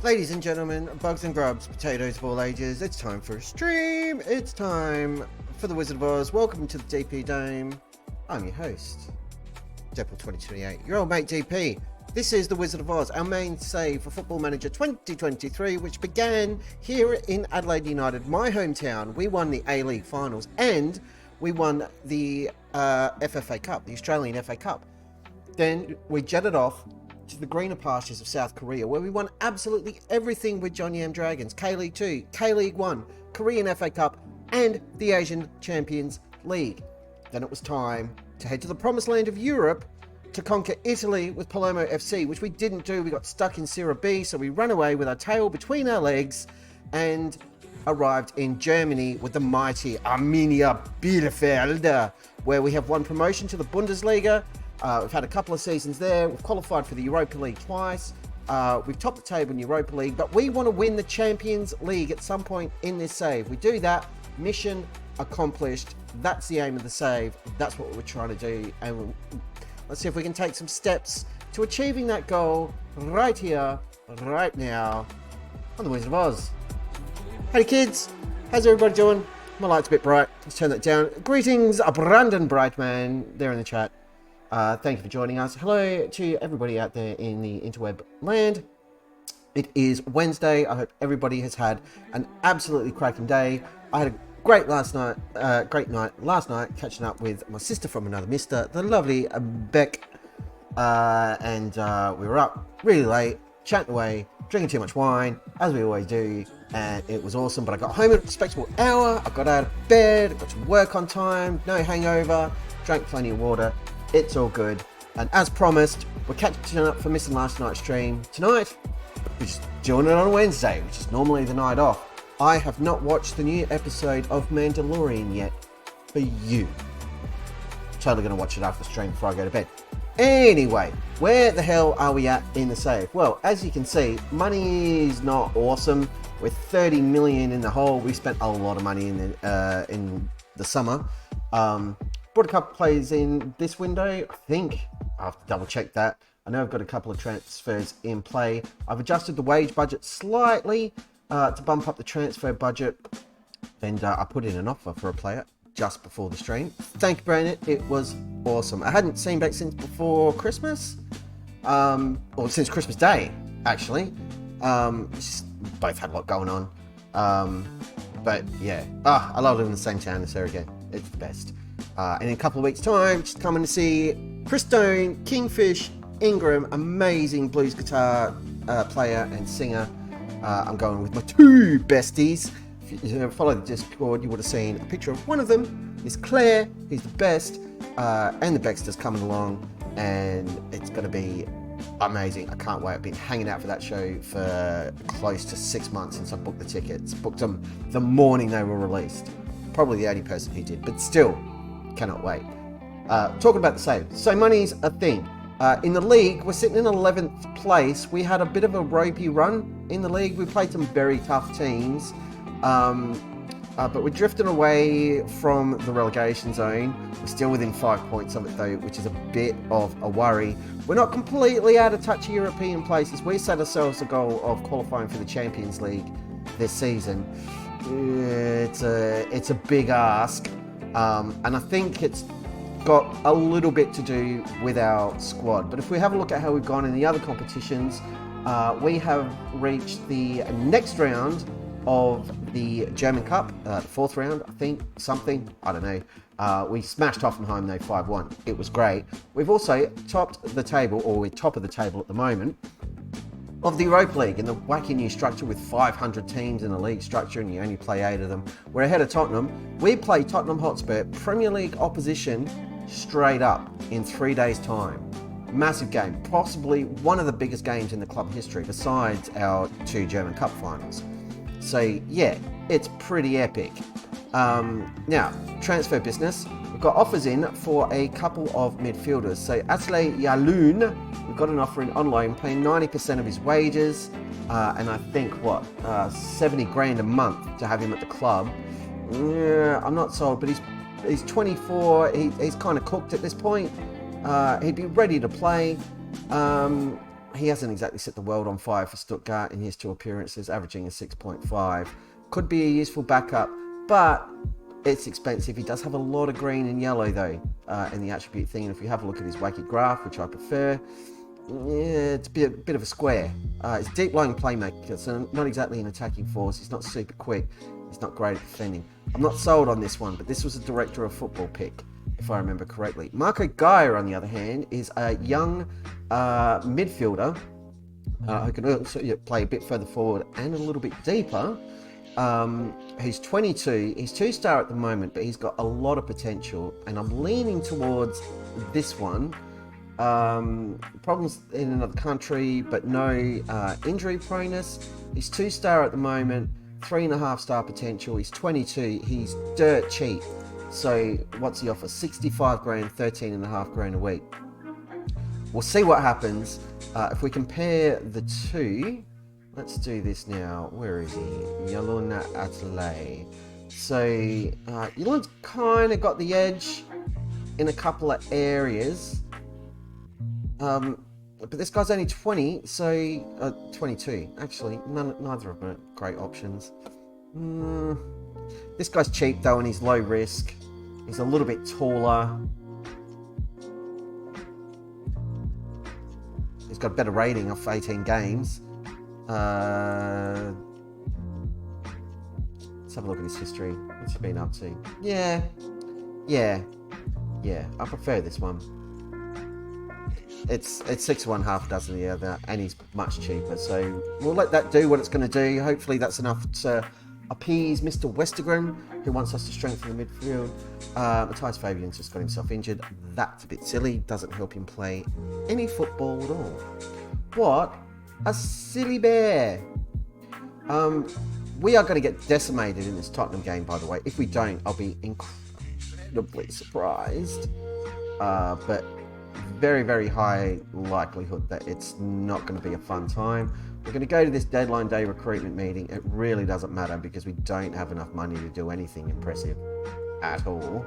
Ladies and gentlemen, bugs and grubs, potatoes of all ages, it's time for a stream. It's time for the Wizard of Oz. Welcome to the DP Dome. I'm your host, Deadpool2028, your old mate DP. This is the Wizard of Oz, our main save for Football Manager 2023, which began here in Adelaide United, my hometown. We won the A-League finals and we won the FFA Cup, the Australian FA Cup. Then we jetted off to the greener pastures of South Korea, where we won absolutely everything with John Yam Dragons, K-League 2, K-League 1, Korean FA Cup, and the Asian Champions League. Then it was time to head to the promised land of Europe to conquer Italy with Palermo FC, which we didn't do. We got stuck in Serie B, so we ran away with our tail between our legs and arrived in Germany with the mighty Arminia Bielefeld, where we have won promotion to the Bundesliga. We've had a couple of seasons there. We've qualified for the Europa League twice. We've topped the table in Europa League, but we want to win the Champions League at some point in this save. We do that, mission accomplished. That's the aim of the save. That's what we're trying to do. And let's see if we can take some steps to achieving that goal right here, right now, on the Wizard of Oz. Hey kids, how's everybody doing? My light's a bit bright. Let's turn that down. Greetings, Brandon Brightman, there in the chat. Thank you for joining us. Hello to everybody out there in the interweb land. It is Wednesday. I hope everybody has had an absolutely cracking day. I had a great night last night, catching up with my sister from another mister, the lovely Beck. And we were up really late, chatting away, drinking too much wine, as we always do. And it was awesome, but I got home at a respectable hour. I got out of bed, I got to work on time, no hangover, drank plenty of water. It's all good. And as promised, we're catching up for missing last night's stream. Tonight, we're just doing it on a Wednesday, which is normally the night off. I have not watched the new episode of Mandalorian yet for you. Totally going to watch it after the stream before I go to bed. Anyway, where the hell are we at in the save? Well, as you can see, money is not awesome. We're 30 million in the hole. We spent a lot of money in the summer. Brought a couple of players in this window, I think. I'll have to double check that. I know I've got a couple of transfers in play. I've adjusted the wage budget slightly to bump up the transfer budget. And I put in an offer for a player just before the stream. Thank you, Brandon. It was awesome. I hadn't seen back since before Christmas. Or since Christmas Day, actually. Both had a lot going on. But yeah. I love living in the same town as her again. It's the best. And in a couple of weeks' time, just coming to see Chris Stone, Kingfish, Ingram, amazing blues guitar player and singer. I'm going with my two besties. If you follow the Discord, you would have seen a picture of one of them. Is Claire, he's the best, and the Baxter's coming along, and it's going to be amazing. I can't wait. I've been hanging out for that show for close to 6 months since I booked the tickets. Booked them the morning they were released. Probably the only person who did, but still. Cannot wait. Talking about the save. So money's a thing. In the league, we're sitting in 11th place. We had a bit of a ropey run in the league. We played some very tough teams. But we're drifting away from the relegation zone. We're still within 5 points of it though, which is a bit of a worry. We're not completely out of touch of European places. We set ourselves a goal of qualifying for the Champions League this season. It's a big ask. And I think it's got a little bit to do with our squad. But if we have a look at how we've gone in the other competitions, we have reached the next round of the German Cup, the fourth round, I think, something, I don't know. We smashed Hoffenheim though 5-1. It was great. We've also topped the table, or we're top of the table at the moment, of the Europa League in the wacky new structure with 500 teams in the league structure and you only play 8 of them. We're ahead of Tottenham. We play Tottenham Hotspur Premier League opposition straight up in 3 days' time. Massive game, possibly one of the biggest games in the club history besides our 2 German Cup finals. So yeah, it's pretty epic. Now, transfer business. We've got offers in for a couple of midfielders. So Asley Yaloun, we've got an offer in on loan, paying 90% of his wages, and I think 70 grand a month to have him at the club. Yeah, I'm not sold, but he's 24. He's kind of cooked at this point. He'd be ready to play. he hasn't exactly set the world on fire for Stuttgart in his 2 appearances, averaging a 6.5. Could be a useful backup, but it's expensive. He does have a lot of green and yellow, though, in the attribute thing. And if you have a look at his wacky graph, which I prefer, it's a bit of a square. It's a deep-lying playmaker, so not exactly an attacking force. He's not super quick. He's not great at defending. I'm not sold on this one, but this was a director of football pick, if I remember correctly. Marco Geyer, on the other hand, is a young midfielder who can also play a bit further forward and a little bit deeper. He's 22. He's 2-star at the moment, but he's got a lot of potential, and I'm leaning towards this one. Problems in another country, but no injury proneness. He's 2-star at the moment, 3.5-star potential. He's 22. He's dirt cheap. So what's he offer? 65 grand, 13.5 grand a week. We'll see what happens. If we compare the two, let's do this now. Where is he? Yaluna Atalay. So Yaluna's kind of got the edge in a couple of areas. But this guy's only 20, so 22. Actually, neither of them are great options. This guy's cheap though, and he's low risk. He's a little bit taller. He's got a better rating of 18 games. Let's have a look at his history. What's he been up to? Yeah. I prefer this one. It's 6-1, half a dozen the other, and he's much cheaper. So we'll let that do what it's going to do. Hopefully that's enough to appease Mr. Westergren, who wants us to strengthen the midfield. Matthias Fabian's just got himself injured. That's a bit silly. Doesn't help him play any football at all. What a silly bear. We are going to get decimated in this Tottenham game, by the way. If we don't, I'll be incredibly surprised. But very, very high likelihood that it's not going to be a fun time. We're going to go to this deadline day recruitment meeting. It really doesn't matter because we don't have enough money to do anything impressive at all.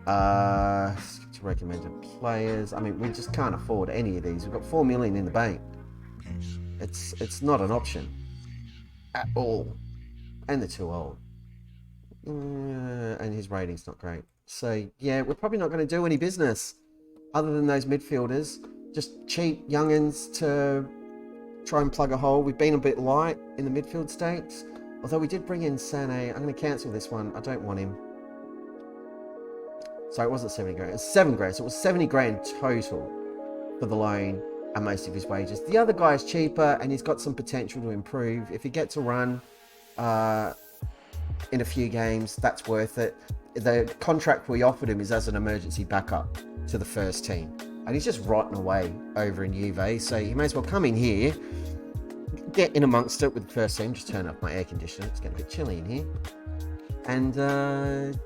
To recommended players. I mean, we just can't afford any of these. We've got 4 million in the bank. It's not an option at all. And they're too old. And his rating's not great. So, yeah, we're probably not going to do any business other than those midfielders. Just cheap young'uns to try and plug a hole. We've been a bit light in the midfield stakes. Although we did bring in Sané. I'm going to cancel this one. I don't want him. So it wasn't 70 grand. It was 7 grand. So it was 70 grand total for the loan and most of his wages. The other guy is cheaper and he's got some potential to improve. If he gets a run in a few games, that's worth it. The contract we offered him is as an emergency backup to the first team. And he's just rotting away over in Juve. So he may as well come in here, get in amongst it with the first team. Just turn off my air conditioner. It's getting a bit chilly in here. And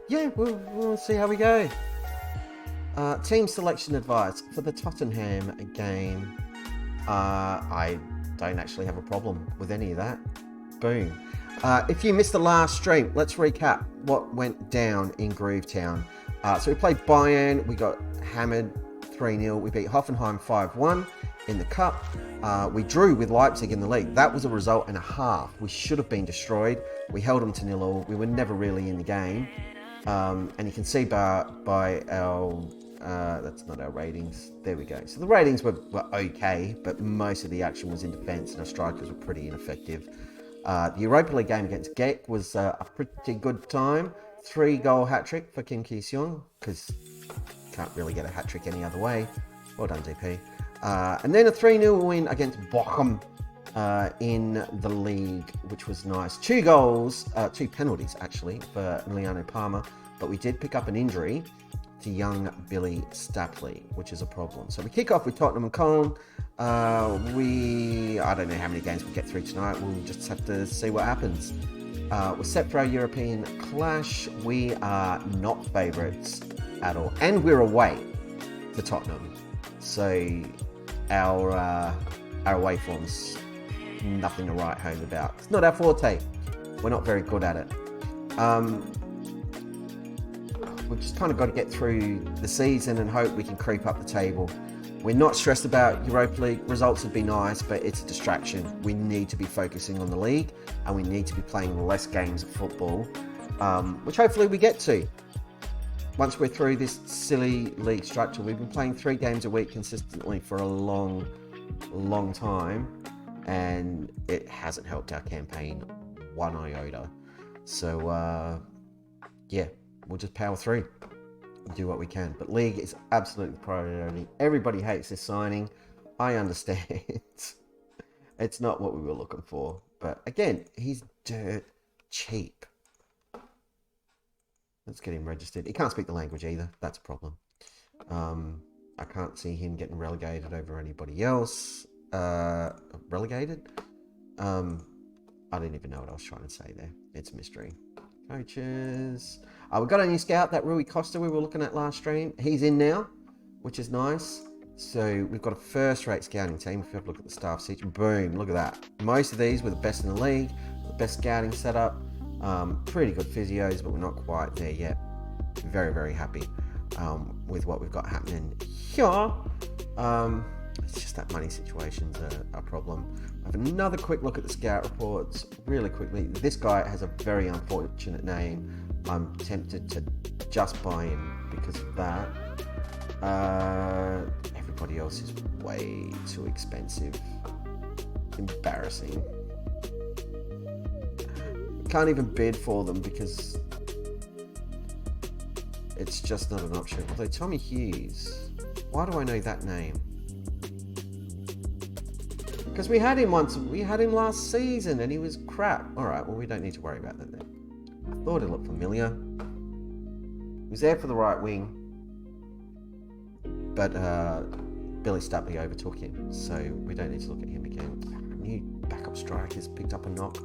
yeah, we'll see how we go. Team selection advice for the Tottenham game. I don't actually have a problem with any of that. Boom. If you missed the last stream, let's recap what went down in Groovetown. So we played Bayern. We got hammered 3-0. We beat Hoffenheim 5-1 in the cup. We drew with Leipzig in the league. That was a result and a half. We should have been destroyed. We held them to 0-0. We were never really in the game. And you can see by our... that's not our ratings. There we go. So the ratings were okay, but most of the action was in defence and our strikers were pretty ineffective. The Europa League game against Genk was a pretty good time. 3-goal hat-trick for Kim Ki-seong, because can't really get a hat-trick any other way. Well done, DP. And then a 3-0 win against Bochum in the league, which was nice. 2 goals, 2 penalties actually for Emiliano Palmer, but we did pick up an injury to young Billy Stapley, which is a problem. So we kick off with Tottenham and Cologne. I don't know how many games we get through tonight. We'll just have to see what happens. We're set for our European clash. We are not favourites at all, and we're away to Tottenham. So our away form's nothing to write home about. It's not our forte. We're not very good at it. We've just kind of got to get through the season and hope we can creep up the table. We're not stressed about Europa League. Results would be nice, but it's a distraction. We need to be focusing on the league, and we need to be playing less games of football, which hopefully we get to. Once we're through this silly league structure, we've been playing 3 games a week consistently for a long time, and it hasn't helped our campaign one iota. So, yeah, we'll just power through. Do what we can, but league is absolutely priority. Everybody hates this signing. I understand. It's not what we were looking for, but again, he's dirt cheap. Let's get him registered. He can't speak the language either. That's a problem. I can't see him getting relegated over anybody else. Relegated? I didn't even know what I was trying to say there. It's a mystery. Coaches. We've got a new scout, that Rui Costa we were looking at last stream. He's in now, which is nice. So we've got a first-rate scouting team. If you have a look at the staff section, boom, look at that. Most of these were the best in the league, the best scouting setup. Pretty good physios, but we're not quite there yet. Very, very happy with what we've got happening here. It's just that money situation's a problem. I have another quick look at the scout reports really quickly. This guy has a very unfortunate name. I'm tempted to just buy him because of that. Everybody else is way too expensive. Embarrassing. Can't even bid for them because it's just not an option. Although Tommy Hughes, why do I know that name? Because we had him once. We had him last season and he was crap. All right, well, we don't need to worry about that then. I thought it looked familiar. He was there for the right wing, but Billy Stutley overtook him, so we don't need to look at him again. New backup strikers picked up a knock.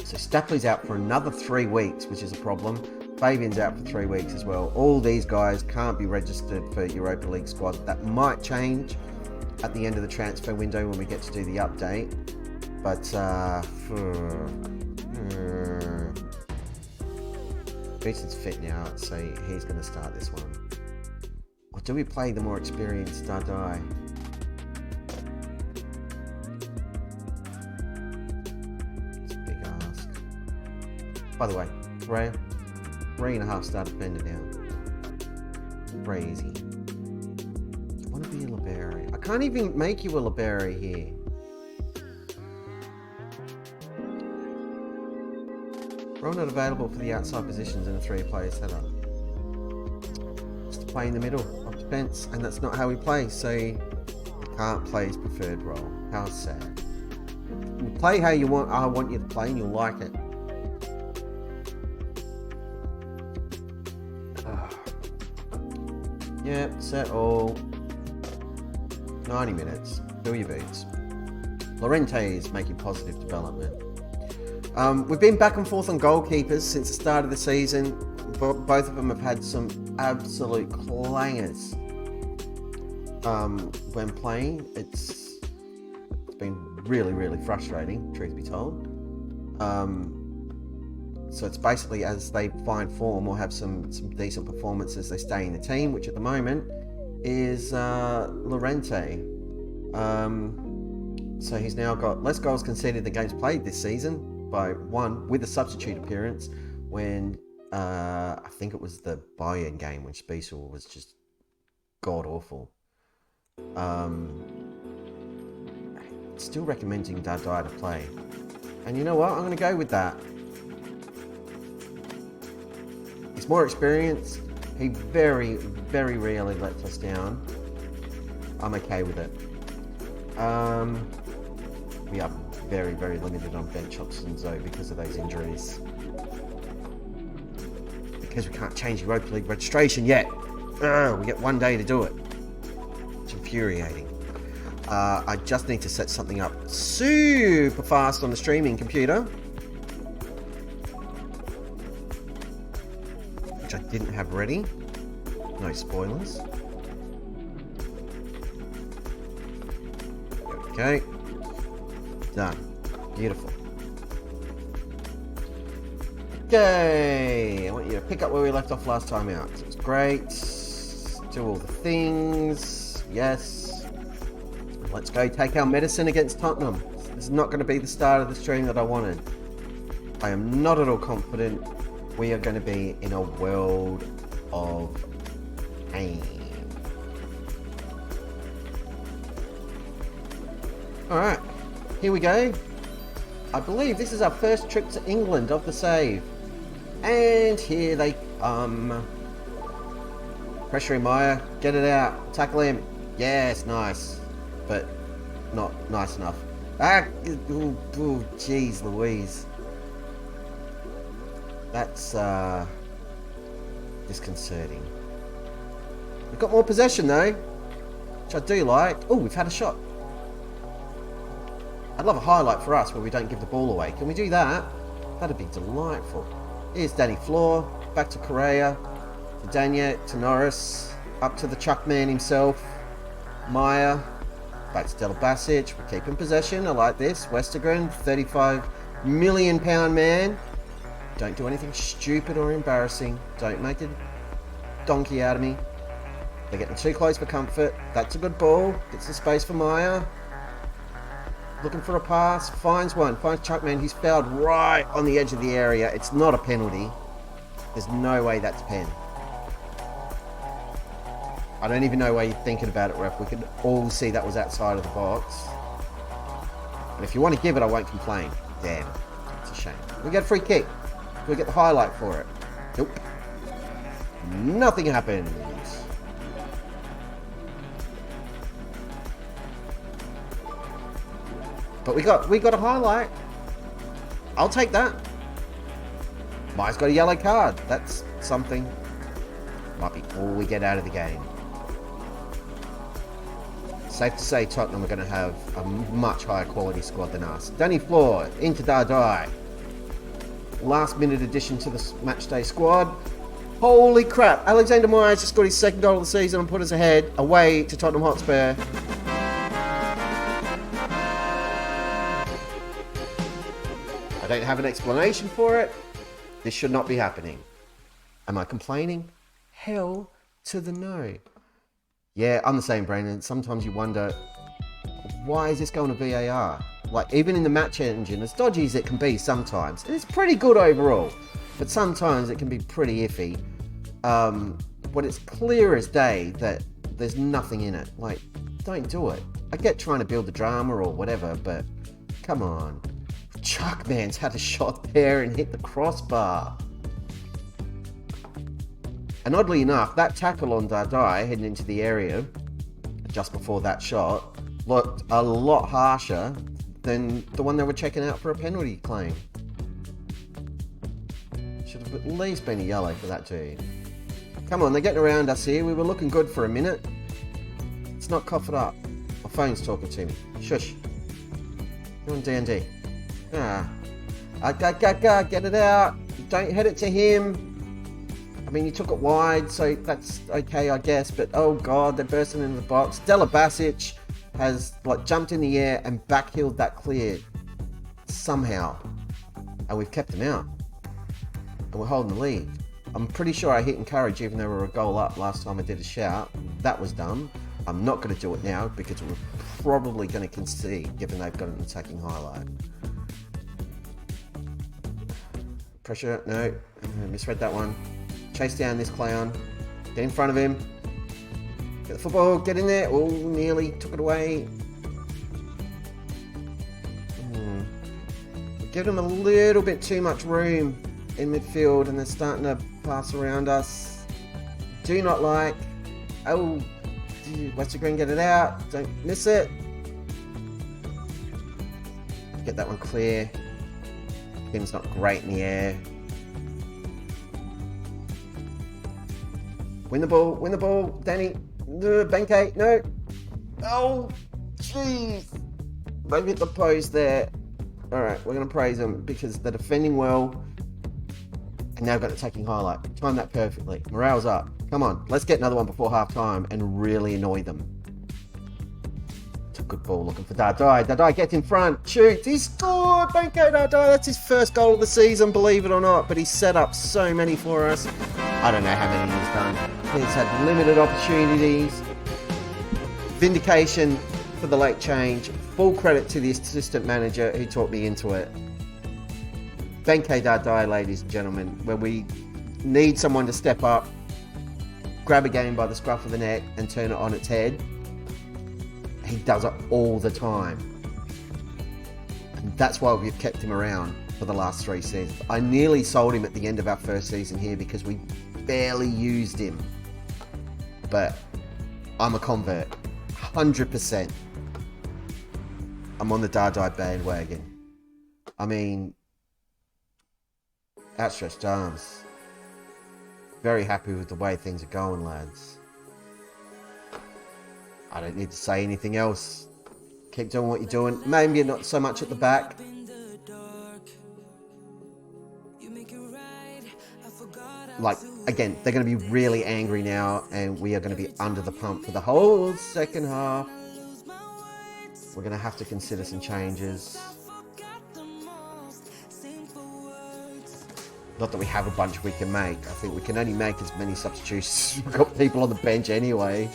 So Stapley's out for another 3 weeks, which is a problem. Fabian's out for 3 weeks as well. All these guys can't be registered for Europa League squad. That might change at the end of the transfer window when we get to do the update. But Beaton's fit now, so he's going to start this one. Or do we play the more experienced Dardai? It's a big ask. By the way, 3.5 star defender now. Crazy. I want to be a Liberi. I can't even make you a Liberi here. We're all not available for the outside positions in a 3-player setup. Just to play in the middle of defence, and that's not how we play, so you can't play his preferred role. How sad. You play how you want. I want you to play, and you'll like it. Yep, set all. 90 minutes. Fill your boots. Lorente is making positive development. We've been back and forth on goalkeepers since the start of the season. Both of them have had some absolute clangers when playing. It's been really, really frustrating, truth be told. So it's basically as they find form or have some decent performances, they stay in the team, which at the moment is Lorente. So he's now got less goals conceded than games played this season by 1 with a substitute appearance when I think it was the Bayern game when Spiesel was just god awful. Still recommending Dardai to play. And you know what? I'm going to go with that. He's more experienced. He very, very rarely lets us down. I'm okay with it. We are very, very limited on bench options though because of those injuries. Because we can't change Europa League registration yet. We get 1 day to do it. It's infuriating. I just need to set something up super fast on the streaming computer. Which I didn't have ready. No spoilers. Okay. Done. Beautiful. Okay. I want you to pick up where we left off last time out. So it's great. Do all the things. Yes. Let's go take our medicine against Tottenham. This is not going to be the start of the stream that I wanted. I am not at all confident we are going to be in a world of pain. Alright, here we go. I believe this is our first trip to England of the save. And here they come. Pressuring Maya. Get it out. Tackle him. Yes, nice. But not nice enough. Ah, oh, jeez Louise. That's disconcerting. We've got more possession though, which I do like. Oh, we've had a shot. I'd love a highlight for us where we don't give the ball away. Can we do that? That'd be delightful. Here's Danny Floor, back to Correa, to Daniel, to Norris, up to the Chuck man himself, Maya, back to Delabasic. We're keeping possession. I like this. Westergren, £35 million man. Don't do anything stupid or embarrassing. Don't make a donkey out of me. They're getting too close for comfort. That's a good ball. Gets the space for Maya. Looking for a pass. Finds one. Finds Chuckman. He's fouled right on the edge of the area. It's not a penalty. There's no way that's a pen. I don't even know why you're thinking about it, ref. We could all see that was outside of the box. But if you want to give it, I won't complain. Damn. It's a shame. We get a free kick. We get the highlight for it. Nope. Nothing happens. But we got a highlight. I'll take that. Maya's got a yellow card. That's something. Might be all we get out of the game. Safe to say Tottenham are going to have a much higher quality squad than us. Danny Floor into Dardai. Last minute addition to the matchday squad. Holy crap. Alexander Myers just got his second goal of the season and put us ahead away to Tottenham Hotspur. I don't have an explanation for it. This should not be happening. Am I complaining? Hell to the no. Yeah, I'm the same, Brandon. Sometimes you wonder, why is this going to VAR? Like, even in the match engine, as dodgy as it can be sometimes, it's pretty good overall. But sometimes it can be pretty iffy. When it's clear as day that there's nothing in it. Like, don't do it. I get trying to build the drama or whatever, but come on. Chuckman's had a shot there and hit the crossbar. And oddly enough, that tackle on Dardai heading into the area just before that shot looked a lot harsher than the one they were checking out for a penalty claim. Should have at least been a yellow for that dude. Come on, they're getting around us here. We were looking good for a minute. Let's not cough it up. My phone's talking to me. Shush. You're on D&D. Get it out. Don't head it to him. I mean, you took it wide, so that's okay, I guess. But oh god, they're bursting into the box. Delabasic has like jumped in the air and backheeled that clear somehow, and we've kept him out, and we're holding the lead. I'm pretty sure I hit encourage even though we were a goal up last time I did a shout. That was dumb. I'm not going to do it now because we're probably going to concede given they've got an attacking highlight. Pressure, no, misread that one. Chase down this clown. Get in front of him. Get the football, get in there. Oh, nearly took it away. We're giving them a little bit too much room in midfield and they're starting to pass around us. Do not like. Oh, Westergren, get it out. Don't miss it. Get that one clear. Pin's not great in the air. Win the ball, Danny. Benke, no. Oh, jeez. They've hit the post there. All right, we're going to praise them because they're defending well. And now got the attacking highlight. Timed that perfectly. Morale's up. Come on, let's get another one before half time and really annoy them. It's a good ball looking for Dardai. Dardai gets in front. Shoots. He scored. Benke Dardai. That's his first goal of the season, believe it or not. But he's set up so many for us. I don't know how many he's done. He's had limited opportunities. Vindication for the late change. Full credit to the assistant manager who taught me into it. Benke Dardai, ladies and gentlemen, when we need someone to step up, grab a game by the scruff of the neck and turn it on its head, he does it all the time. And that's why we've kept him around for the last 3 seasons. I nearly sold him at the end of our first season here because we barely used him. But I'm a convert, 100%. I'm on the Dardai bandwagon. I mean, outstretched arms. Very happy with the way things are going, lads. I don't need to say anything else. Keep doing what you're doing. Maybe not so much at the back. Like, again, they're going to be really angry now, and we are going to be under the pump for the whole second half. We're going to have to consider some changes. Not that we have a bunch we can make. I think we can only make as many substitutions. We've got people on the bench anyway.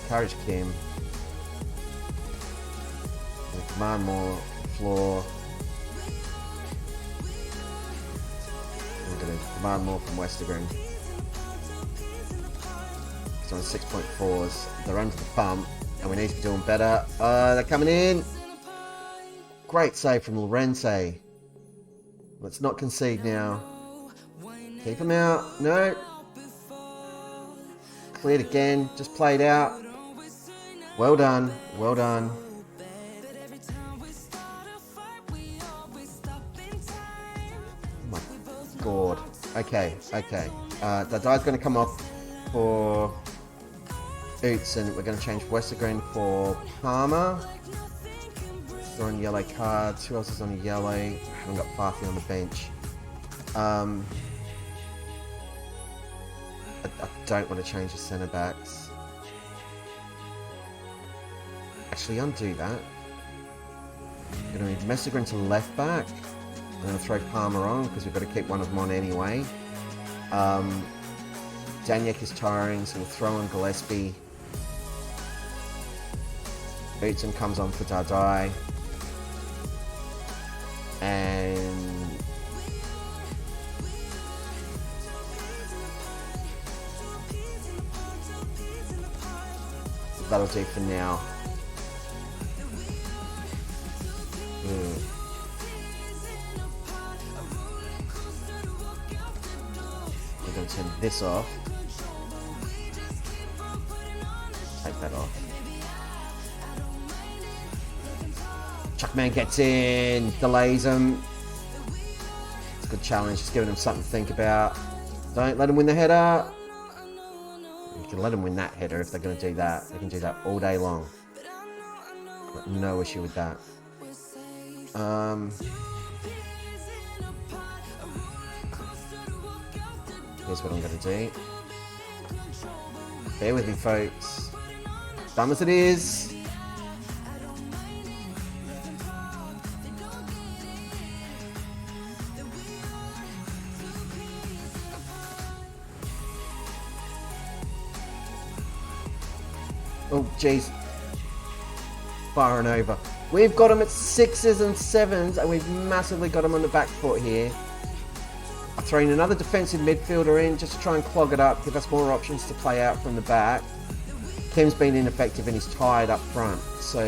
Encourage Kim. We command more floor. We're going to command more from Westergren. It's on 6.4s. They're under the pump. And we need to be doing better. They're coming in. Great save from Lorenze. Let's not concede now. Keep him out. No. Cleared again. Just played out. Well done. Well done. Oh my God. Okay. Okay. Dardai's going to come off for Utzon. We're going to change Westergren for Palmer. They're on yellow cards. Who else is on a yellow? I haven't got Farfi on the bench. I don't want to change the centre backs. Actually, undo that. I'm going to move Westergren to left back. I'm going to throw Palmer on because we've got to keep one of them on anyway. Daniek is tiring, so we'll throw on Gillespie. Utzon comes on for Dardai. And that'll do for now. We're going to turn this off. Take that off. Chuckman gets in, delays him. It's a good challenge, just giving him something to think about. Don't let him win the header. You can let them win that header if they're going to do that. They can do that all day long. Got no issue with that. Here's what I'm going to do. Bear with me, folks. Dumb as it is. Oh, jeez. Firing over. We've got them at 6s and 7s, and we've massively got them on the back foot here. I've thrown another defensive midfielder in just to try and clog it up, give us more options to play out from the back. Kim's been ineffective and he's tired up front, so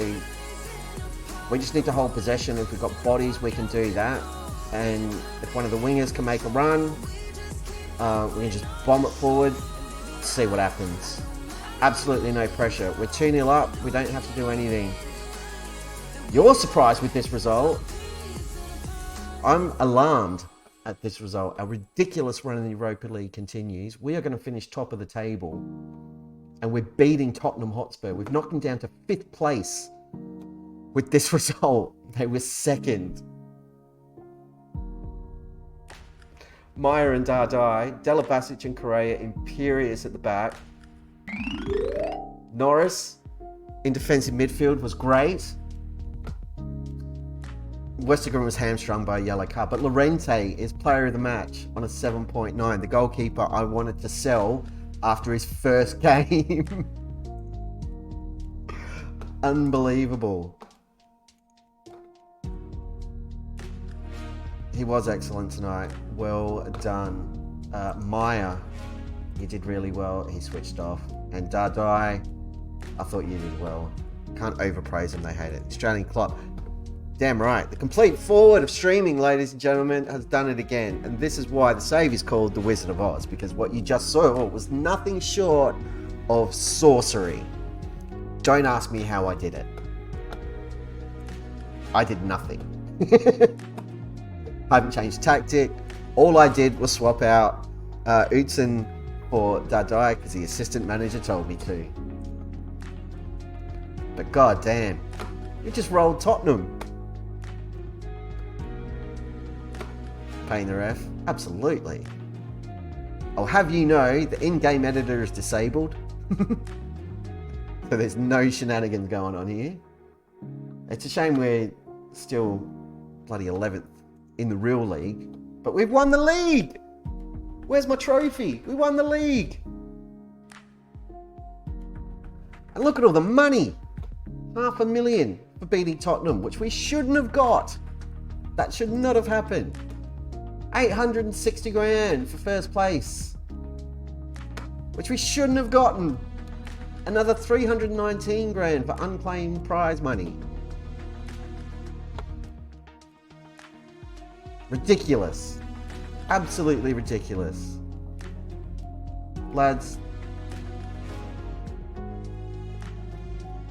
we just need to hold possession. If we've got bodies, we can do that. And if one of the wingers can make a run, we can just bomb it forward, see what happens. Absolutely no pressure. We're 2-0 up. We don't have to do anything. You're surprised with this result. I'm alarmed at this result. A ridiculous run in the Europa League continues. We are going to finish top of the table. And we're beating Tottenham Hotspur. We've knocked them down to 5th place with this result. They were 2nd. Meyer and Dardai. Delabasic and Correa imperious at the back. Norris in defensive midfield was great. Westergren was hamstrung by a yellow card, but Llorente is player of the match on a 7.9. The goalkeeper I wanted to sell after his first game. Unbelievable. He was excellent tonight. Well done. Maya, you did really well. He switched off. And Dardai, I thought you did well. Can't overpraise him, they hate it. Australian Klopp. Damn right. The complete forward of streaming, ladies and gentlemen, has done it again. And this is why the save is called the Wizard of Oz, because what you just saw was nothing short of sorcery. Don't ask me how I did it. I did nothing. I haven't changed tactic. All I did was swap out Utzon for Dardai because the assistant manager told me to. But god damn, we just rolled Tottenham. Paying the ref? Absolutely. I'll have you know the in-game editor is disabled. So there's no shenanigans going on here. It's a shame we're still bloody 11th in the real league, but we've won the league. Where's my trophy? We won the league. And look at all the money. $500,000 for beating Tottenham, which we shouldn't have got. That should not have happened. 860 grand for first place, which we shouldn't have gotten. Another 319 grand for unclaimed prize money. Ridiculous. Absolutely ridiculous. Lads,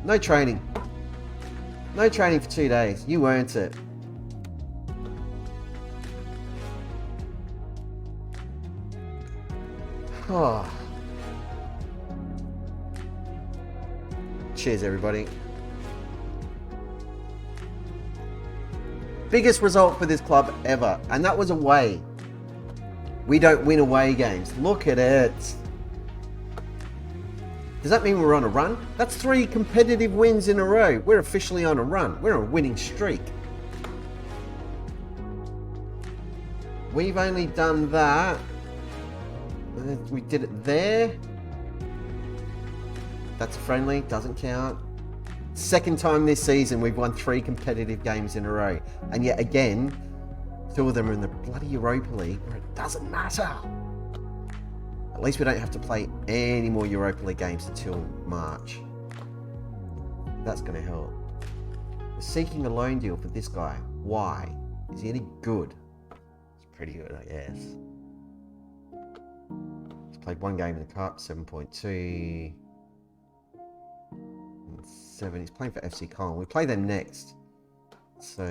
no training. No training for 2 days. You earned it. Oh. Cheers, everybody. Biggest result for this club ever, and that was away. We don't win away games. Look at it. Does that mean we're on a run? That's 3 competitive wins in a row. We're officially on a run. We're on a winning streak. We've only done that. We did it there. That's friendly, doesn't count. Second time this season we've won 3 competitive games in a row. And yet again, 2 of them are in the bloody Europa League where it doesn't matter. At least we don't have to play any more Europa League games until March. That's going to help. We're seeking a loan deal for this guy. Why? Is he any good? It's pretty good, I guess. He's played 1 game in the Cup, 7.2. 7. He's playing for FC Cologne. We play them next. So,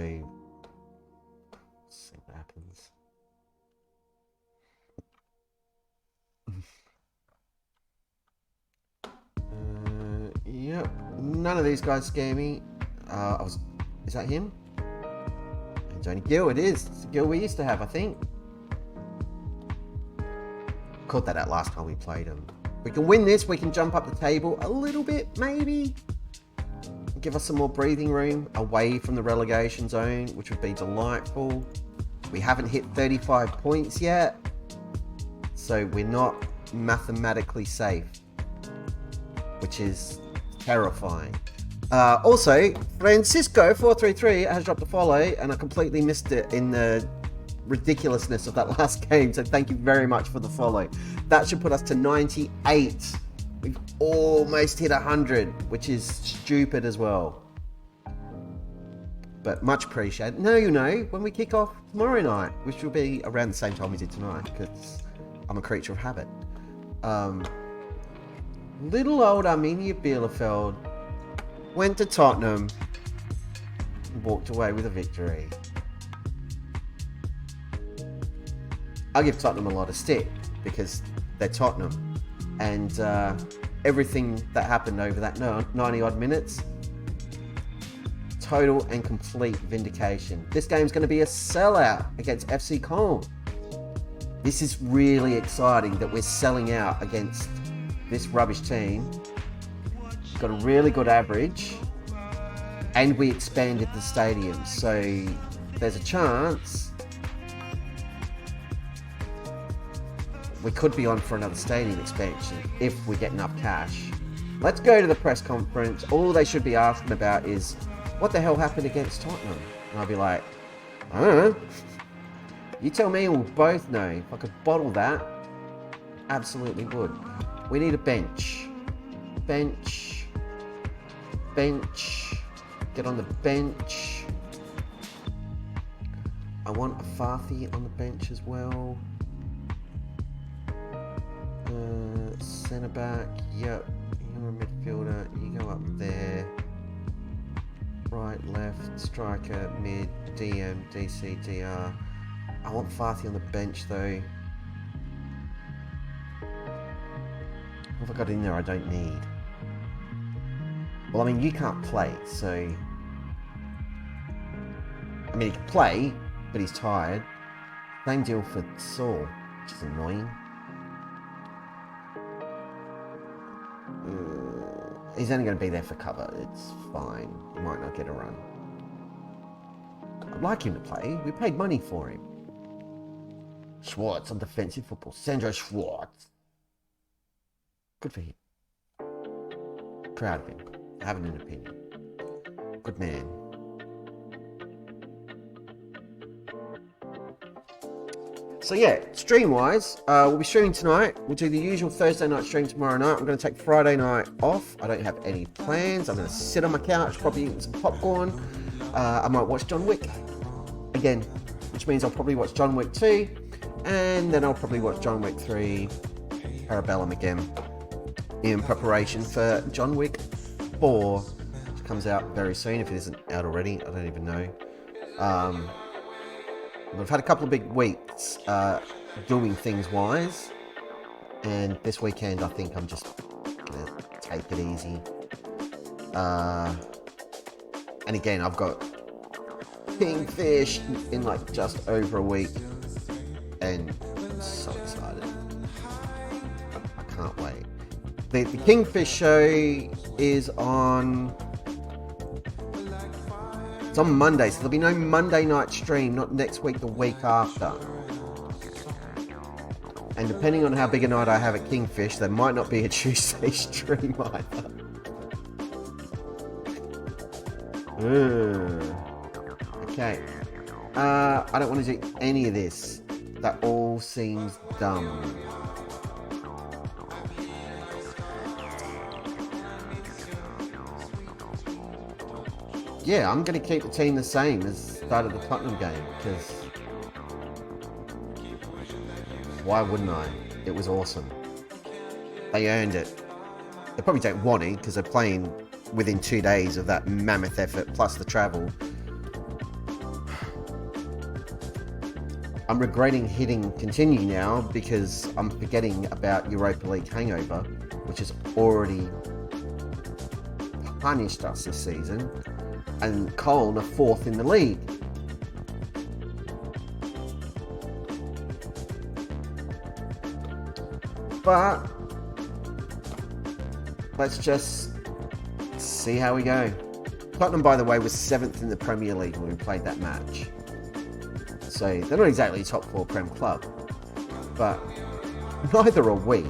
let's see what happens. Yep. None of these guys scare me. Is that him? Johnny Gill, it is. It's the Gill we used to have, I think. Caught that out last time we played him. We can win this, we can jump up the table a little bit, maybe. Give us some more breathing room away from the relegation zone, which would be delightful. We haven't hit 35 points yet, so we're not mathematically safe, which is terrifying. Also, Francisco433 has dropped a follow, and I completely missed it in the ridiculousness of that last game, so thank you very much for the follow. That should put us to 98. We've almost hit 100, which is stupid as well. But much appreciated. Now you know when we kick off tomorrow night, which will be around the same time we did tonight, because I'm a creature of habit. Little old Arminia Bielefeld went to Tottenham and walked away with a victory. I give Tottenham a lot of stick because they're Tottenham. And everything that happened over that 90 odd minutes, total and complete vindication. This game's going to be a sellout against FC Cologne. This is really exciting that we're selling out against this rubbish team. Got a really good average, and we expanded the stadium. So there's a chance we could be on for another stadium expansion if we get enough cash. Let's go to the press conference. All they should be asking about is, what the hell happened against Tottenham? And I'll be like, I don't know. You tell me, we'll both know. If I could bottle that, absolutely would. We need a bench. Bench. Get on the bench. I want a Farthy on the bench as well. Centre back, yep. You're a midfielder. You go up there. Right, left, striker, mid, DM, DC, DR. I want Farthy on the bench though. What have I got in there I don't need? Well, I mean, you can't play, so... I mean, he can play, but he's tired. Same deal for Saul, which is annoying. He's only going to be there for cover. It's fine. He might not get a run. I'd like him to play. We paid money for him. Schwartz on defensive football. Sandro Schwartz. Good for him. Proud of him. Having an opinion. Good man. So yeah, stream-wise, we'll be streaming tonight. We'll do the usual Thursday night stream tomorrow night. I'm going to take Friday night off. I don't have any plans. I'm going to sit on my couch, probably eat some popcorn. I might watch John Wick again, which means I'll probably watch John Wick 2, and then I'll probably watch John Wick 3, Parabellum again, in preparation for John Wick 4, which comes out very soon, if it isn't out already. I don't even know. We've had a couple of big weeks doing things wise, and this weekend I think I'm just gonna take it easy. And again, I've got Kingfish in like just over a week, and I'm so excited. I can't wait. The Kingfish show is on... It's on Monday, so there'll be no Monday night stream, not next week, the week after. And depending on how big a night I have at Kingfish, there might not be a Tuesday stream either. Okay. I don't want to do any of this. That all seems dumb. Yeah, I'm going to keep the team the same as the start of the Tottenham game, because why wouldn't I? It was awesome. They earned it. They probably don't want it because they're playing within 2 days of that mammoth effort plus the travel. I'm regretting hitting continue now because I'm forgetting about Europa League hangover, which has already punished us this season. And Colne are 4th in the league. But let's just see how we go. Tottenham, by the way, was 7th in the Premier League when we played that match. So they're not exactly a top 4 Prem club, but neither are we.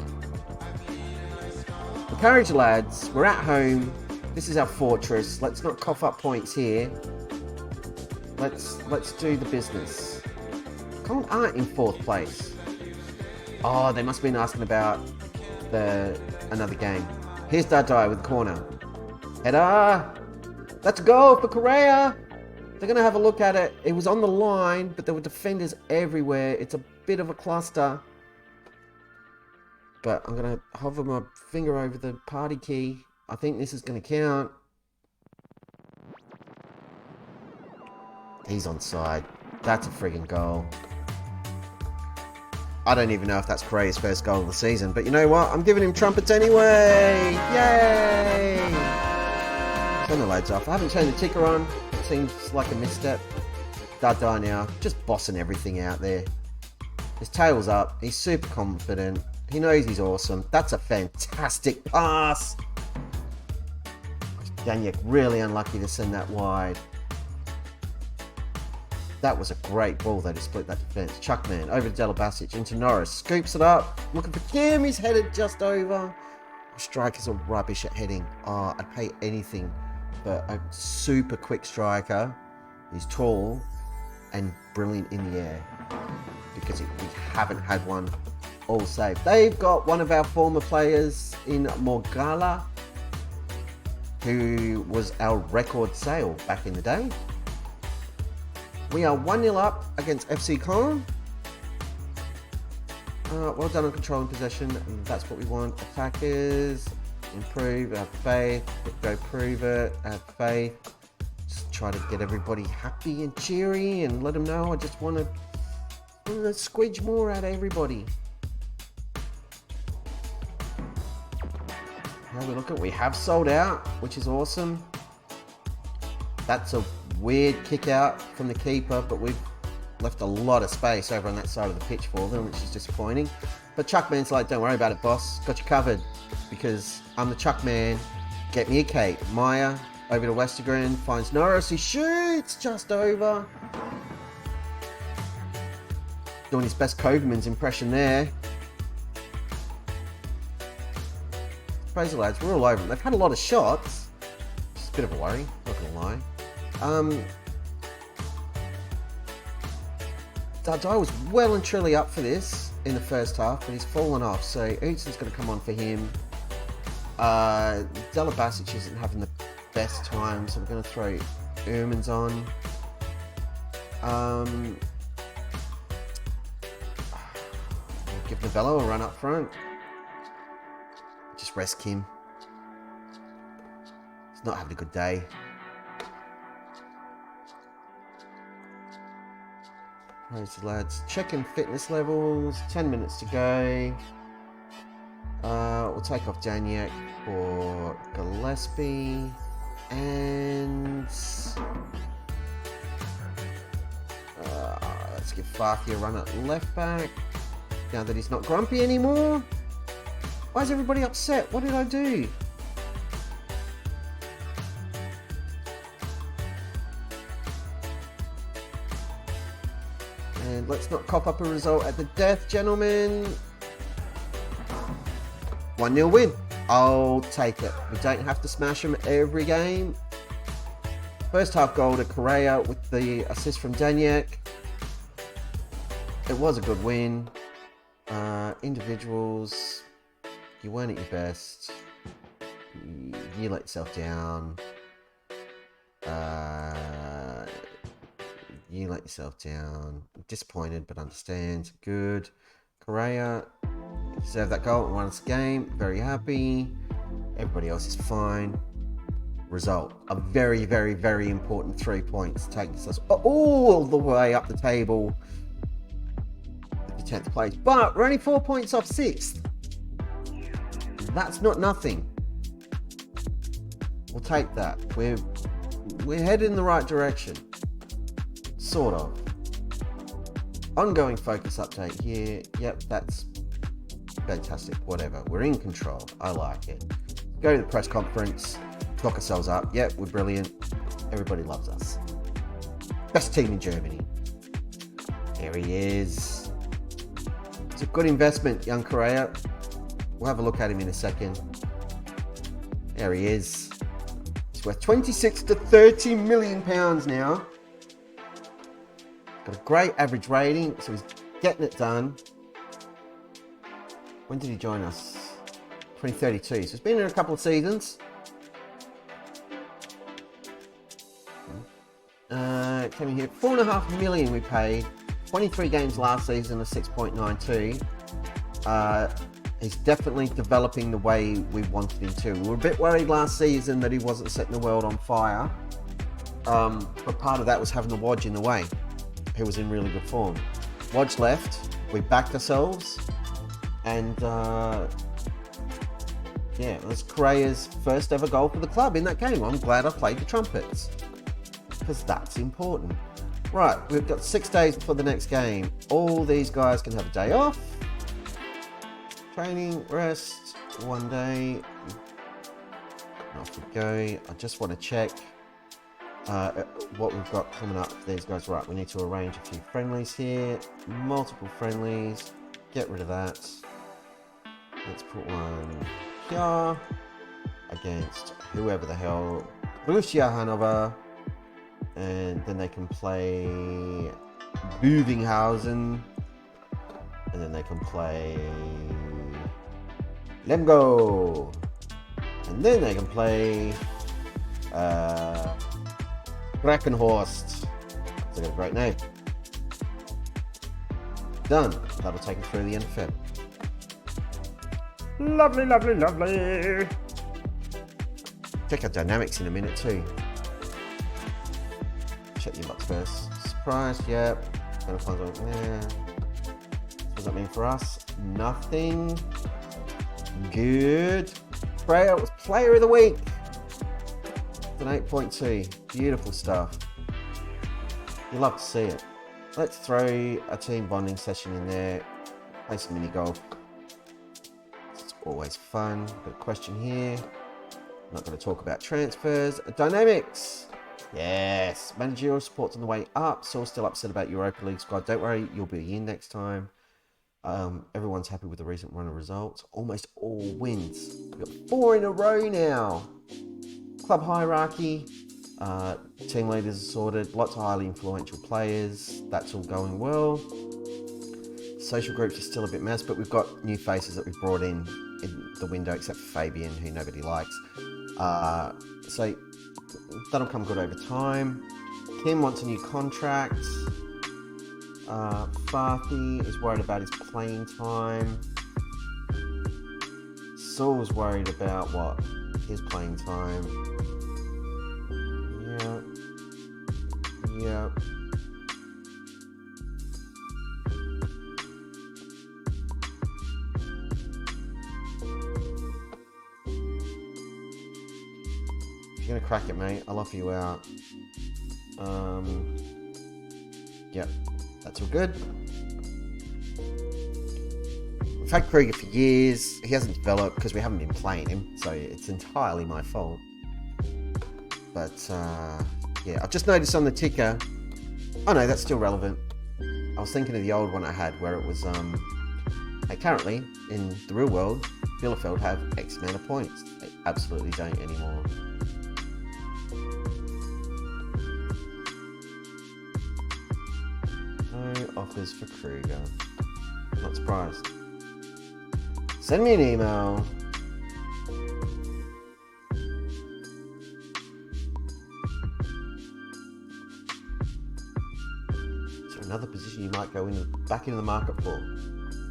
Encourage lads, we're at home. This is our fortress. Let's not cough up points here. Let's do the business. Colne aren't in 4th place. Oh, they must have been asking about another game. Here's Dardai with the corner. Header! That's a goal for Correa! They're going to have a look at it. It was on the line, but there were defenders everywhere. It's a bit of a cluster. But I'm going to hover my finger over the party key. I think this is going to count. He's onside. That's a friggin' goal. I don't even know if that's Correa's first goal of the season, but you know what? I'm giving him trumpets anyway! Yay! Turn the loads off. I haven't turned the ticker on. It seems like a misstep. Dada now. Just bossing everything out there. His tail's up. He's super confident. He knows he's awesome. That's a fantastic pass! Daniek really unlucky to send that wide. That was a great ball though to split that defence. Chuckman over to Delabasic into Norris. Scoops it up. Looking for Kim. He's headed just over. Strikers are rubbish at heading. Oh, I'd pay anything for a super quick striker. He's tall and brilliant in the air. Because we haven't had one all save. They've got one of our former players in Morgala, who was our record sale back in the day. We are 1-0 up against FC Con. Well done on controlling possession. That's what we want. Attackers, improve, have faith. Go prove it, have faith. Just try to get everybody happy and cheery and let them know I just want to squidge more out of everybody. Now we look at, we have sold out, which is awesome. That's a weird kick out from the keeper, but we've left a lot of space over on that side of the pitch for them, which is disappointing. But Chuckman's like, don't worry about it, boss. Got you covered because I'm the Chuck man. Get me a cake. Maya over to Westergren, finds Norris. He shoots just over. Doing his best Koverman's impression there. Praise the lads, we're all over them. They've had a lot of shots. Just a bit of a worry, not gonna lie. Dardai was well and truly up for this in the first half, but he's fallen off, so Utson's going to come on for him. Delabasic isn't having the best time, so we're going to throw Uhrmans on. Give Novello a run up front. Just rest Kim. He's not having a good day. Praise the lads. Checking fitness levels. 10 minutes to go. We'll take off Daniak for Gillespie. And let's give Farfi a run at left back. Now that he's not grumpy anymore. Why is everybody upset? What did I do? And let's not cop up a result at the death, gentlemen. 1-0 win. I'll take it. We don't have to smash them every game. First half goal to Correa with the assist from Daniak. It was a good win. Individuals, you weren't at your best. You let yourself down. You let yourself down. Disappointed, but understand. Good. Correa deserved that goal and won us the game. Very happy. Everybody else is fine. Result. A very, very, very important 3 points. Takes us all the way up the table. The 10th place. But we're only 4 points off 6th. That's not nothing. We'll take that. We're headed in the right direction. Sort of. Ongoing focus update here. Yep, that's fantastic. Whatever. We're in control. I like it. Go to the press conference. Lock ourselves up. Yep, we're brilliant. Everybody loves us. Best team in Germany. There he is. It's a good investment, young Correa. We'll have a look at him in a second. There he is. He's worth 26 to 30 million pounds now. Got a great average rating, so he's getting it done. When did he join us? 2032. So he's been here a couple of seasons. Came in here, 4.5 million we paid. 23 games last season, a 6.92. He's definitely developing the way we wanted him to. We were a bit worried last season that he wasn't setting the world on fire. But part of that was having the Wodge in the way, who was in really good form. Wodge left, we backed ourselves, and yeah, it was Correa's first ever goal for the club in that game. I'm glad I played the trumpets, because that's important. Right, we've got 6 days before the next game. All these guys can have a day off. Training, rest, 1 day. Off we go. I just want to check what we've got coming up for these guys. Right, we need to arrange a few friendlies here. Multiple friendlies. Get rid of that. Let's put one here against whoever the hell. Borussia Hanover. And then they can play Büvinghausen. And then they can play Lemgo. And then they can play Brackenhorst. It's a great name. Done. That'll take it through the end of Feb. Lovely, lovely, lovely. Check out dynamics in a minute too. Check your locks first. Surprise, yep. Gonna find out. Yeah. What does that mean for us? Nothing. Good. Freya was player of the week. It's an 8.2. Beautiful stuff. You love to see it. Let's throw a team bonding session in there. Play some mini golf. It's always fun. Got a question here. I'm not going to talk about transfers. Dynamics. Yes. Managerial support's on the way up. Saul's still upset about Europa League squad. Don't worry, you'll be in next time. Everyone's happy with the recent run of results. Almost all wins. We've got 4 in a row now. Club hierarchy. Team leaders are sorted. Lots of highly influential players. That's all going well. Social groups are still a bit messed, but we've got new faces that we've brought in the window, except for Fabian, who nobody likes. So that'll come good over time. Kim wants a new contract. Farthy is worried about his playing time. Saul's worried about what? His playing time. Yeah. If you're gonna crack it, mate, I'll offer you out. Yep, that's all good. We've had Krieger for years. He hasn't developed because we haven't been playing him, so it's entirely my fault. But yeah, I've just noticed on the ticker. Oh no, that's still relevant. I was thinking of the old one I had where it was hey, currently in the real world, Bielefeld have X amount of points. They absolutely don't anymore. No offers for Kruger. Not surprised. Send me an email. Is there another position you might go back into the market for?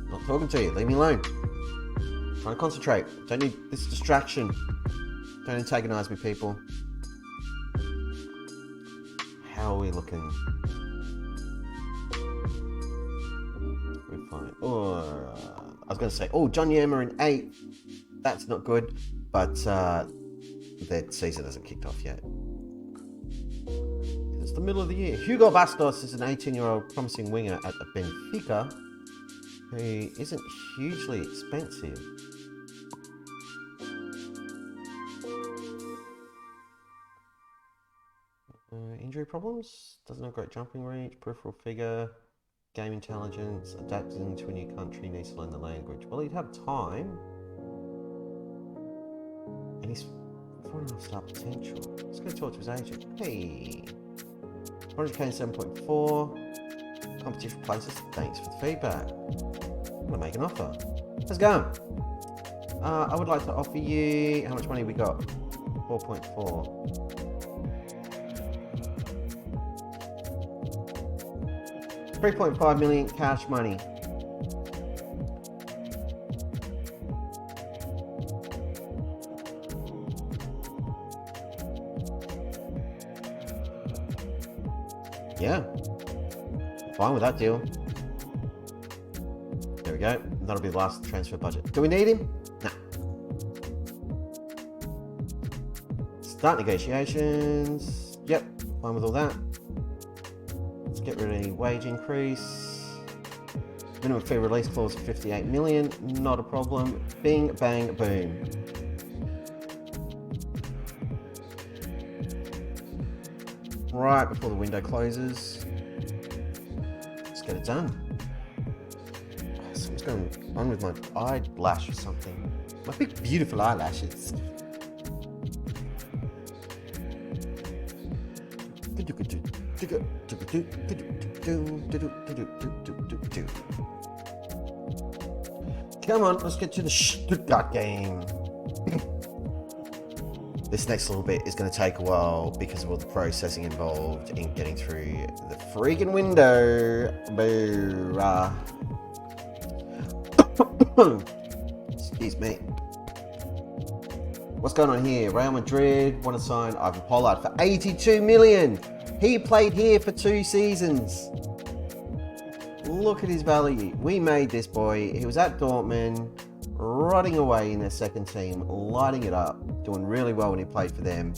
Not talking to you. Leave me alone. Trying to concentrate. Don't need this distraction. Don't antagonize me, people. How are we looking? We're fine. Oh, I was going to say, John Yerma in 8. That's not good, but their season hasn't kicked off yet. It's the middle of the year. Hugo Bastos is an 18-year-old promising winger at the Benfica, who isn't hugely expensive. Injury problems? Doesn't have great jumping reach, peripheral figure, game intelligence, adapting to a new country, needs to learn the language. Well, he'd have time. And he's 4.5 star potential. Let's go talk to his agent. Hey! 100k and 7.4. Competition places. Thanks for the feedback. I'm gonna make an offer. Let's go. I would like to offer you, how much money we got? 4.4. 3.5 million cash money. Yeah, fine with that deal. There we go. That'll be the last transfer budget. Do we need him? Nah. Start negotiations. Yep, fine with all that. Let's get rid of any wage increase. Minimum fee release clause of 58 million. Not a problem. Bing, bang, boom. right before the window closes. Let's get it done. Something's going on with my eyelash or something. My big, beautiful eyelashes. Come on, let's get to the Stuttgart game. This next little bit is going to take a while because of all the processing involved in getting through the freaking window. Excuse me. What's going on here? Real Madrid want to sign Ivan Pollard for 82 million. He played here for 2 seasons. Look at his value. We made this boy. He was at Dortmund, rotting away in their second team, lighting it up, doing really well when he played for them.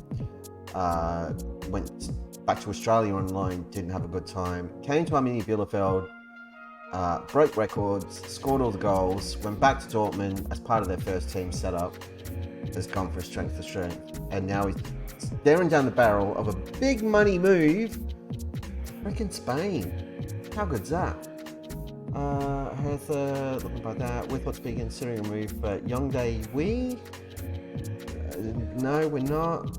Went back to Australia on loan, didn't have a good time. Came to Arminia Bielefeld, broke records, scored all the goals, went back to Dortmund as part of their first team setup. Has gone from strength to strength, and now he's staring down the barrel of a big money move to freaking Spain. How good's that? Hertha, looking like that. With what's being considering a move for Young Day We? No, we're not.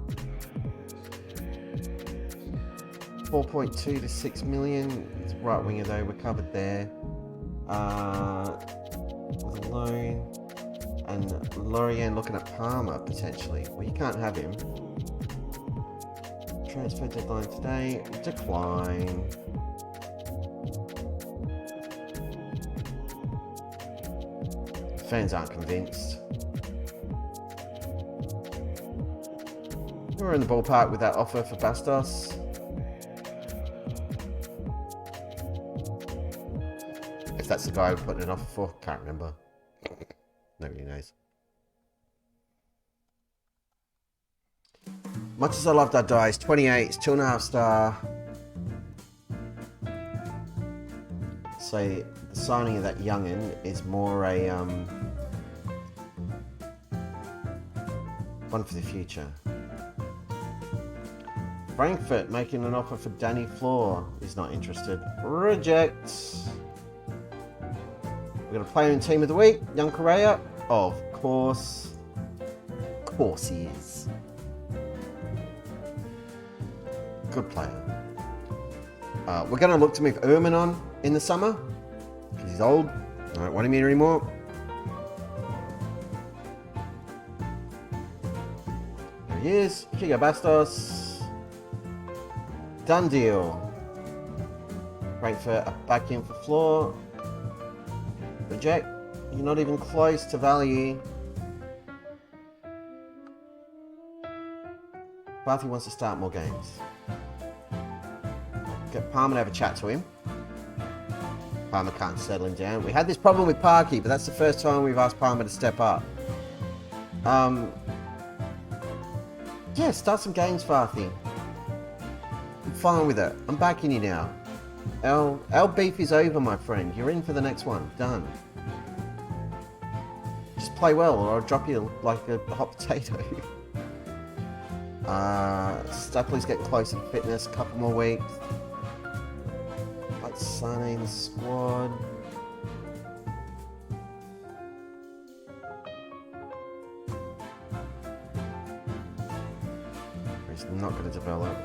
4.2 to 6 million. It's right winger though, we're covered there. With a loan. And Lorient looking at Palmer potentially. Well, you can't have him. Transfer deadline today. Decline. Fans aren't convinced. We're in the ballpark with that offer for Bastos. If that's the guy we're putting an offer for, can't remember. Nobody knows. Much as I love that dice, 28, it's 2.5 star. So the signing of that youngin is more a one for the future. Frankfurt making an offer for Danny Floor. He's not interested. Reject. We're going to play in Team of the Week. Young Correa. Of course. Of course he is. Good player. We're going to look to move Ehrman on in the summer. Because he's old. I don't want him here anymore. There he is. Chico Bastos. Done deal. Frankfurt back in for Floor. Reject. You're not even close to value. Barthy wants to start more games. Get Palmer to have a chat to him. Palmer can't settle him down. We had this problem with Parky, but that's the first time we've asked Palmer to step up. Yeah, start some games, Farthy. I'm fine with it. I'm backing you now. Our beef is over, my friend. You're in for the next one. Done. Just play well, or I'll drop you like a hot potato. Stapley's getting close to fitness. A couple more weeks. Got Sane in the squad. He's not going to develop.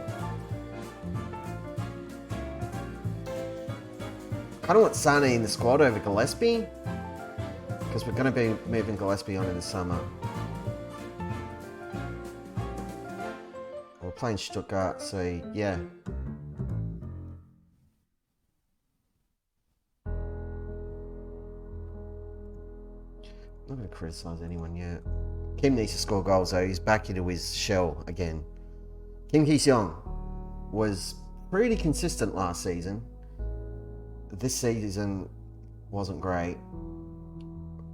I kind of want Sane in the squad over Gillespie, because we're going to be moving Gillespie on in the summer. We're playing Stuttgart, so yeah. I'm not going to criticise anyone yet. Kim needs to score goals though. He's back into his shell again. Kim Ki-seong was pretty consistent last season. This season wasn't great.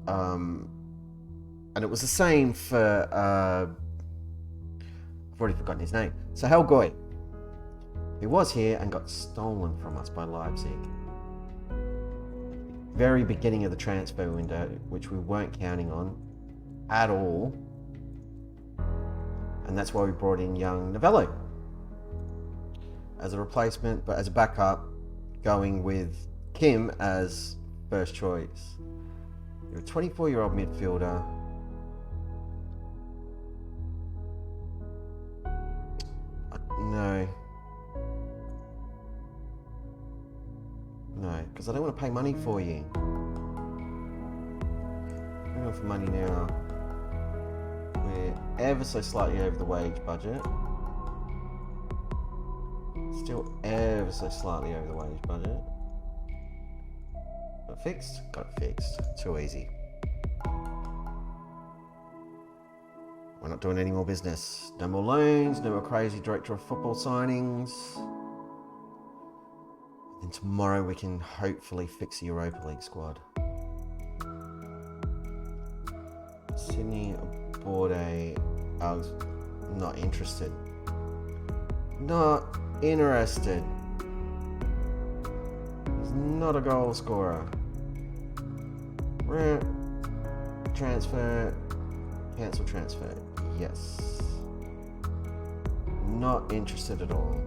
And it was the same for, I've already forgotten his name. So Helgoy, he was here and got stolen from us by Leipzig. Very beginning of the transfer window, which we weren't counting on at all. And that's why we brought in young Novello. as a replacement, but as a backup, going with Kim as first choice. You're a 24-year-old midfielder. No. No, because I don't want to pay money for you. I'm going for money now. We're ever so slightly over the wage budget. Still ever so slightly over the wage budget. Got it fixed? Got it fixed. Too easy. We're not doing any more business. No more loans, no more crazy director of football signings. And tomorrow we can hopefully fix the Europa League squad. Sydney Borde, I was not interested. Not interested. He's not a goal scorer. Transfer. Cancel transfer. Yes. Not interested at all.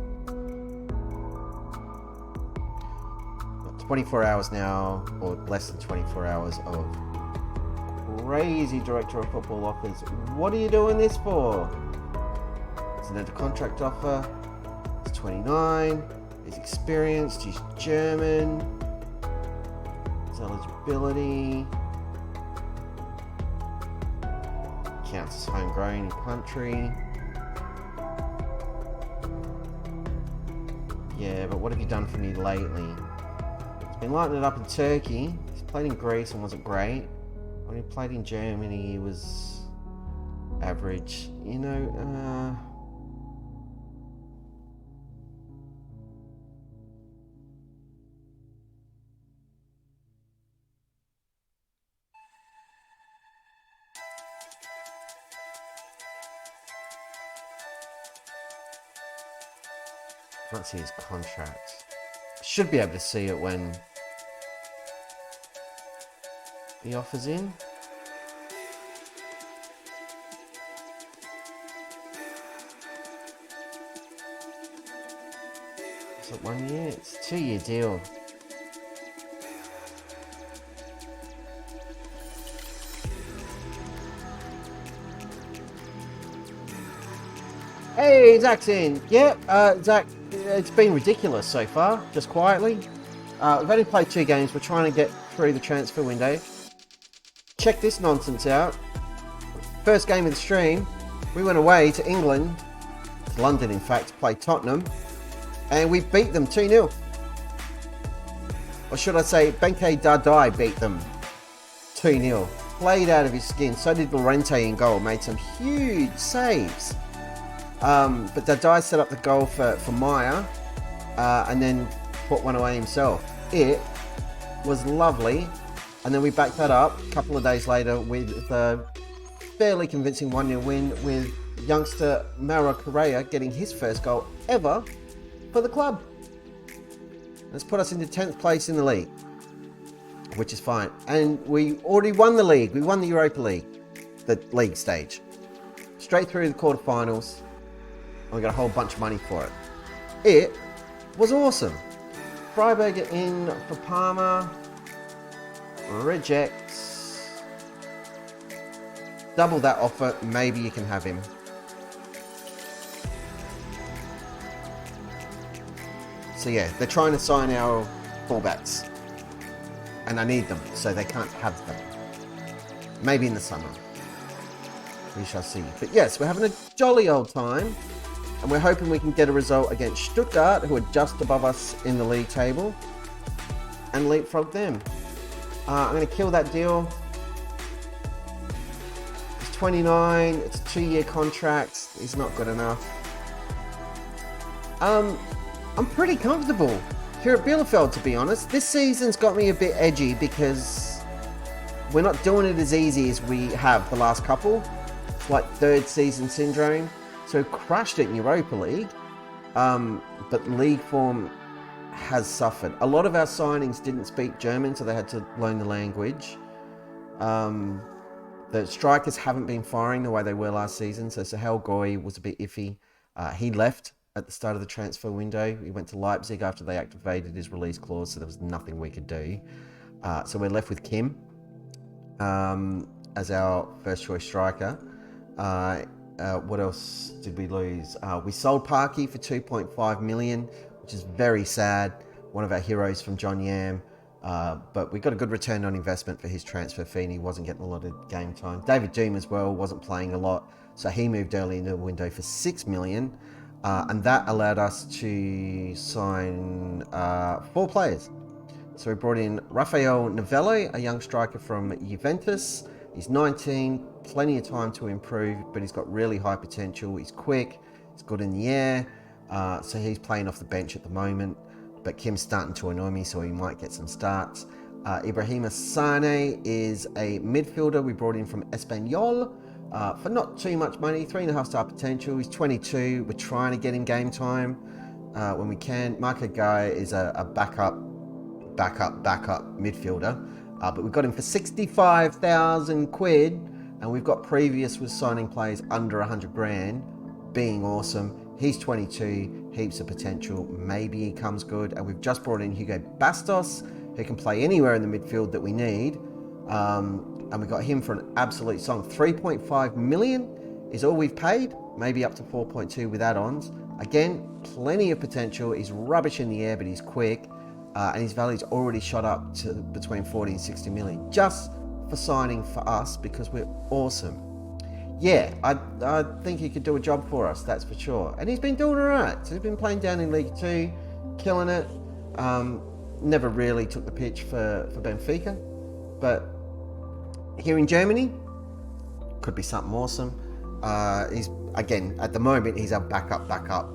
24 hours now, or less than 24 hours of crazy director of football offers. What are you doing this for? It's an under contract offer. He's 29. He's experienced. He's German. His eligibility counts as homegrown in country. Yeah, but what have you done for me lately? He's been lighting it up in Turkey. He's played in Greece and wasn't great. When he played in Germany, he was average. You know, can't see his contract. Should be able to see it when the offer's in. Is it 1 year? It's a 2-year deal. Hey, Zach's in. Yep, Zach, it's been ridiculous so far, just quietly. We've only played 2 games. We're trying to get through the transfer window. Check this nonsense out. First game of the stream, we went away to England, to London in fact, to play Tottenham, and we beat them 2-0. Or should I say, Benke Dardai beat them 2-0. Played out of his skin. So did Lorente in goal, made some huge saves. But Dardai set up the goal for Maya, and then put one away himself. It was lovely. And then we backed that up a couple of days later with a fairly convincing 1-0 win, with youngster Mauro Correa getting his first goal ever for the club. That's put us into 10th place in the league, which is fine. And we already won the league. We won the Europa League, the league stage. Straight through the quarterfinals. And we got a whole bunch of money for it. It was awesome. Freiberger in for Parma. Rejects. Double that offer, maybe you can have him. So yeah, they're trying to sign our fullbacks, and I need them, so they can't have them. Maybe in the summer. We shall see. But yes, we're having a jolly old time, and we're hoping we can get a result against Stuttgart, who are just above us in the league table, and leapfrog them. I'm going to kill that deal. He's 29. It's a 2-year contract. He's not good enough. I'm pretty comfortable here at Bielefeld, to be honest. This season's got me a bit edgy because we're not doing it as easy as we have the last couple. It's like third season syndrome. So crushed it in Europa League, but league form has suffered. A lot of our signings didn't speak German, so they had to learn the language. The strikers haven't been firing the way they were last season, so Sahel Goy was a bit iffy. He left at the start of the transfer window. He went to Leipzig after they activated his release clause, so there was nothing we could do. So we're left with Kim as our first choice striker. What else did we lose? We sold Parky for 2.5 million, which is very sad. One of our heroes from John Yam. But we got a good return on investment for his transfer fee, and he wasn't getting a lot of game time. David Doom as well wasn't playing a lot, so he moved early in the window for 6 million, and that allowed us to sign 4 players. So we brought in Rafael Novello, a young striker from Juventus. He's 19, plenty of time to improve, but he's got really high potential. He's quick, he's good in the air, so he's playing off the bench at the moment. But Kim's starting to annoy me, so he might get some starts. Ibrahima Sane is a midfielder we brought in from Espanyol for not too much money, 3.5-star potential. He's 22. We're trying to get him game time when we can. Marco Guy is a backup midfielder, but we've got him for 65,000 quid, and we've got previous with signing players under 100 grand, being awesome. He's 22, heaps of potential. Maybe he comes good. And we've just brought in Hugo Bastos, who can play anywhere in the midfield that we need. And we got him for an absolute song. 3.5 million is all we've paid, maybe up to 4.2 with add-ons. Again, plenty of potential. He's rubbish in the air, but he's quick. And his value's already shot up to between 40 and 60 million, just for signing for us because we're awesome. Yeah, I think he could do a job for us, that's for sure. And he's been doing all right. So he's been playing down in League 2, killing it. Never really took the pitch for Benfica. But here in Germany, could be something awesome. He's, again, at the moment, he's our backup,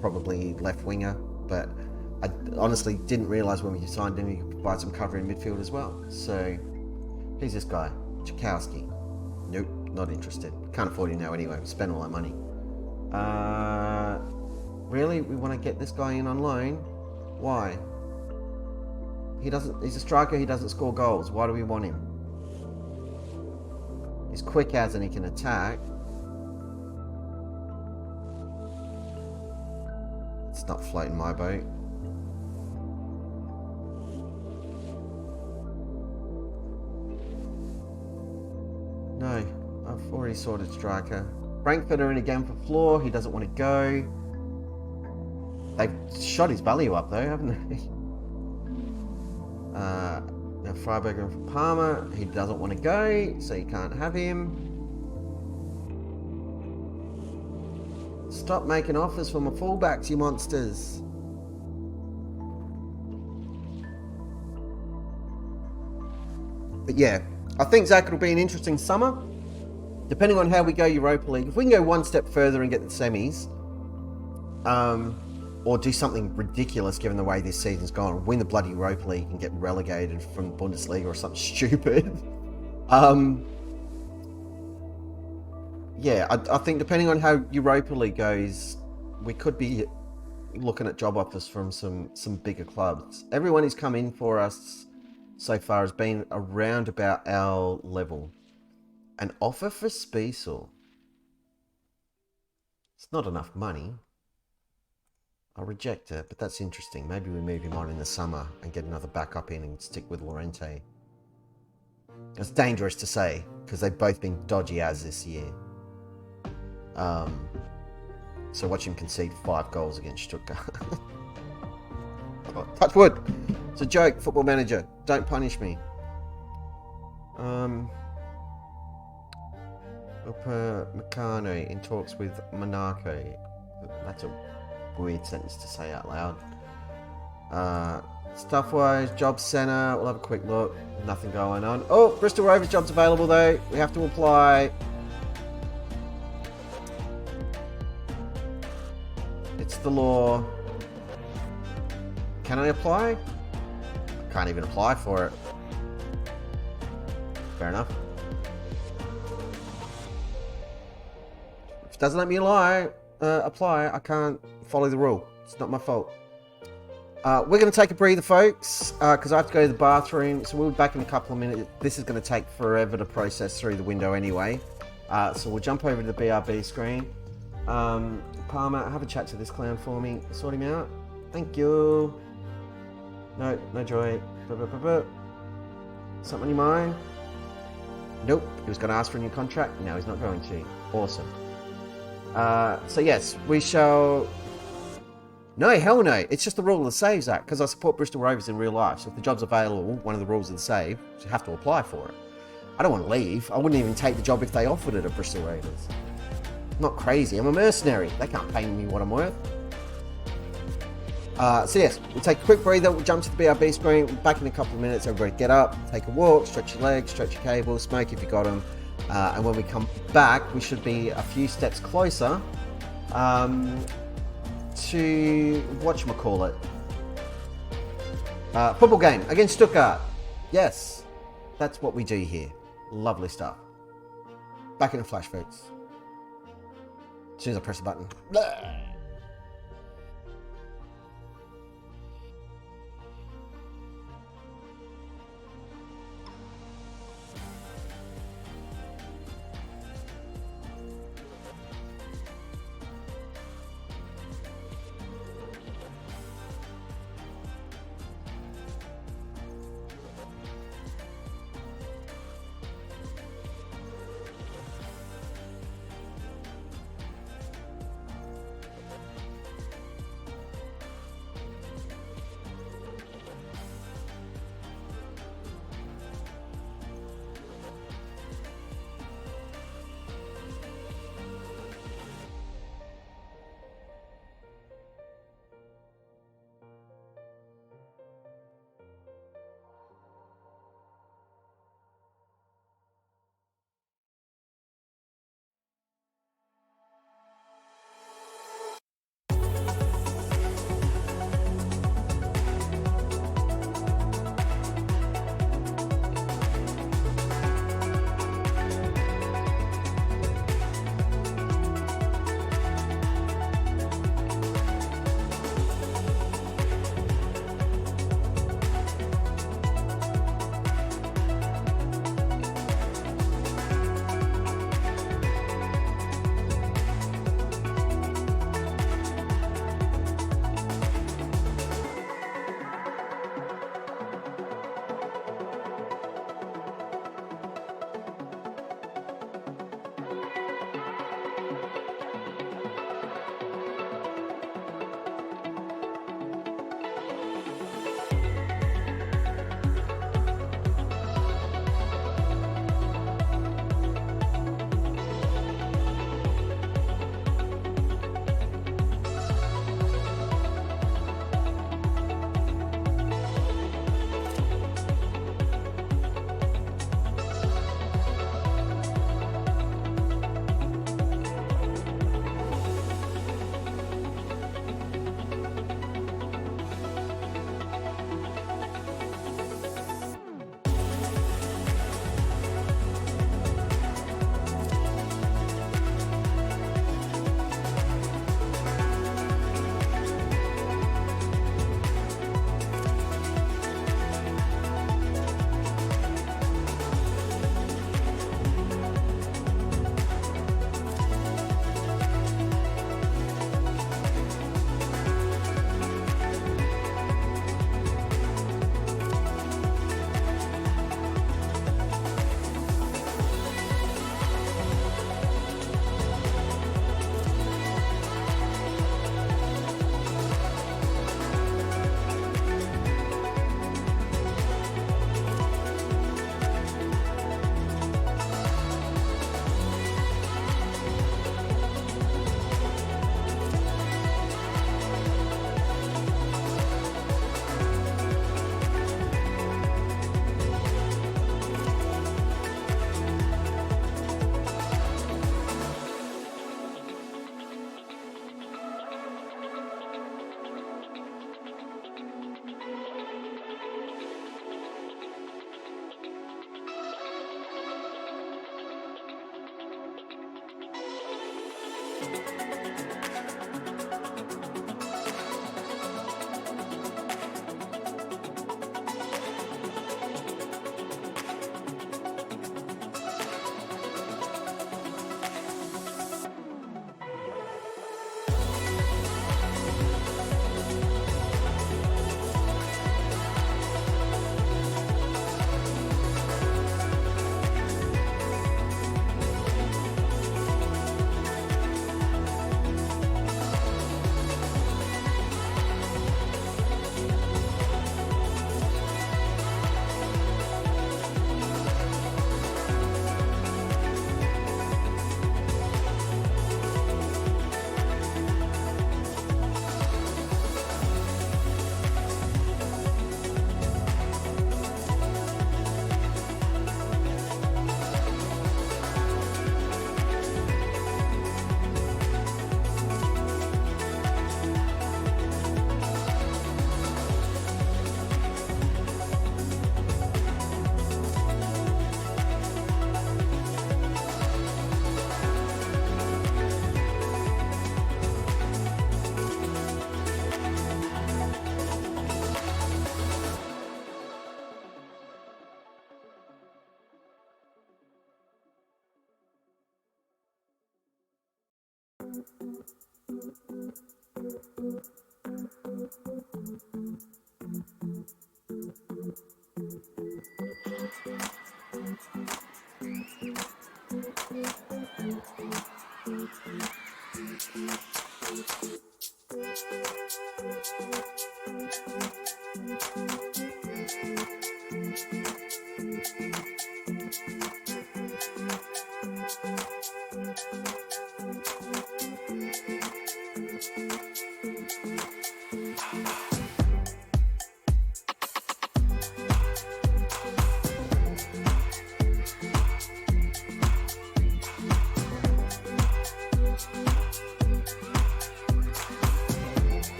probably left winger. But I honestly didn't realise when we signed him, he could provide some cover in midfield as well. So, who's this guy? Tchaikovsky. Nope, not interested. Can't afford him now anyway. We spent all that money. Really? We want to get this guy in on loan? Why? He's a striker, he doesn't score goals. Why do we want him? He's quick as and he can attack. It's not floating my boat. No, I've already sorted striker. Frankfurt are in again for floor. He doesn't want to go. They've shot his value up though, haven't they? Freiburg and for Parma. He doesn't want to go, so you can't have him. Stop making offers for my fullbacks, you monsters. But yeah, I think, Zach, it'll be an interesting summer. Depending on how we go Europa League. If we can go one step further and get the semis, or do something ridiculous given the way this season's gone, win the bloody Europa League and get relegated from Bundesliga or something stupid. Yeah, I think depending on how Europa League goes, we could be looking at job offers from some bigger clubs. Everyone who's come in for us so far has been around about our level. An offer for Spiesel. It's not enough money. I'll reject it, but that's interesting. Maybe we move him on in the summer and get another backup in and stick with Llorente. It's dangerous to say, because they've both been dodgy as this year. So watch him concede 5 goals against Stuttgart. Oh, touch wood! It's a joke, Football Manager. Don't punish me. Upamecano in talks with Monaco. That's a weird sentence to say out loud. Stuff-wise, job centre. We'll have a quick look. Nothing going on. Oh, Bristol Rovers job's available though. We have to apply. It's the law. Can I apply? I can't even apply for it. Fair enough. If it doesn't let me apply, I can't follow the rule. It's not my fault. We're going to take a breather, folks, because I have to go to the bathroom. So we'll be back in a couple of minutes. This is going to take forever to process through the window anyway. So we'll jump over to the BRB screen. Palmer, have a chat to this clown for me. Sort him out. Thank you. No joy. Something on your mind? Nope. He was going to ask for a new contract. Now he's not going to. Awesome. So yes, we shall... No, hell no. It's just the rule of the Saves Act, because I support Bristol Rovers in real life. So if the job's available, one of the rules of the save, you have to apply for it. I don't want to leave. I wouldn't even take the job if they offered it at Bristol Rovers. I'm not crazy. I'm a mercenary. They can't pay me what I'm worth. So yes, we'll take a quick breather. We'll jump to the BRB screen. We'll be back in a couple of minutes. Everybody get up, take a walk, stretch your legs, stretch your cables, smoke if you got them. And when we come back, we should be a few steps closer to whatchamacallit. Football game against Stuttgart. Yes, that's what we do here. Lovely stuff. Back in a flash, folks. As soon as I press the button.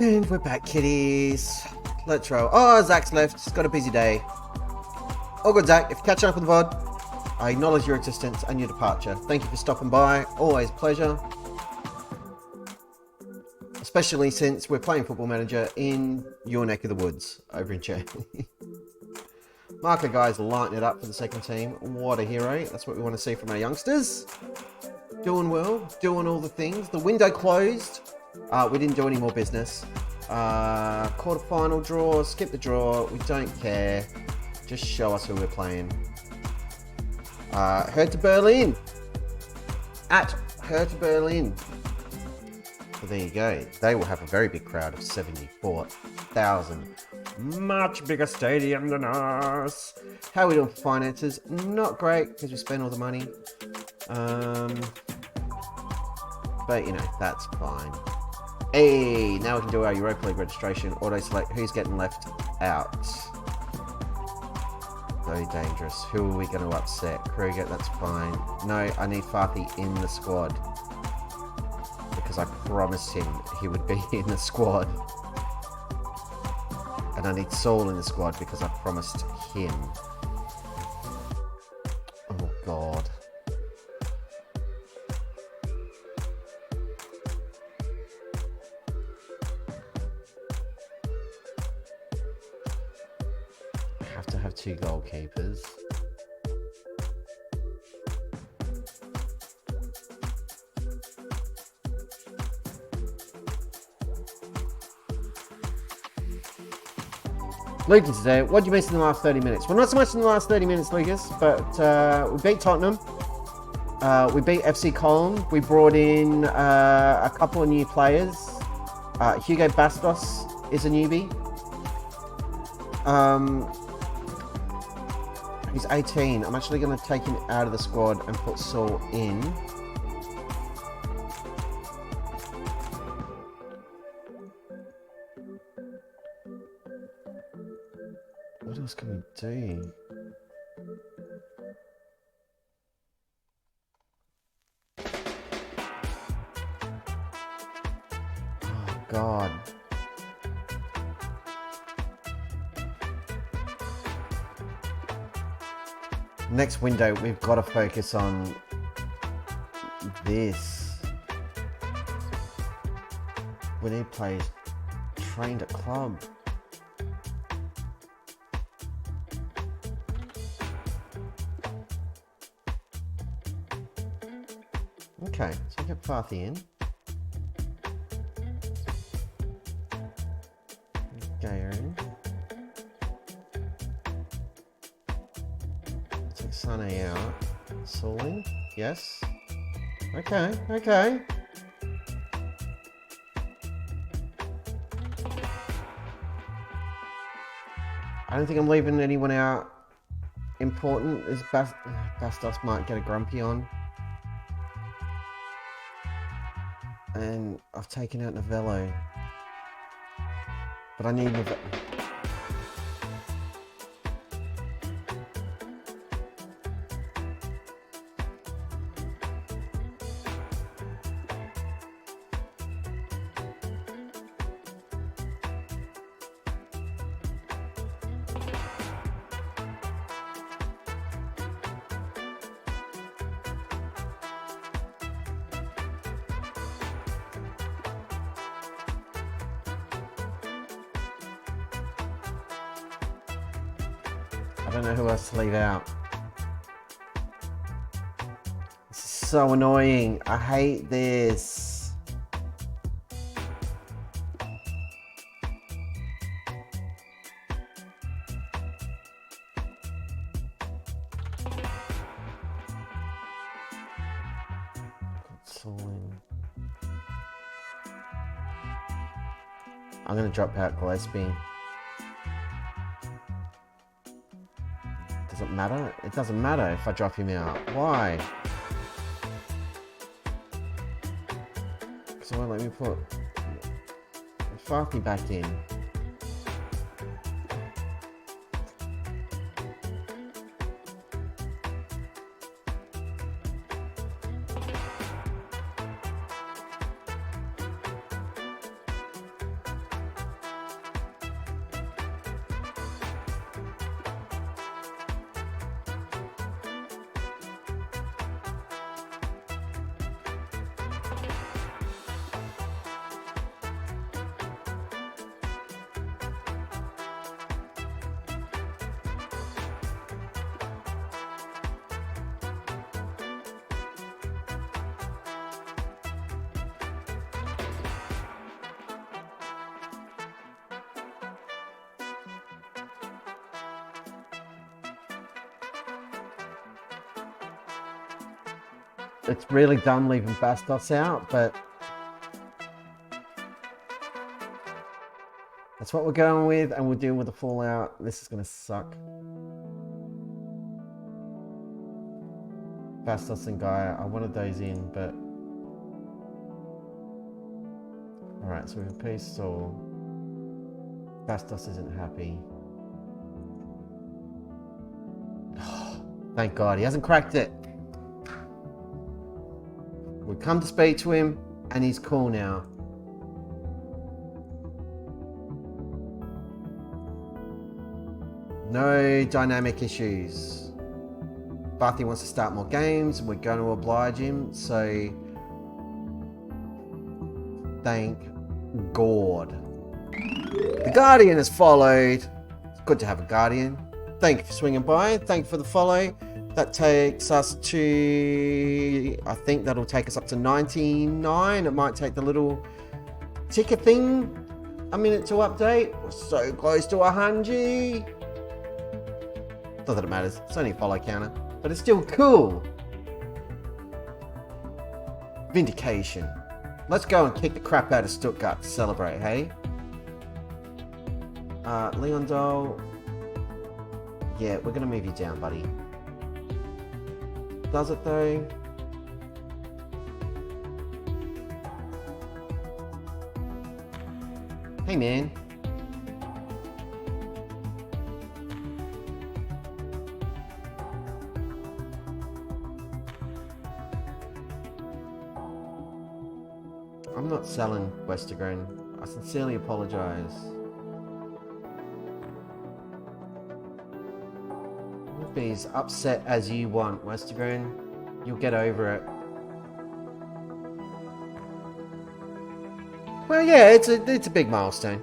And we're back, kiddies. Let's roll. Oh, Zach's left. He's got a busy day. Oh, good, Zach. If you're catching up on the VOD, I acknowledge your existence and your departure. Thank you for stopping by. Always a pleasure. Especially since we're playing Football Manager in your neck of the woods over in Chile. Marco guy's lighting it up for the second team. What a hero. That's what we want to see from our youngsters. Doing well. Doing all the things. The window closed. We didn't do any more business. Quarterfinal draw, skip the draw, we don't care. Just show us who we're playing. Hertha Berlin. At Hertha Berlin. So there you go. They will have a very big crowd of 74,000. Much bigger stadium than us. How are we doing for finances? Not great because we spent all the money. But you know, that's fine. Hey, now we can do our Europa League registration. Auto select who's getting left out. Very dangerous. Who are we going to upset? Kruger, that's fine. No, I need Farthy in the squad. Because I promised him he would be in the squad. And I need Saul in the squad because I promised him. Oh, God. To have two goalkeepers. Lucas today, what did you miss in the last 30 minutes? Well, not so much in the last 30 minutes, Lucas, but we beat Tottenham. We beat FC Cologne. We brought in a couple of new players. Hugo Bastos is a newbie. He's 18. I'm actually going to take him out of the squad and put Saul in. What else can we do? Oh, God. Next window, we've got to focus on this. We need players trained at club. Okay, so get Farthy in. Gayer in. Take Sane out. Saul, yes. Okay, okay. I don't think I'm leaving anyone out important. As Bastos might get a grumpy on. And I've taken out Novello. But I need Novello. I don't know who else to leave out. This is so annoying. I hate this. I'm going to drop out Gillespie. Does it matter? It doesn't matter if I drop him out. Why? Because it won't let me put Farky back in. It's really dumb leaving Bastos out, but that's what we're going with, and we'll deal with the fallout. This is going to suck. Bastos and Gaia, I wanted those in, but... Alright, so we have Peace, so... Bastos isn't happy. Thank God, he hasn't cracked it. We come to speak to him, and he's cool now. No dynamic issues. Barthy wants to start more games. We're going to oblige him, so thank God. The Guardian has followed. It's good to have a Guardian. Thank you for swinging by. Thank you for the follow. That takes us to, I think that'll take us up to 99. It might take the little ticker thing a minute to update. We're so close to 100. Not that it matters. It's only a follow counter, but it's still cool. Vindication. Let's go and kick the crap out of Stuttgart to celebrate, hey? Leon Doll. Yeah, we're going to move you down, buddy. Does it though? Hey man. I'm not selling Westergren. I sincerely apologise. Be as upset as you want, Westergren. You'll get over it. Well, yeah, it's a big milestone.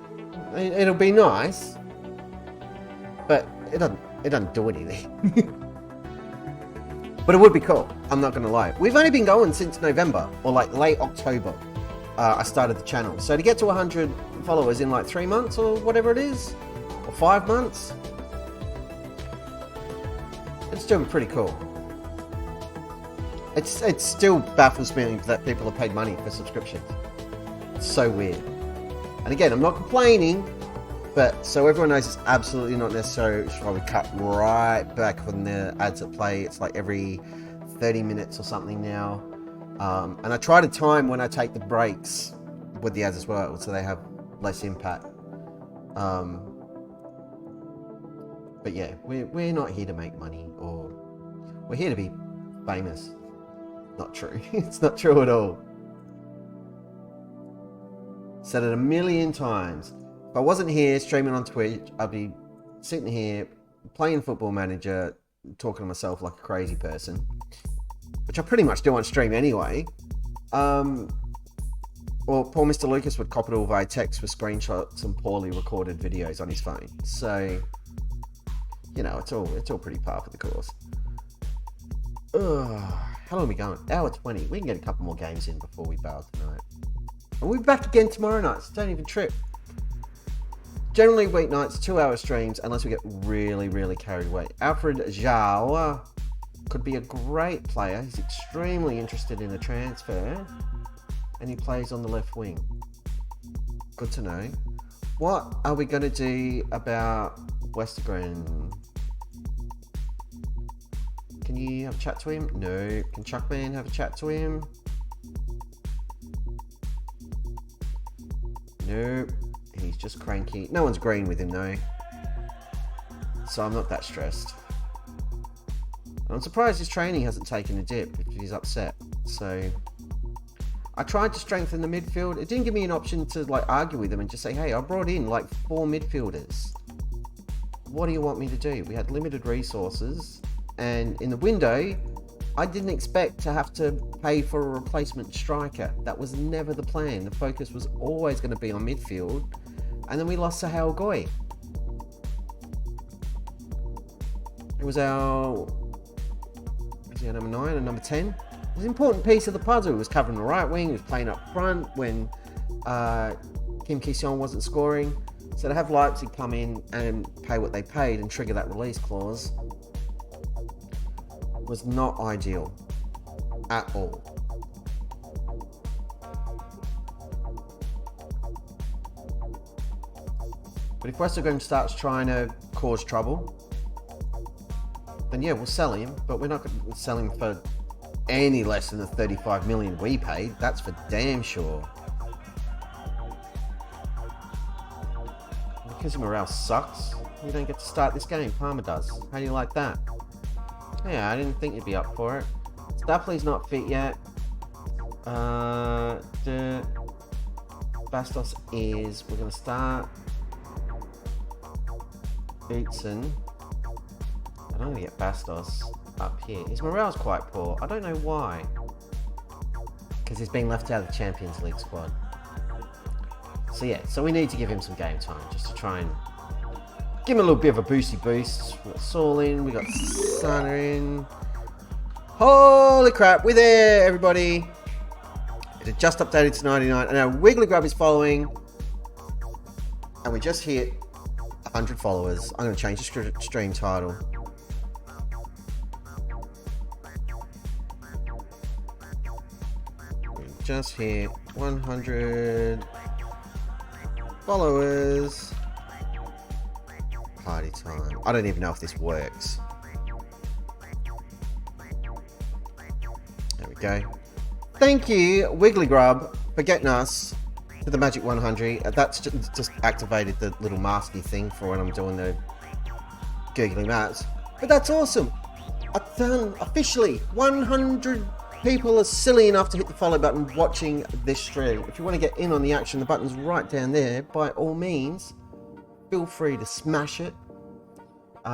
It'll be nice, but it doesn't do anything. But it would be cool. I'm not gonna lie. We've only been going since November, or like late October. I started the channel, so to get to 100 followers in like 3 months or whatever it is, or 5 months. It's doing pretty cool. It still baffles me that people have paid money for subscriptions. It's so weird. And again, I'm not complaining, but so everyone knows it's absolutely not necessary. It's why we cut right back when the ads at play. It's like every 30 minutes or something now. And I try to time when I take the breaks with the ads as well, so they have less impact. But yeah, we're not here to make money, or we're here to be famous. Not true. It's not true at all. Said it a million times. If I wasn't here streaming on Twitch, I'd be sitting here playing Football Manager, talking to myself like a crazy person, which I pretty much do on stream anyway. Or poor Mr. Lucas would cop it all via text with screenshots and poorly recorded videos on his phone. So you know, it's all pretty par for the course. Ugh, how long are we going? Hour 20. We can get a couple more games in before we bail tonight. And we'll be back again tomorrow night, so don't even trip. Generally weeknights, 2 hour streams, unless we get really, really carried away. Alfred Zhao could be a great player. He's extremely interested in a transfer, and he plays on the left wing. Good to know. What are we going to do about Westergren? Can you have a chat to him? No. Can Chuckman have a chat to him? Nope. He's just cranky. No one's agreeing with him though, so I'm not that stressed. I'm surprised his training hasn't taken a dip if he's upset. So I tried to strengthen the midfield. It didn't give me an option to like argue with him and just say, hey, I brought in like 4 midfielders. What do you want me to do? We had limited resources, and in the window I didn't expect to have to pay for a replacement striker. That was never the plan. The focus was always going to be on midfield. And then we lost Sahel Goy. It was our number 9 and number 10. It was an important piece of the puzzle. He was covering the right wing. He was playing up front when Kim Ki-seon wasn't scoring. So to have Leipzig come in and pay what they paid and trigger that release clause was not ideal at all. But if Westergren starts trying to cause trouble, then yeah, we'll sell him, but we're not going to sell him for any less than the 35 million we paid. That's for damn sure. Because morale sucks, you don't get to start this game. Palmer does. How do you like that? Yeah, I didn't think you'd be up for it. Stapley's not fit yet. Bastos is. We're going to start Beatson. I don't want to get Bastos up here. His morale's quite poor. I don't know why. Because he's being left out of the Champions League squad. So yeah, so we need to give him some game time just to try and give him a little bit of a boosty boost. We got Saul in, we got Sana in. Holy crap, we're there, everybody. It had just updated to 99, and our Wiggly Grub is following. And we just hit 100 followers. I'm going to change the stream title. We just hit 100 followers. Party time. I don't even know if this works. There we go. Thank you, Wiggly Grub, for getting us to the Magic 100. That's just activated the little masky thing for when I'm doing the googly maps. But that's awesome. I've done officially 100 people are silly enough to hit the follow button watching this stream. If you want to get in on the action, the button's right down there. By all means, feel free to smash it.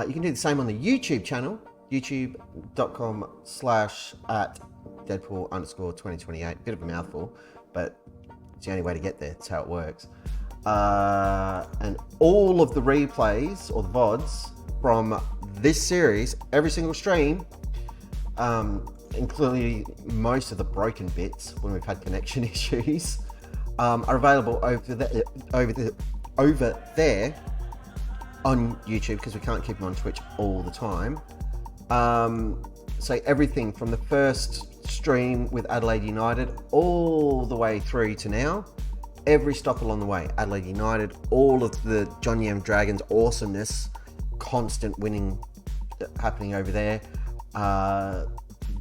You can do the same on the YouTube channel, youtube.com/@Deadpool_2028. Bit of a mouthful, but it's the only way to get there. It's how it works. And all of the replays or the VODs from this series, every single stream, including most of the broken bits when we've had connection issues, are available over there on YouTube, because we can't keep them on Twitch all the time. So everything from the first stream with Adelaide United all the way through to now, every stop along the way, Adelaide United, all of the John Yam Dragons awesomeness, constant winning happening over there,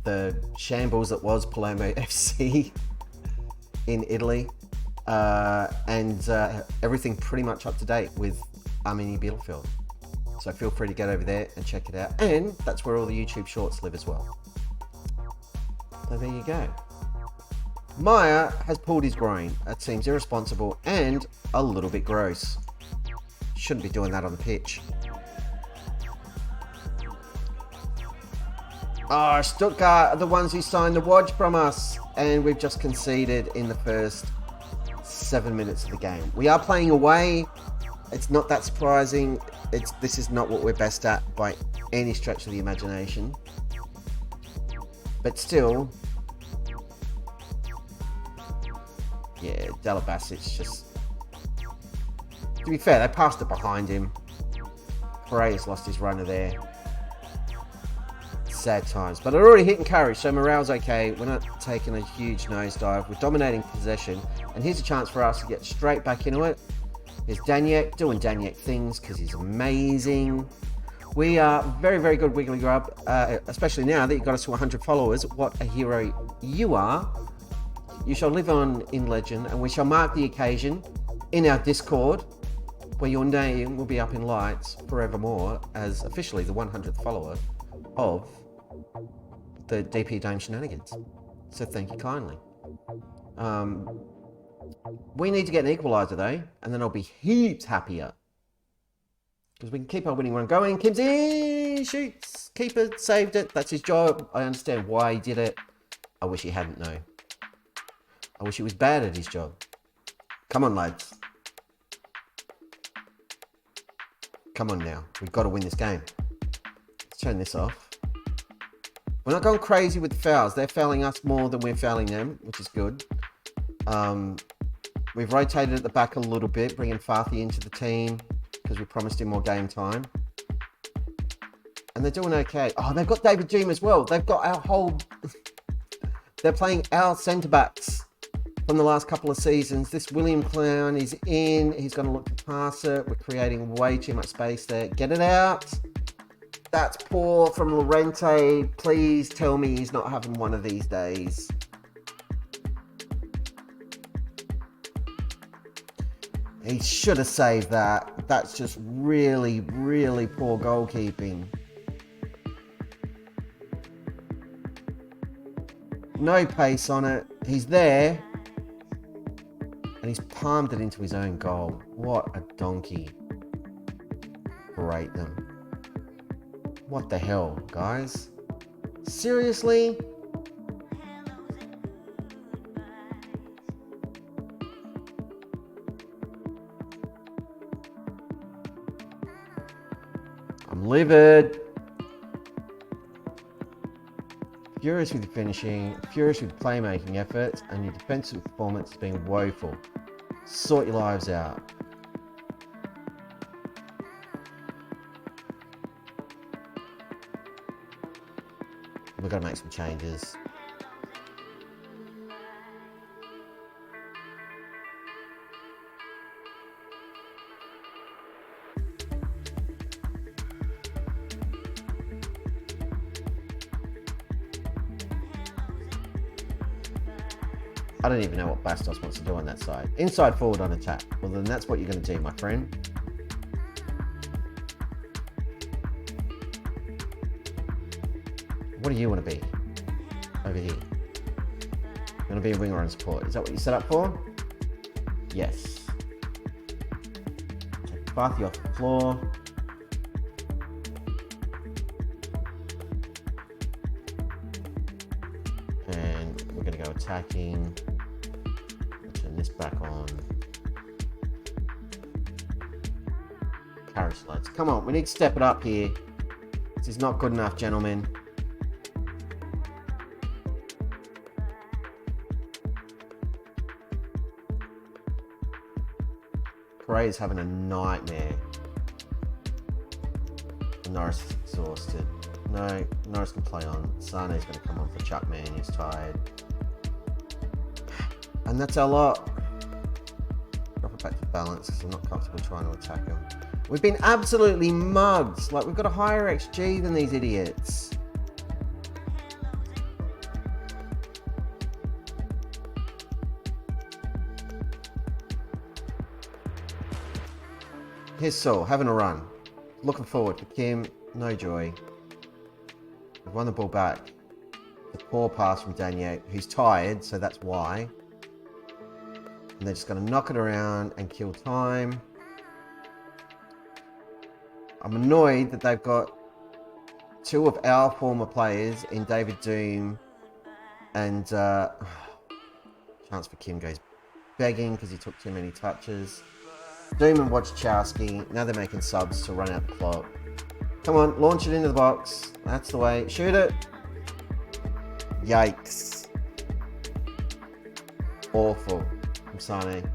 the shambles that was Palermo FC in Italy, and everything pretty much up to date with Arminia Bielefeld. So feel free to get over there and check it out. And that's where all the YouTube shorts live as well. So there you go. Maya has pulled his groin. That seems irresponsible and a little bit gross. Shouldn't be doing that on the pitch. Oh, Stuttgart are the ones who signed the Wodge from us. And we've just conceded in the first 7 minutes of the game. We are playing away. It's not that surprising. This is not what we're best at by any stretch of the imagination. But still, yeah, Delabasic's just... To be fair, they passed it behind him. Pereira's lost his runner there. Sad times. But they're already hitting courage, so morale's okay. We're not taking a huge nosedive. We're dominating possession. And here's a chance for us to get straight back into it. Here's Daniek doing Daniek things because he's amazing. We are very, very good, Wiggly Grub, especially now that you've got us to 100 followers. What a hero you are. You shall live on in legend, and we shall mark the occasion in our Discord, where your name will be up in lights forevermore as officially the 100th follower of the DP Dame Shenanigans. So thank you kindly. We need to get an equaliser though, and then I'll be heaps happier. Because we can keep our winning run going. Kim's in, shoots, keeper saved it. That's his job. I understand why he did it. I wish he hadn't though. I wish he was bad at his job. Come on, lads. Come on now. We've got to win this game. Let's turn this off. We're not going crazy with the fouls. They're fouling us more than we're fouling them, which is good. We've rotated at the back a little bit, bringing Farthy into the team because we promised him more game time. And they're doing okay. Oh, they've got David Doom as well. They've got our whole... They're playing our centre-backs from the last couple of seasons. This William Clown is in. He's going to look to pass it. We're creating way too much space there. Get it out. That's poor from Lorente. Please tell me he's not having one of these days. He should have saved that. That's just really, really poor goalkeeping. No pace on it. He's there. And he's palmed it into his own goal. What a donkey. Berate them. What the hell, guys? Seriously? I'm livid. Furious with your finishing, furious with playmaking efforts, and your defensive performance has been woeful. Sort your lives out. We've got to make some changes. I don't even know what Bastos wants to do on that side. Inside forward on attack. Well, then that's what you're going to do, my friend. What do you want to be? Over here. You want to be a winger on support. Is that what you set up for? Yes. Take Barthy off the floor. And we're going to go attacking. Turn this back on. Carry slides. Come on, we need to step it up here. This is not good enough, gentlemen. Pereira's having a nightmare. Norris is exhausted. No, Norris can play on. Sane's going to come on for Chuckman. He's tired. And that's our lot. Drop it back to balance because I'm not comfortable trying to attack him. We've been absolutely mugged. Like, we've got a higher XG than these idiots. Here's Saul, having a run. Looking forward for Kim, no joy. We've won the ball back. The poor pass from Daniel, who's tired, so that's why. And they're just going to knock it around and kill time. I'm annoyed that they've got two of our former players in David Doom and chance for Kim goes begging because he took too many touches. Doom and Wojciechowski, now they're making subs to run out the clock. Come on, launch it into the box. That's the way. Shoot it. Yikes. Awful from Sane.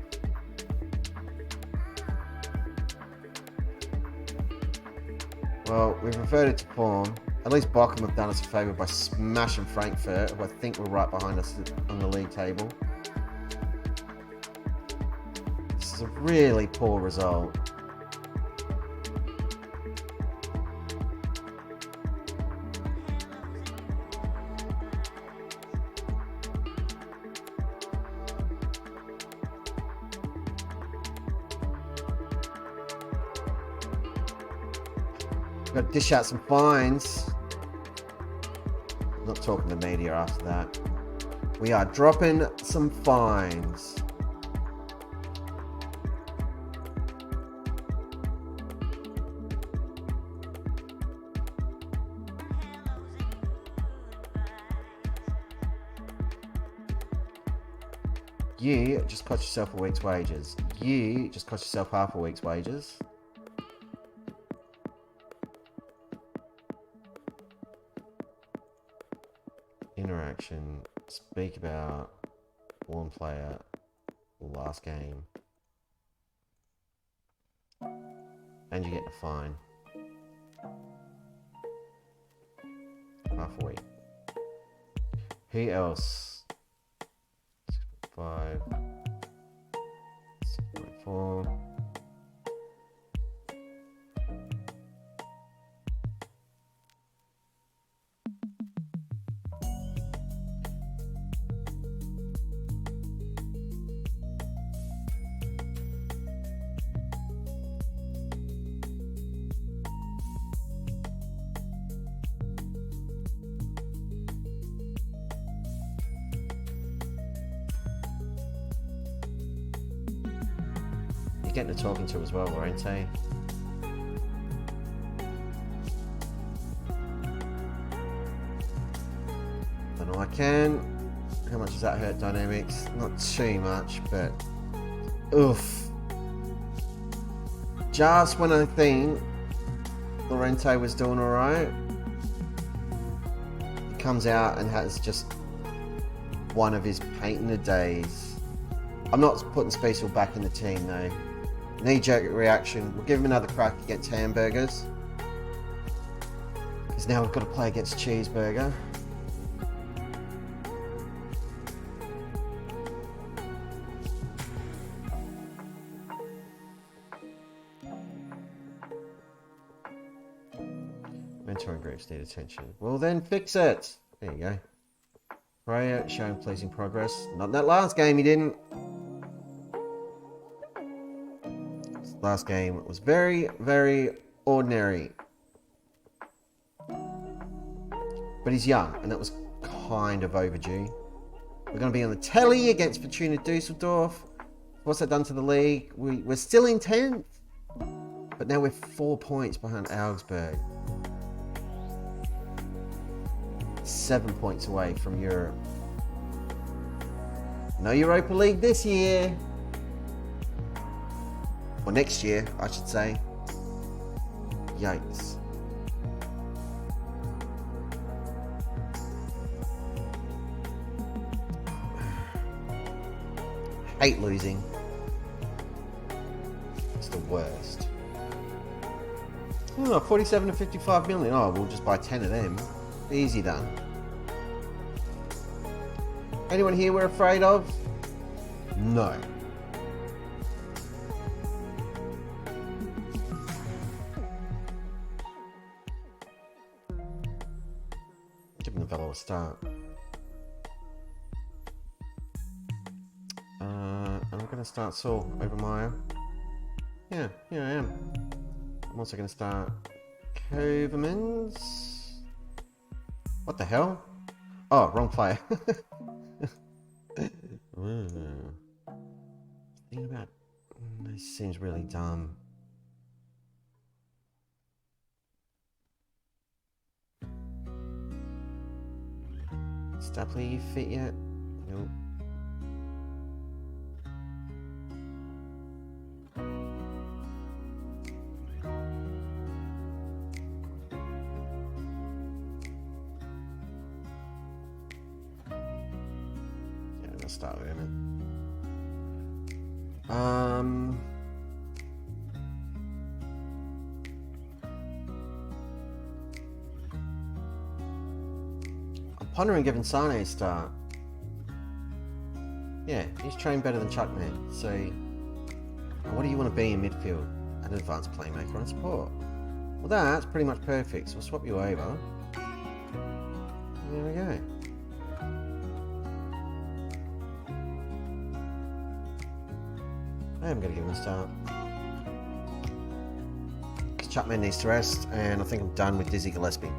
Well, we've reverted to form. At least Bochum have done us a favour by smashing Frankfurt, who I think were right behind us on the league table. This is a really poor result. Got to dish out some fines. I'm not talking to media after that. We are dropping some fines. You just cost yourself a week's wages. You just cost yourself half a week's wages. Interaction. Speak about one player last game. And you get a fine. Half a week. Who else? 5, 6.4. Getting to talking to as well, won't he? Don't know I can. How much does that hurt dynamics? Not too much, but oof. Just when I think Lorente was doing alright, he comes out and has just one of his painting the days. I'm not putting Speisel back in the team though. Knee-jerk reaction. We'll give him another crack against Hamburgers. Because now we've got to play against Cheeseburger. Mentoring groups need attention. Well then, fix it. There you go. Freya showing pleasing progress. Not in that last game, he didn't. Last game was very, very ordinary. But he's young, and that was kind of overdue. We're going to be on the telly against Fortuna Dusseldorf. What's that done to the league? We're still in 10th. But now we're 4 points behind Augsburg. 7 points away from Europe. No Europa League this year. Or next year, I should say. Yikes. Hate losing. It's the worst. Oh, 47 to 55 million. Oh, we'll just buy 10 of them. Easy done. Anyone here we're afraid of? No. Giving the fellow a start. I'm going to start Saul over Maya. Yeah, I am. I'm also going to start Kovermans. What the hell? Oh, wrong player. Thinking about this seems really dumb. Stapley, you fit yet? Nope. I'll start with him. I'm pondering giving Sane a start. Yeah, he's trained better than Chuckman. So, what do you want to be in midfield? An advanced playmaker and support. Well, that's pretty much perfect. So we'll swap you over. There we go. I am going to give him a start. Because Chapman needs to rest, and I think I'm done with Dizzy Gillespie.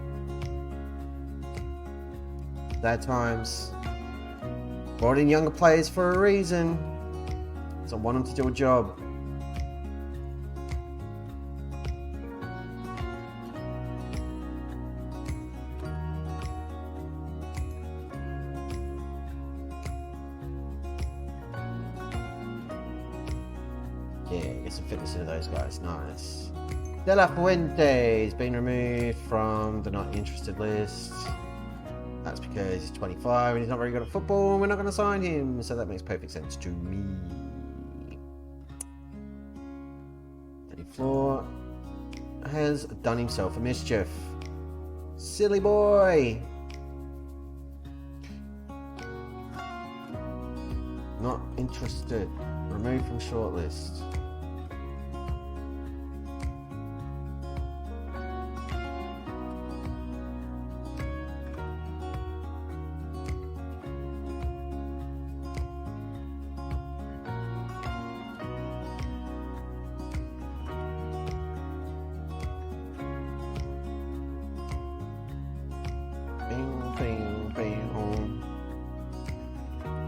Bad times. Brought in younger players for a reason. So I want them to do a job. Yeah, get some fitness into those guys. Nice. De La Fuente has been removed from the not interested list. That's because he's 25 and he's not very good at football and we're not going to sign him. So that makes perfect sense to me. Danny Floor has done himself a mischief. Silly boy. Not interested. Removed from shortlist.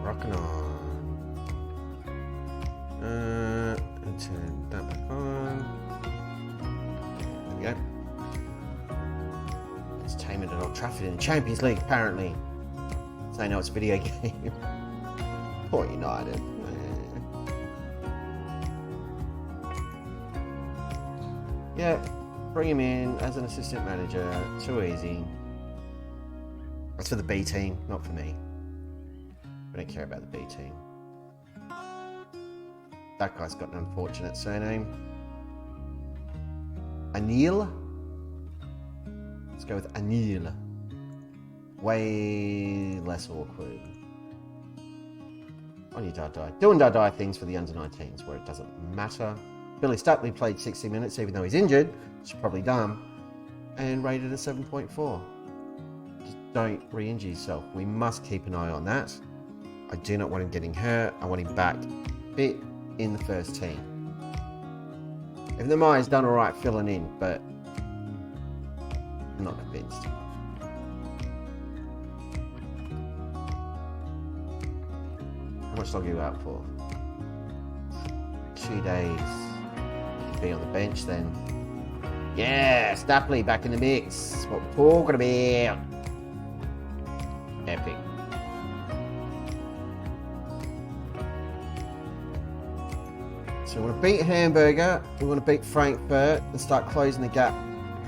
Rocking on. And turn that back on. There we go. Entertainment at Old Trafford in the Champions League, apparently. So I know it's a video game. Poor United. Yeah, bring him in as an assistant manager. Too easy. That's for the B team, not for me. I don't care about the B team. That guy's got an unfortunate surname. Anil? Let's go with Anil. Way less awkward. On you die. Doing die things for the under-19s where it doesn't matter. Billy Stutley played 60 minutes even though he's injured, which is probably dumb, and rated a 7.4. Just don't re-injure yourself. We must keep an eye on that. I do not want him getting hurt. I want him back fit in the first team. Even though Maya's done alright filling in, but I'm not convinced. How much longer are you out for? 2 days. You could be on the bench then. Yeah, Stapley back in the mix. That's what we're talking about. Epic. So we want to beat Hamburger, we want to beat Frankfurt and start closing the gap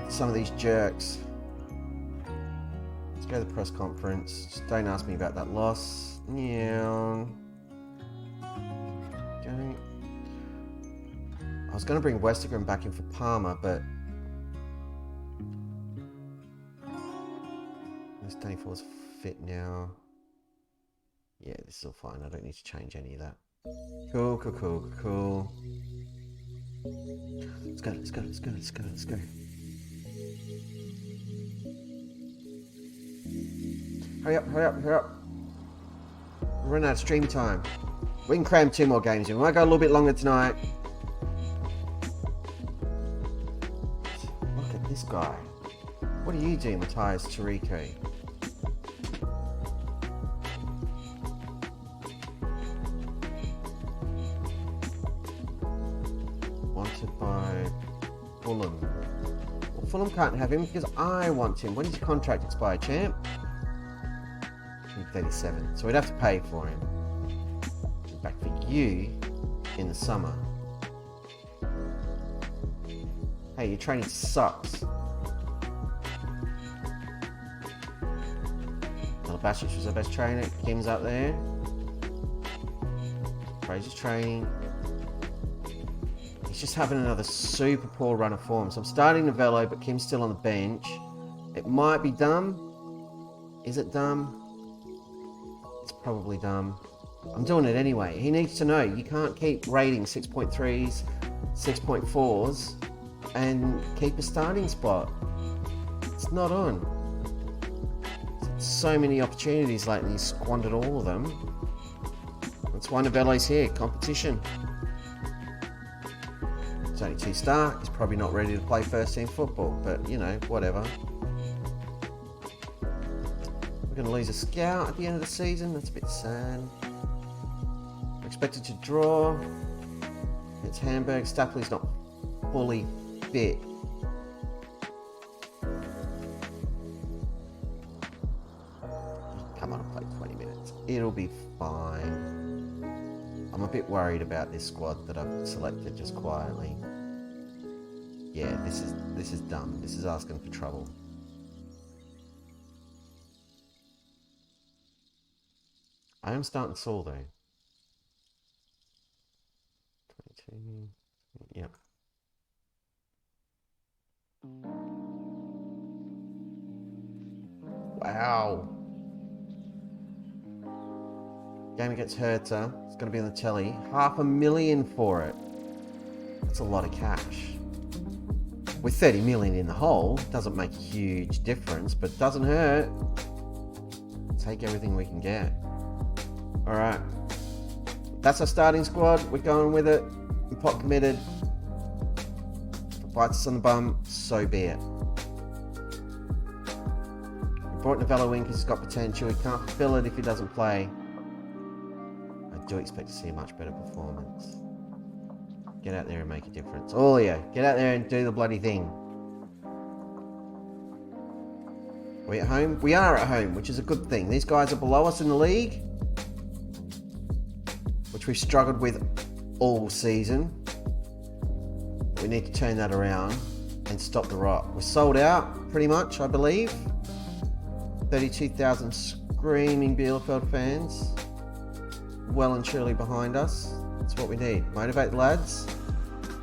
to some of these jerks. Let's go to the press conference. Just don't ask me about that loss. Yeah. Okay. I was going to bring Westergren back in for Palmer, but this Danny Ford's fit now. Yeah, this is all fine. I don't need to change any of that. Cool. Let's go. Hurry up. We're running out of stream time. We can cram 2 more games in. We might go a little bit longer tonight. Look at this guy. What are you doing, Matthias Tariko? By Fulham. Well, Fulham can't have him because I want him. When does his contract expire, champ? 37. So we'd have to pay for him. Back for you in the summer. Hey, your training sucks. Basic was our best trainer. Kim's up there. Fraser's training. He's just having another super poor run of form. So I'm starting Novello, but Kim's still on the bench. It might be dumb. Is it dumb? It's probably dumb. I'm doing it anyway. He needs to know you can't keep rating 6.3s, 6.4s, and keep a starting spot. It's not on. So many opportunities lately, he's squandered all of them. That's why Novello's here, competition. It's only 2-star, he's probably not ready to play first team football, but you know, whatever. We're going to lose a scout at the end of the season, that's a bit sad. We're expected to draw. It's Hamburg, Stapley's not fully fit. Come on and play 20 minutes. It'll be fine. I'm a bit worried about this squad that I've selected just quietly. Yeah, this is dumb. This is asking for trouble. I am starting Saul though. 22. Yep. Wow. Game against Hertha. It's going to be on the telly. $500,000 for it. That's a lot of cash. With 30 million in the hole, doesn't make a huge difference, but doesn't hurt. Take everything we can get. All right. That's our starting squad. We're going with it. We're pot committed. If it bites us on the bum, so be it. We brought Novello in because he's got potential. He can't fulfill it if he doesn't play. I do expect to see a much better performance. Get out there and make a difference. All of you, get out there and do the bloody thing. Are we at home? We are at home, which is a good thing. These guys are below us in the league, which we've struggled with all season. We need to turn that around and stop the rot. We're sold out, pretty much, I believe. 32,000 screaming Bielefeld fans. Well and truly behind us. That's what we need. Motivate the lads.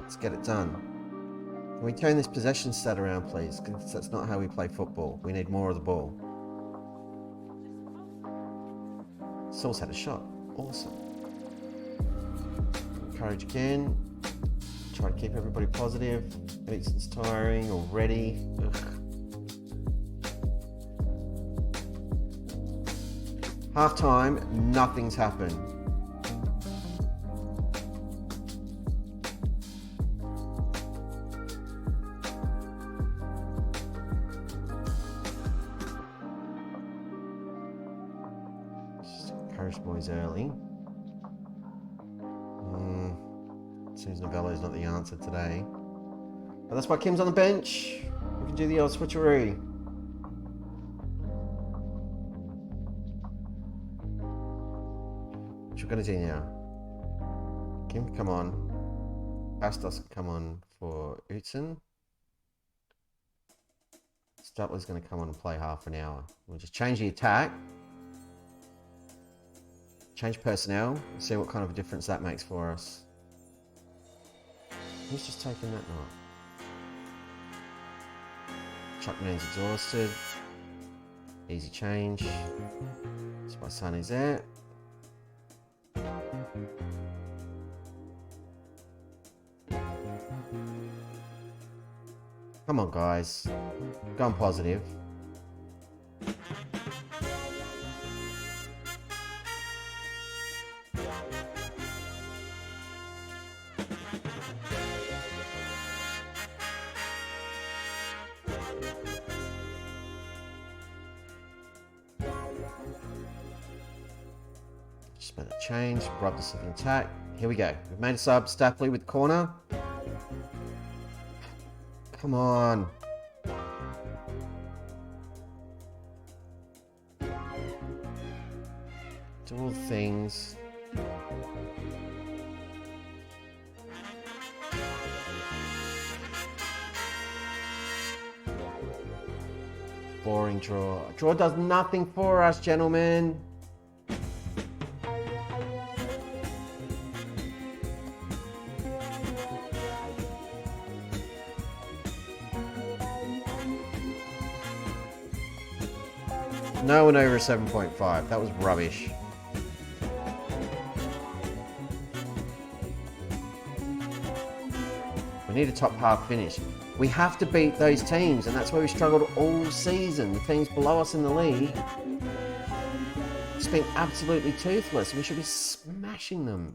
Let's get it done. Can we turn this possession stat around, please? Because that's not how we play football. We need more of the ball. Saul's had a shot. Awesome. Encourage again. Try to keep everybody positive. Eriksen's tiring already. Ugh. Half time, nothing's happened. Just encourage boys early. Seems Novello's not the answer today. But that's why Kim's on the bench. We can do the old switcheroo. What we're going to do now. Kim, come on. Bastos, come on for Utzen. Stutler's going to come on and play half an hour. We'll just change the attack. Change personnel. See what kind of a difference that makes for us. Who's just taking that knock? Chuckman's exhausted. Easy change. That's why Sonny's there. Come on, guys. Going positive. Just made a change, robbed us of an attack. Here we go. We've made a sub, Stapley with the corner. Come on. Do all the things. Boring draw. Draw does nothing for us, gentlemen. No one over a 7.5. That was rubbish. We need a top half finish. We have to beat those teams, and that's where we struggled all season. The teams below us in the league it's been absolutely toothless. We should be smashing them.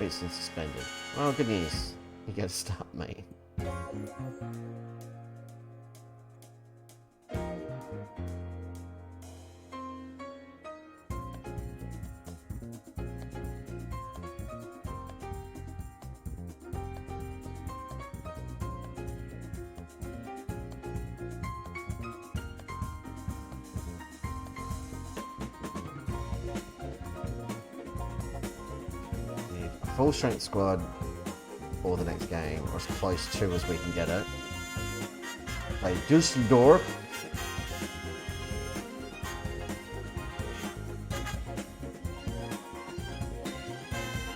Winston suspended. Well, good news. You get a start, mate. Full strength squad for the next game, or as close to as we can get it. Play Dusseldorf.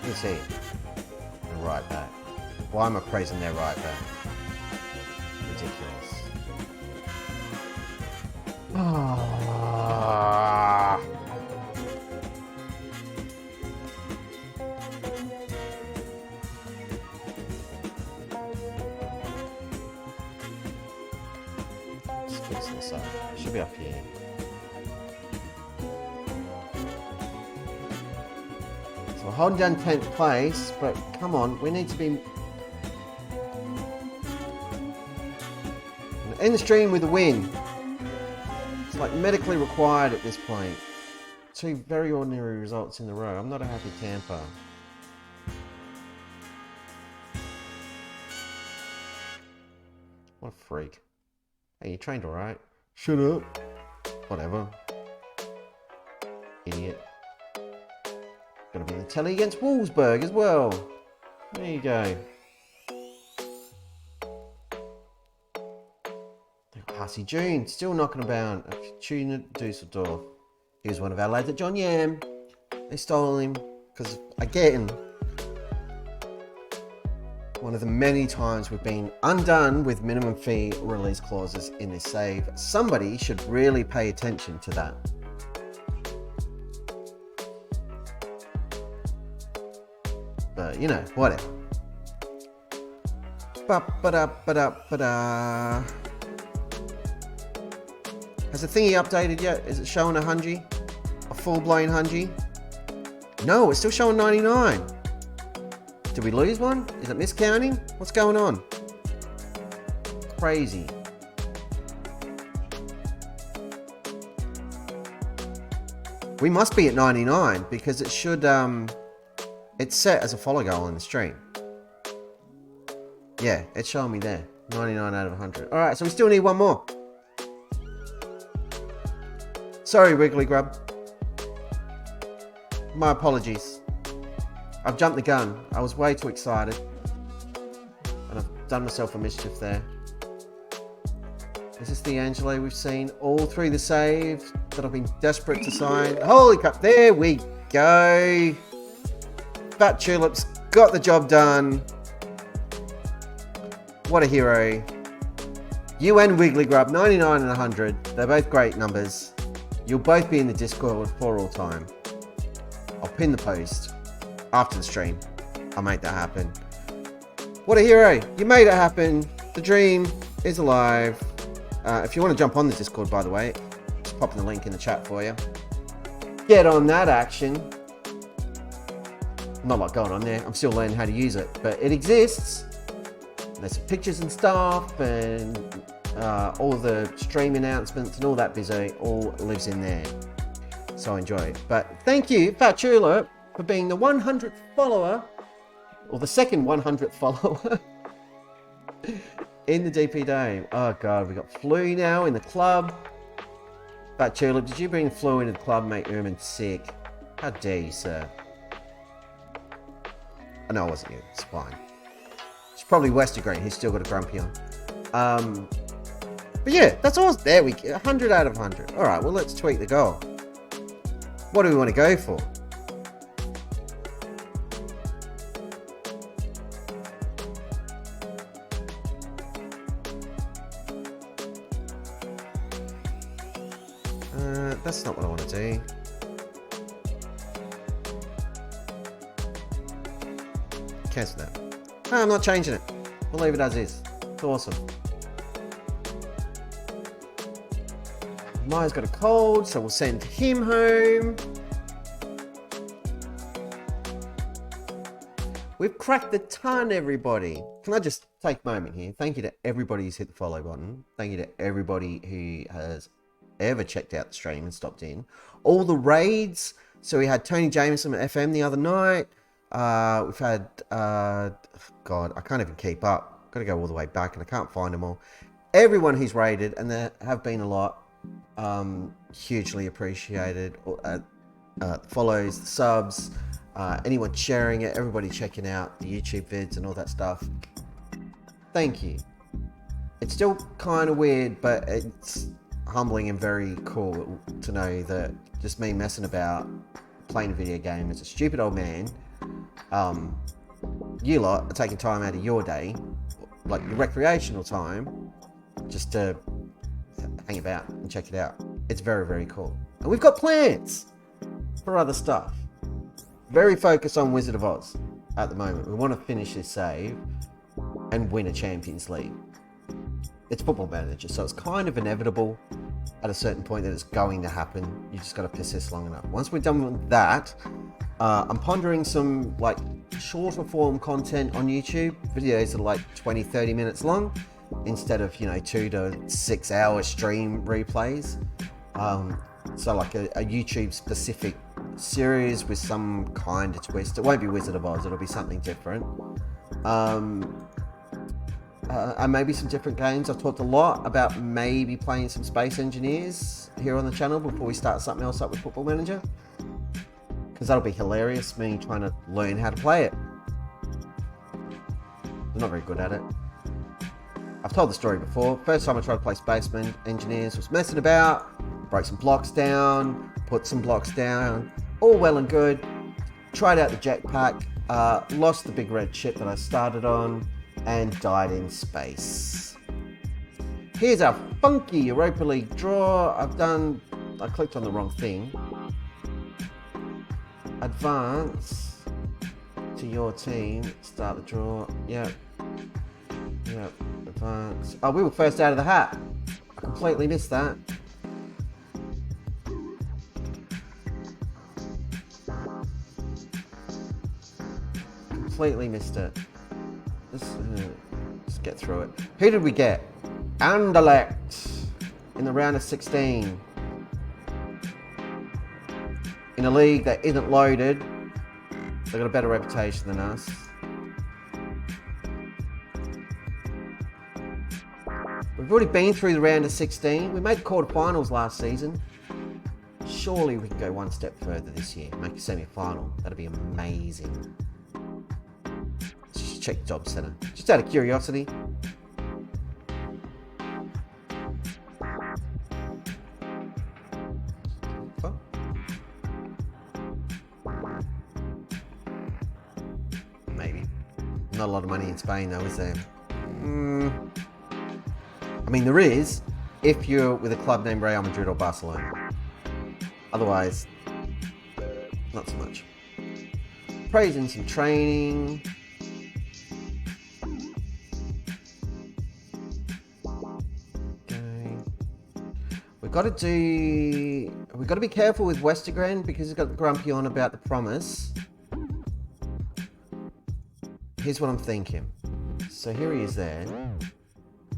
You see, the right back. Why am I praising their right back? Ridiculous. Ah. Should be up here. So we're holding down 10th place, but come on, we need to be in the stream with a win. It's like medically required at this point. Two very ordinary results in a row. I'm not a happy camper. What a freak. Hey, you trained alright? Shut up. Whatever. Idiot. Gonna be in the telly against Wolfsburg as well. There you go. Hussey June, still knocking about. Fortuna Dusseldorf. He was one of our lads at John Yam. They stole him because, again, one of the many times we've been undone with minimum fee release clauses in this save. Somebody should really pay attention to that. But, you know, whatever. Ba-ba-da-ba-da-ba-da. Has the thingy updated yet? Is it showing a 100? A full-blown 100? No, it's still showing 99. Did we lose one? Is it miscounting? What's going on? Crazy. We must be at 99 because it should, it's set as a follow goal in the stream. Yeah, it's showing me there. 99 out of 100. Alright, so we still need one more. Sorry, Wiggly Grub. My apologies. I've jumped the gun. I was way too excited. And I've done myself a mischief there. Is this the Angelo we've seen all through the save that I've been desperate to sign? Holy crap, there we go. Fat Tulip's got the job done. What a hero. You and Wiggly Grub, 99 and 100. They're both great numbers. You'll both be in the Discord for all time. I'll pin the post after the stream. I'll make that happen. What a hero. You made it happen. The dream is alive. If you want to jump on the Discord, by the way, just popping the link in the chat for you. Get on that action. Not a lot going on there. I'm still learning how to use it, but it exists. There's some pictures and stuff, and all the stream announcements and all that busy all lives in there. So enjoy it. But thank you, Fat Tulip, for being the 100th follower, or the second 100th follower in the DP Dame. Oh god, we got Flu now in the club. Fat Tulip, did you bring Flu into the club, make Erman sick? How dare you, sir? I know it wasn't you. It's fine. It's probably Westergreen. He's still got a grumpy on. But yeah, that's all. There we go. 100 out of 100. All right, well, let's tweak the goal. What do we want to go for? cancel that. No, I'm not changing it. We'll leave it as is. It's awesome. Maya's got a cold, so we'll send him home. We've cracked the ton, everybody. Can I just take a moment here? Thank you to everybody who's hit the follow button. Thank you to everybody who has ever checked out the stream and stopped in. All the raids. So we had Tony Jameson at FM the other night. We've had, God, I can't even keep up. Got to go all the way back and I can't find them all. Everyone who's raided, and there have been a lot, hugely appreciated. Follows, the subs, anyone sharing it, everybody checking out the YouTube vids and all that stuff. Thank you. It's still kind of weird, but it's humbling and very cool to know that just me messing about playing a video game as a stupid old man, you lot are taking time out of your day, like your recreational time, just to hang about and check it out. It's very, very cool. And we've got plans for other stuff. Very focused on Wizard of Oz at the moment. We want to finish this save and win a Champions League. It's Football Manager, so it's kind of inevitable at a certain point that it's going to happen. You just got to persist long enough. Once we're done with that, I'm pondering some like shorter form content on YouTube, videos that are like 20-30 minutes long instead of 2 to 6 hour stream replays. So like a YouTube specific series with some kind of twist. It won't be Wizard of Oz, it'll be something different. And maybe some different games. I've talked a lot about maybe playing some Space Engineers here on the channel before we start something else up with Football Manager, because that'll be hilarious, me trying to learn how to play it. I'm not very good at it. I've told the story before. First time I tried to play Space Engineers was messing about, broke some blocks down, put some blocks down, all well and good. Tried out the jetpack, lost the big red ship that I started on, and died in space. Here's our funky Europa League draw. I clicked on the wrong thing. Advance to your team, start the draw. Yep, advance. Oh, we were first out of the hat. I completely missed that. Completely missed it. Let's get through it. Who did we get? Anderlecht in the round of 16. In a league that isn't loaded. They've got a better reputation than us. We've already been through the round of 16. We made the quarterfinals last season. Surely we can go one step further this year. Make a semi-final. That'd be amazing. Check Job Center, just out of curiosity. Oh. Maybe. Not a lot of money in Spain though, is there? I mean, there is if you're with a club named Real Madrid or Barcelona. Otherwise, not so much. Praising some training. We've got to be careful with Westergren because he's got grumpy on about the promise. Here's what I'm thinking. So here he is there.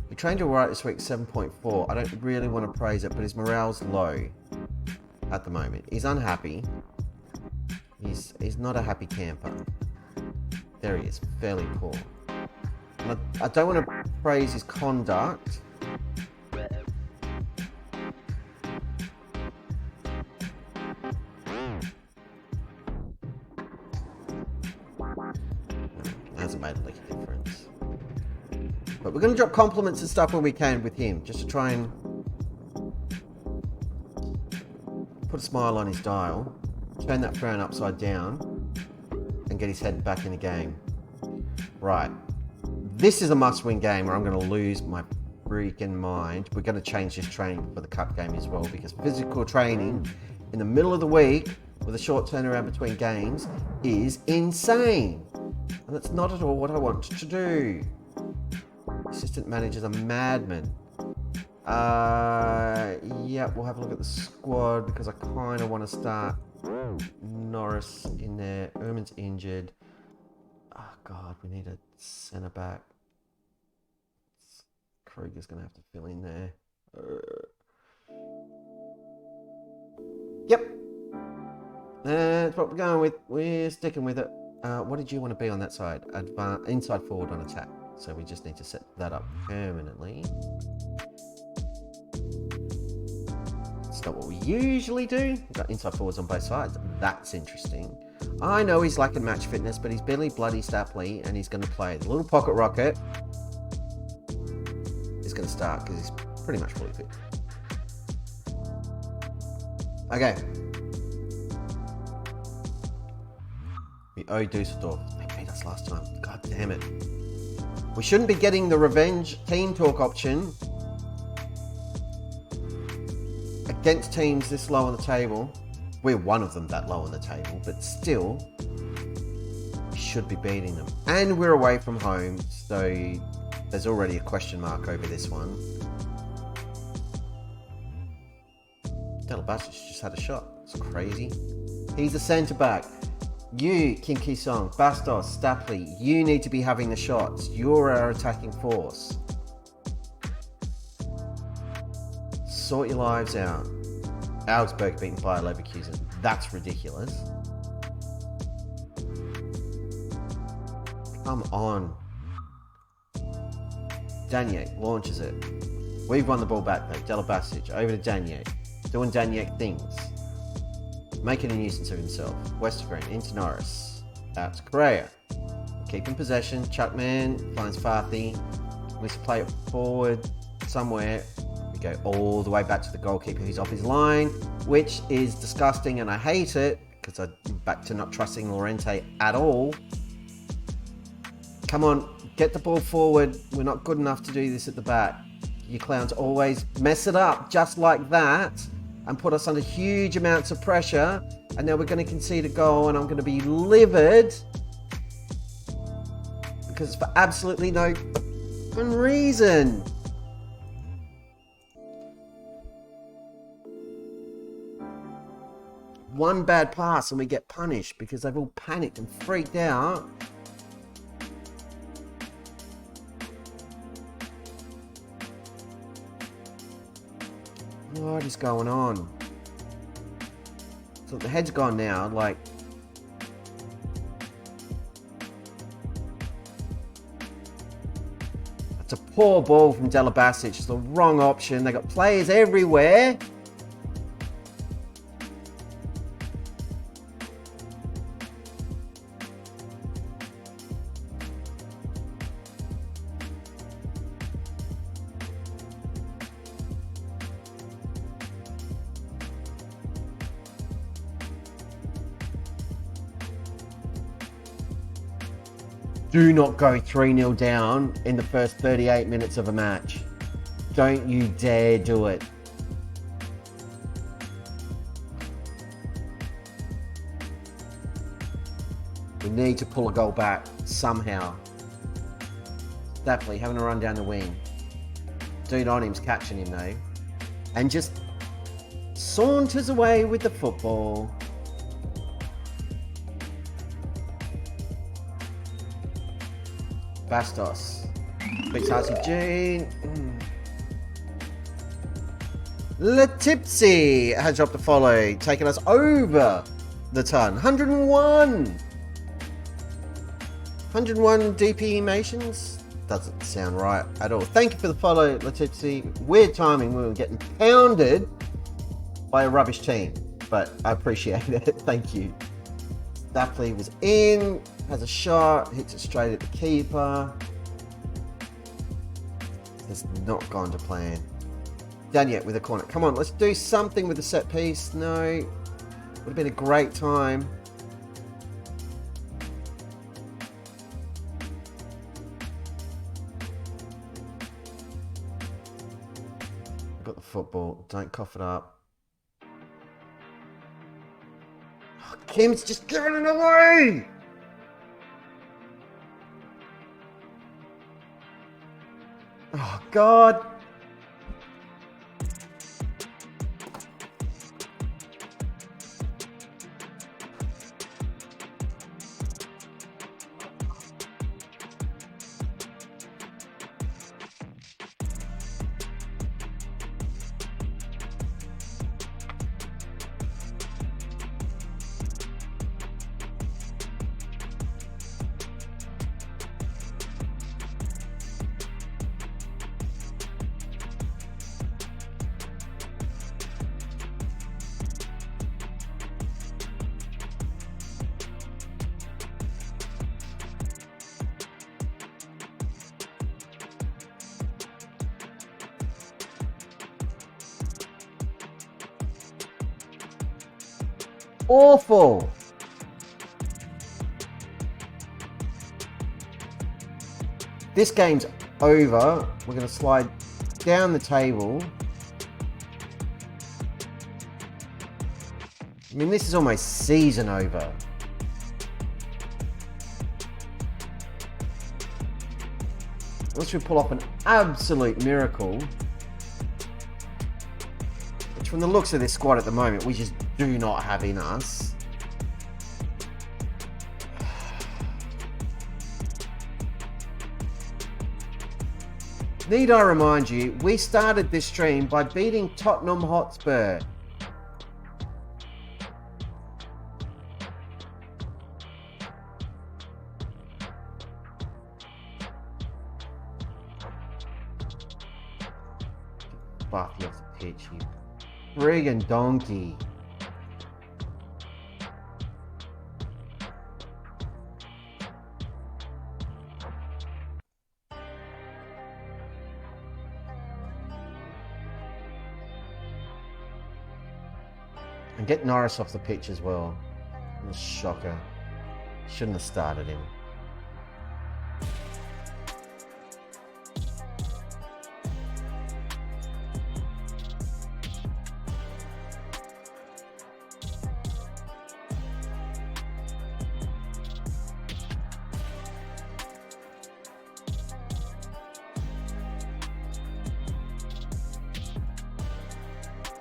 We trained all right this week, 7.4. I don't really want to praise it, but his morale's low at the moment. He's unhappy. He's not a happy camper. There he is, fairly poor. And I don't want to praise his conduct. Hasn't made a lick of difference. But we're going to drop compliments and stuff when we can with him, just to try and put a smile on his dial, turn that frown upside down, and get his head back in the game. Right. This is a must-win game, or I'm going to lose my freaking mind. We're going to change this training for the cup game as well, because physical training in the middle of the week with a short turnaround between games is insane. And that's not at all what I want to do. Assistant manager's a madman. Yeah, we'll have a look at the squad because I kind of want to start Norris in there. Erman's injured. Oh, God, we need a centre back. Kruger's going to have to fill in there. Yep. That's what we're going with. We're sticking with it. What did you want to be on that side? Inside forward on attack. So we just need to set that up permanently. It's not what we usually do. We've got inside forwards on both sides. That's interesting. I know he's lacking match fitness, but he's barely bloody Stapley, and he's going to play. The little pocket rocket is going to start because he's pretty much fully fit. Okay. We owe Dusseldorf. They beat us last time. God damn it. We shouldn't be getting the revenge team talk option against teams this low on the table. We're one of them that low on the table, but still, we should be beating them. And we're away from home, so there's already a question mark over this one. Delabasic just had a shot. It's crazy. He's a centre-back. You, Kim Ki-song, Bastos, Stapley, you need to be having the shots. You're our attacking force. Sort your lives out. Augsburg beaten by Leverkusen. That's ridiculous. Come on. Daniek launches it. We've won the ball back though. Delabasic over to Daniek. Doing Daniek things. Making a nuisance of himself. Westergren into Norris. Out to Correa. Keeping possession. Chuckman finds Farthy. Needs to play it forward somewhere. We go all the way back to the goalkeeper who's off his line, which is disgusting and I hate it because I'm back to not trusting Lorente at all. Come on, get the ball forward. We're not good enough to do this at the back. You clowns always mess it up just like that and put us under huge amounts of pressure, and now we're going to concede a goal and I'm going to be livid because it's for absolutely no reason. One bad pass and we get punished because they've all panicked and freaked out. What is going on? So the head's gone now, like... That's a poor ball from Delabasic. It's the wrong option. They got players everywhere. Do not go 3-0 down in the first 38 minutes of a match. Don't you dare do it. We need to pull a goal back somehow. Definitely having a run down the wing. Dude on him's catching him though. And just saunters away with the football. Bastos beats RCG. Letipsy has dropped a follow, taking us over the ton. 101 DP Mations. Doesn't sound right at all. Thank you for the follow, Letipsy. Weird timing. We were getting pounded by a rubbish team, but I appreciate it. Thank you. Stapley was in, has a shot, hits it straight at the keeper. It's not gone to plan. Daniek with a corner. Come on, let's do something with the set piece. No, would have been a great time. Got the football. Don't cough it up. Kim's just giving it away! God. Awful. This game's over. We're going to slide down the table. I mean, this is almost season over. Unless we pull off an absolute miracle, which from the looks of this squad at the moment, we just do not have in us. Need I remind you, we started this stream by beating Tottenham Hotspur. Buffy off the pitch, you friggin' donkey. And get Norris off the pitch as well. What a shocker. Shouldn't have started him.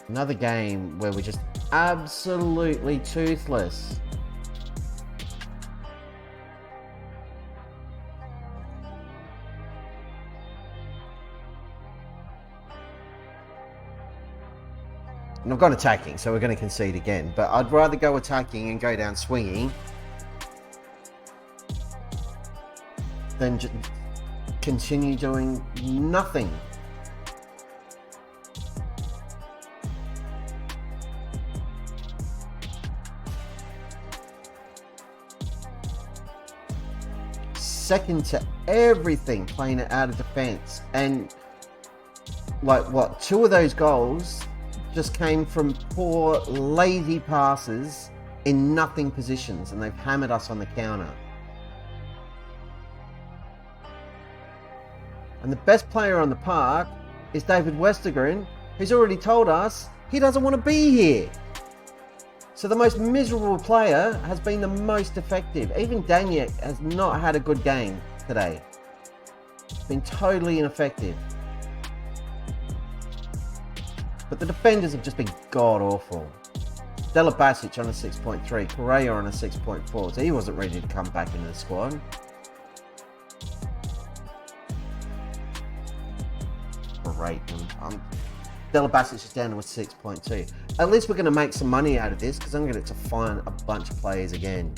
Another game where we're just absolutely toothless. And I've gone attacking, so we're going to concede again. But I'd rather go attacking and go down swinging than just continue doing nothing. Second to everything, playing it out of defense, and like what, 2 of those goals just came from poor lazy passes in nothing positions, and they've hammered us on the counter. And the best player on the park is David Westergren, who's already told us he doesn't want to be here. So the most miserable player has been the most effective. Even Daniel has not had a good game today. Been totally ineffective. But the defenders have just been god-awful. Dela Basic on a 6.3, Correa on a 6.4, so he wasn't ready to come back into the squad. Great. Dela Basic is down to a 6.2. At least we're going to make some money out of this, because I'm going to get to find a bunch of players again.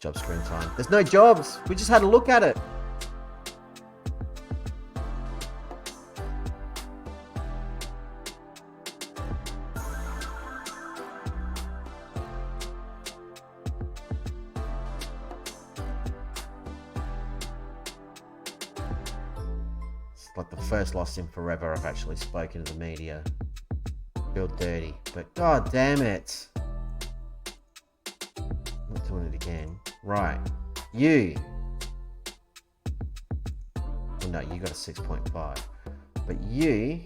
Job screen time. There's no jobs. We just had a look at it. Like the first loss in forever I've actually spoken to the media. Feel dirty, but god damn it. I'm not doing it again. Right. You. Well, no, you got a 6.5. But you.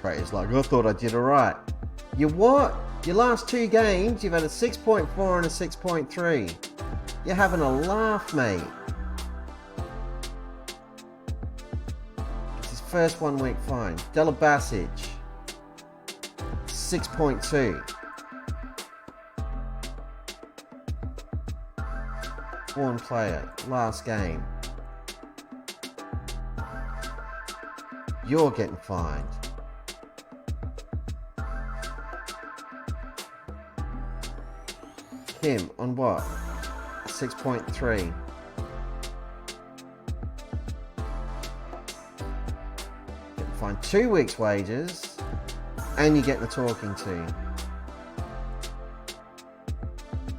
Creator's like, I thought I did alright. You what? Your last 2 games, you've had a 6.4 and a 6.3. You're having a laugh, mate. It's his first 1 week fine. Della Basic, 6.2. One player, last game. You're getting fined. Him on what? 6.3. Getting fined 2 weeks' wages, and you're getting a talking to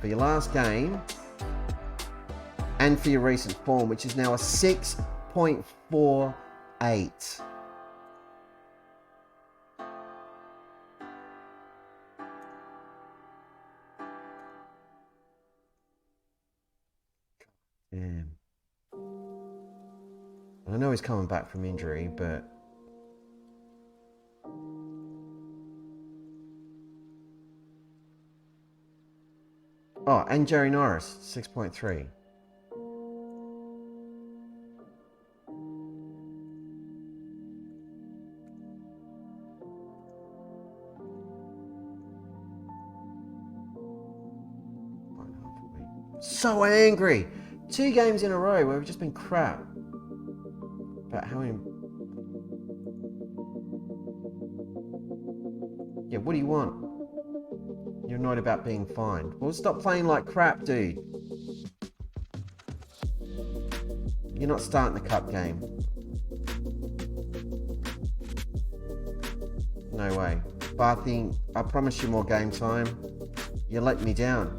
for your last game and for your recent form, which is now a 6.48. Damn. I know he's coming back from injury, but oh, and Jerry Norris, 6.3. So angry. 2 games in a row where we've just been crap about how him. Yeah, what do you want? You're annoyed about being fined. Well, stop playing like crap, dude. You're not starting the cup game. No way. Barthy, I promised you more game time. You let me down.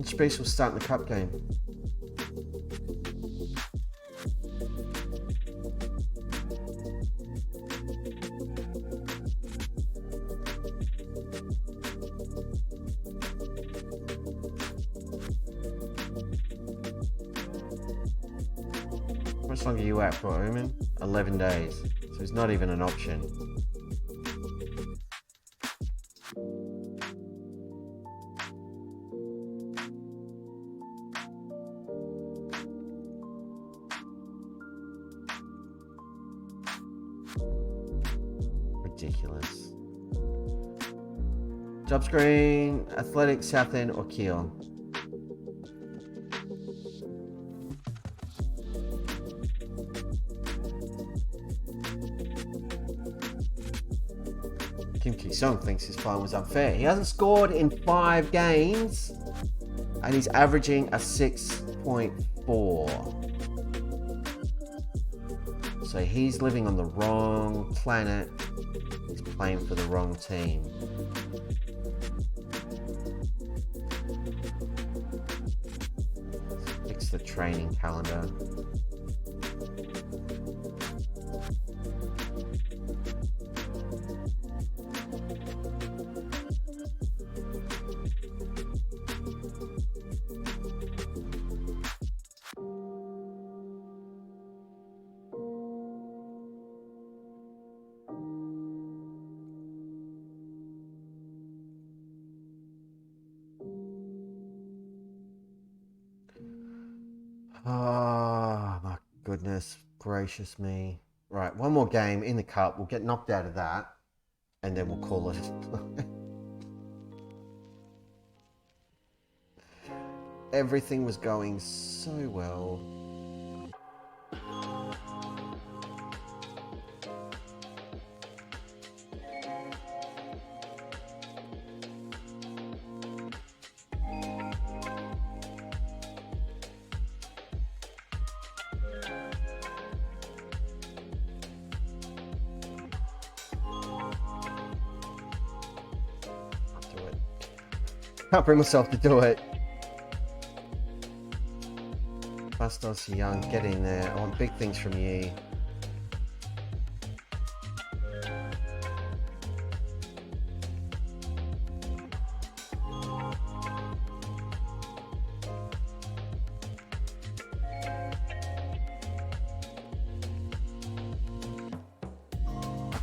Space will start in the cup game. How much longer are you out for, Omen? 11 days. So it's not even an option. Ridiculous. Job screen, Athletic, Southend or Kiel. Kim Ki-sung thinks his fine was unfair. He hasn't scored in 5 games and he's averaging a 6.4. So he's living on the wrong planet. He's playing for the wrong team. Fix the training calendar. Oh my goodness gracious me. Right, one more game in the cup. We'll get knocked out of that and then we'll call it. Everything was going so well. Can't bring myself to do it. Bastos Young, get in there. I want big things from you.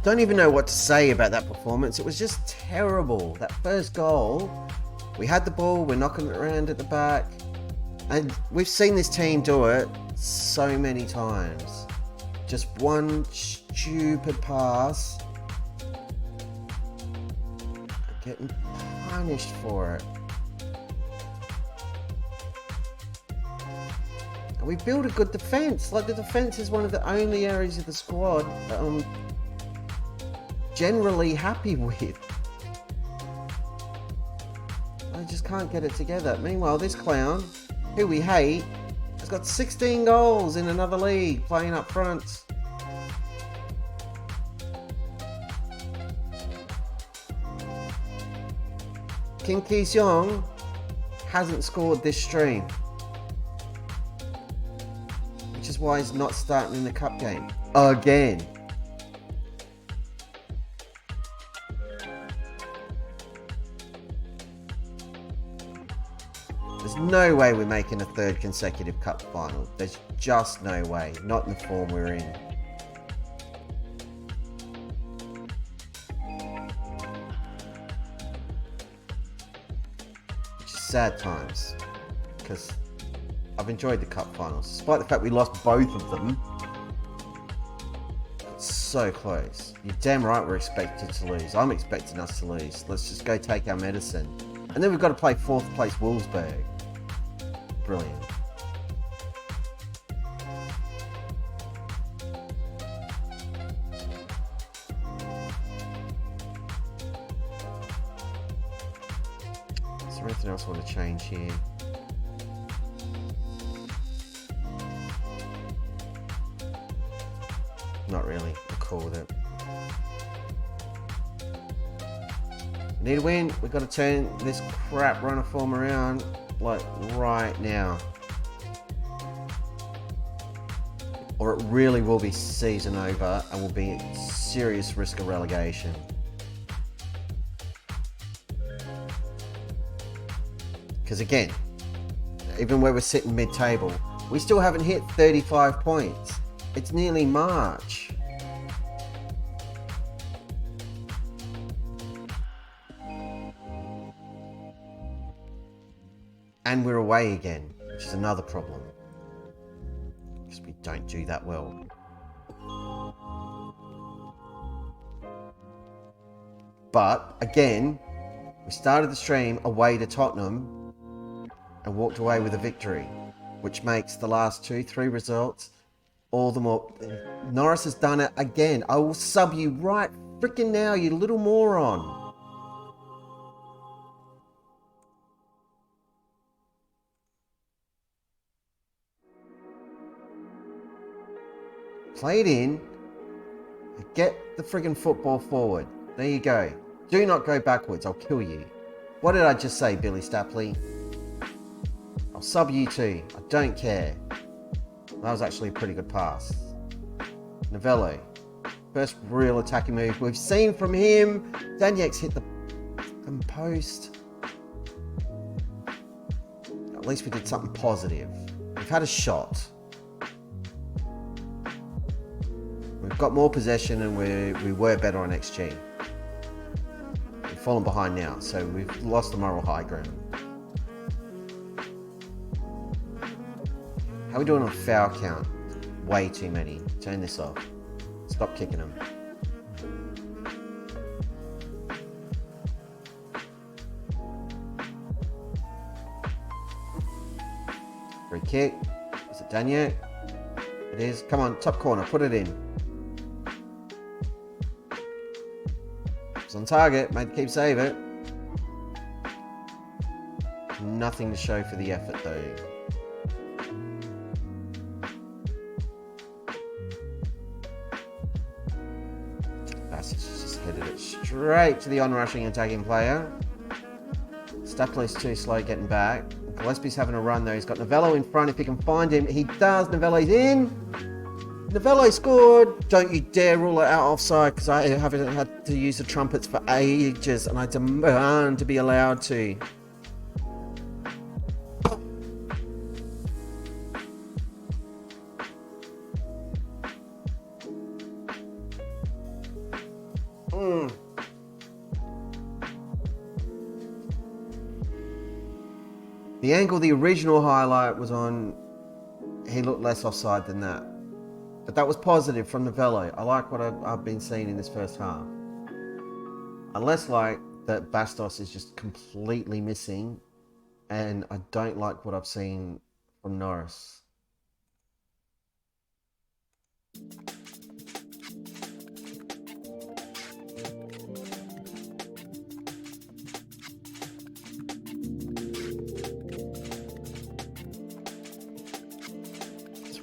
Don't even know what to say about that performance. It was just terrible. That first goal, we had the ball, we're knocking it around at the back, and we've seen this team do it so many times. Just one stupid pass, getting punished for it. And we build a good defence. Like, the defence is one of the only areas of the squad that I'm generally happy with. I just can't get it together. Meanwhile, this clown, who we hate, has got 16 goals in another league playing up front. Kim Ki-seong hasn't scored this stream, which is why he's not starting in the cup game again. There's no way we're making a third consecutive cup final. There's just no way. Not in the form we're in. Which is sad times, because I've enjoyed the cup finals. Despite the fact we lost both of them, it's so close. You're damn right we're expected to lose. I'm expecting us to lose. Let's just go take our medicine. And then we've got to play 4th place Wolfsburg. Brilliant. Is there anything else I want to change here? Not really. I'm cool with it. We need a win. We've got to turn this crap runner form around. Like right now, or it really will be season over and will be at serious risk of relegation. Because again, even where we're sitting mid-table, we still haven't hit 35 points. It's nearly March. And we're away again, which is another problem, because we don't do that well. But again, we started the stream away to Tottenham and walked away with a victory, which makes the last 2-3 results all the more. Norris has done it again. I will sub you right freaking now, you little moron. Play it in. Get the friggin' football forward. There you go. Do not go backwards. I'll kill you. What did I just say, Billy Stapley? I'll sub you too. I don't care. That was actually a pretty good pass. Novello. First real attacking move we've seen from him. Daniek's hit the post. At least we did something positive. We've had a shot. We've got more possession and we were better on XG. We've fallen behind now, so we've lost the moral high ground. How are we doing on foul count? Way too many. Turn this off. Stop kicking them. Free kick. Is it done yet? It is. Come on, top corner. Put it in. It's on target. Made the keep save it. Nothing to show for the effort though. Just headed it straight to the on-rushing attacking player. Stapler's too slow getting back. Gillespie's having a run though. He's got Novello in front if he can find him. He does. Novello's in. Novello scored. Don't you dare rule it out offside, because I haven't had to use the trumpets for ages and I demand to be allowed to. The angle the original highlight was on, he looked less offside than that. But that was positive from Novello. I like what I've been seeing in this first half. I less like that Bastos is just completely missing, and I don't like what I've seen from Norris.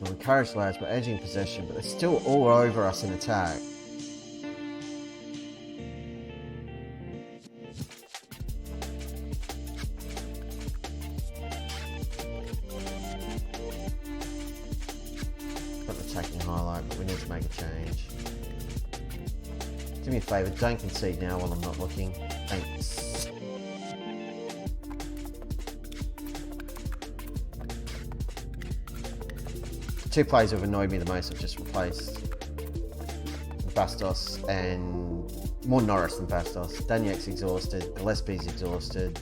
We're encouraged, lads. We're edging possession, but they're still all over us in attack. Got an attacking highlight, but we need to make a change. Do me a favour, don't concede now while I'm not looking. Thanks. Two players who have annoyed me the most I've just replaced. Bastos and... more Norris than Bastos. Daniek's exhausted. Gillespie's exhausted.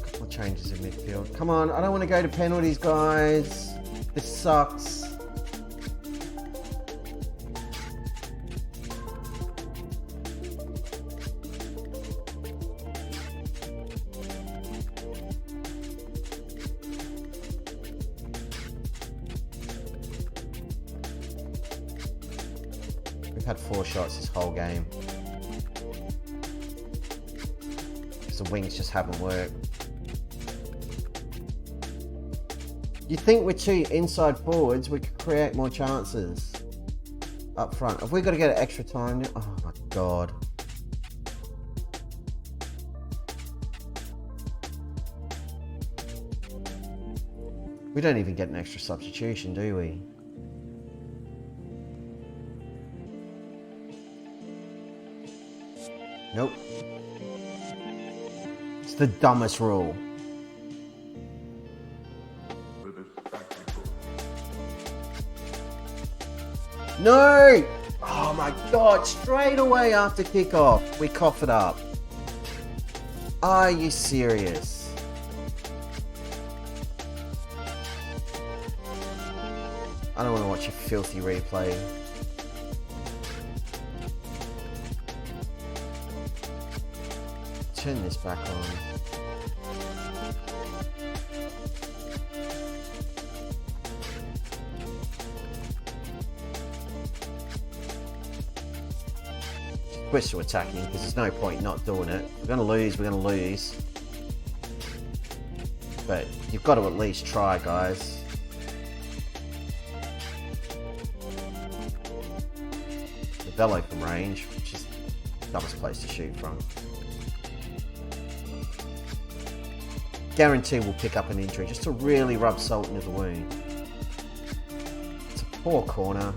Couple of changes in midfield. Come on, I don't want to go to penalties, guys. This sucks. We've had 4 shots this whole game. Because the wings just haven't worked. You think with 2 inside forwards we could create more chances up front. Have we got to get extra time now? Oh my god. We don't even get an extra substitution, do we? Nope. It's the dumbest rule. No! Oh my god, straight away after kickoff, we cough it up. Are you serious? I don't want to watch a filthy replay. Turn this back on. Switch to attacking because there's no point not doing it. We're going to lose, we're going to lose. But you've got to at least try, guys. The Velo from range, which is the dumbest place to shoot from. Guarantee we'll pick up an injury just to really rub salt into the wound. It's a poor corner.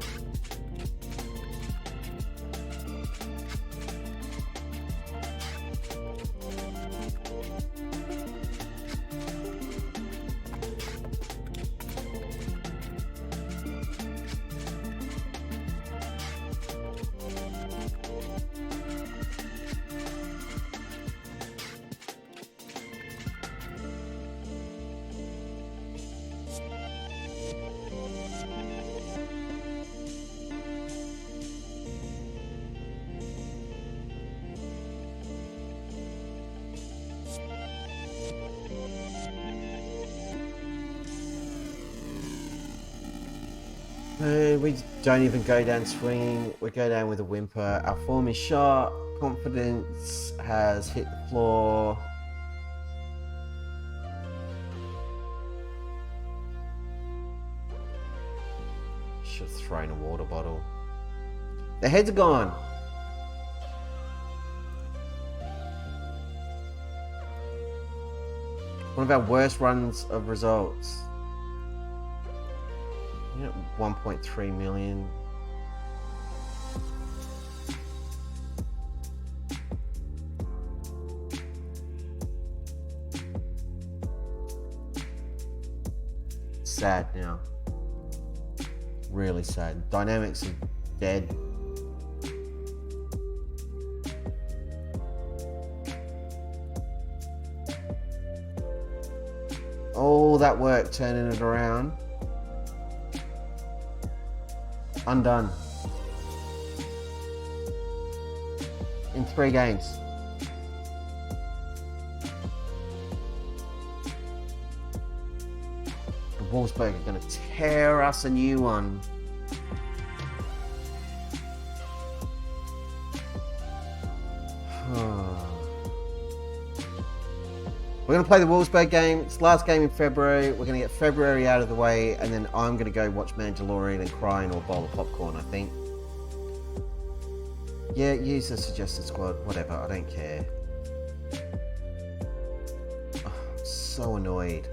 We don't even go down swinging, we go down with a whimper. Our form is sharp, confidence has hit the floor. throwing a water bottle. The heads are gone. One of our worst runs of results. 1.3 million. Sad now. Really sad. Dynamics are dead. All that work turning it around. Undone. In 3 games. Wolfsburg are going to tear us a new one. We're going to play the Wolfsburg game. It's the last game in February. We're going to get February out of the way, and then I'm going to go watch Mandalorian and cry in a bowl of popcorn, I think. Yeah, use the suggested squad. Whatever, I don't care. Oh, I'm so annoyed.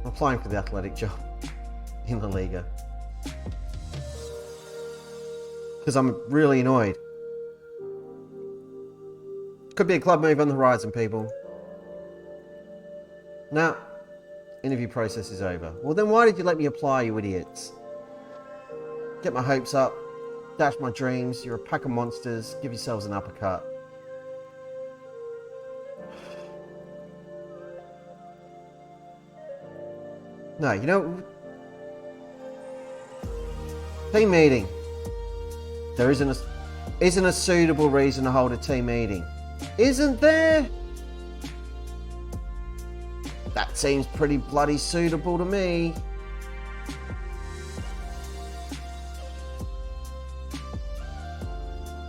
Applying for the athletic job in the Liga because I'm really annoyed. Could be a club move on the horizon, people. Now, interview process is over. Well, then why did you let me apply, you idiots? Get my hopes up, dash my dreams. You're a pack of monsters. Give yourselves an uppercut. No, you know, team meeting. There isn't a suitable reason to hold a team meeting, isn't there? That seems pretty bloody suitable to me.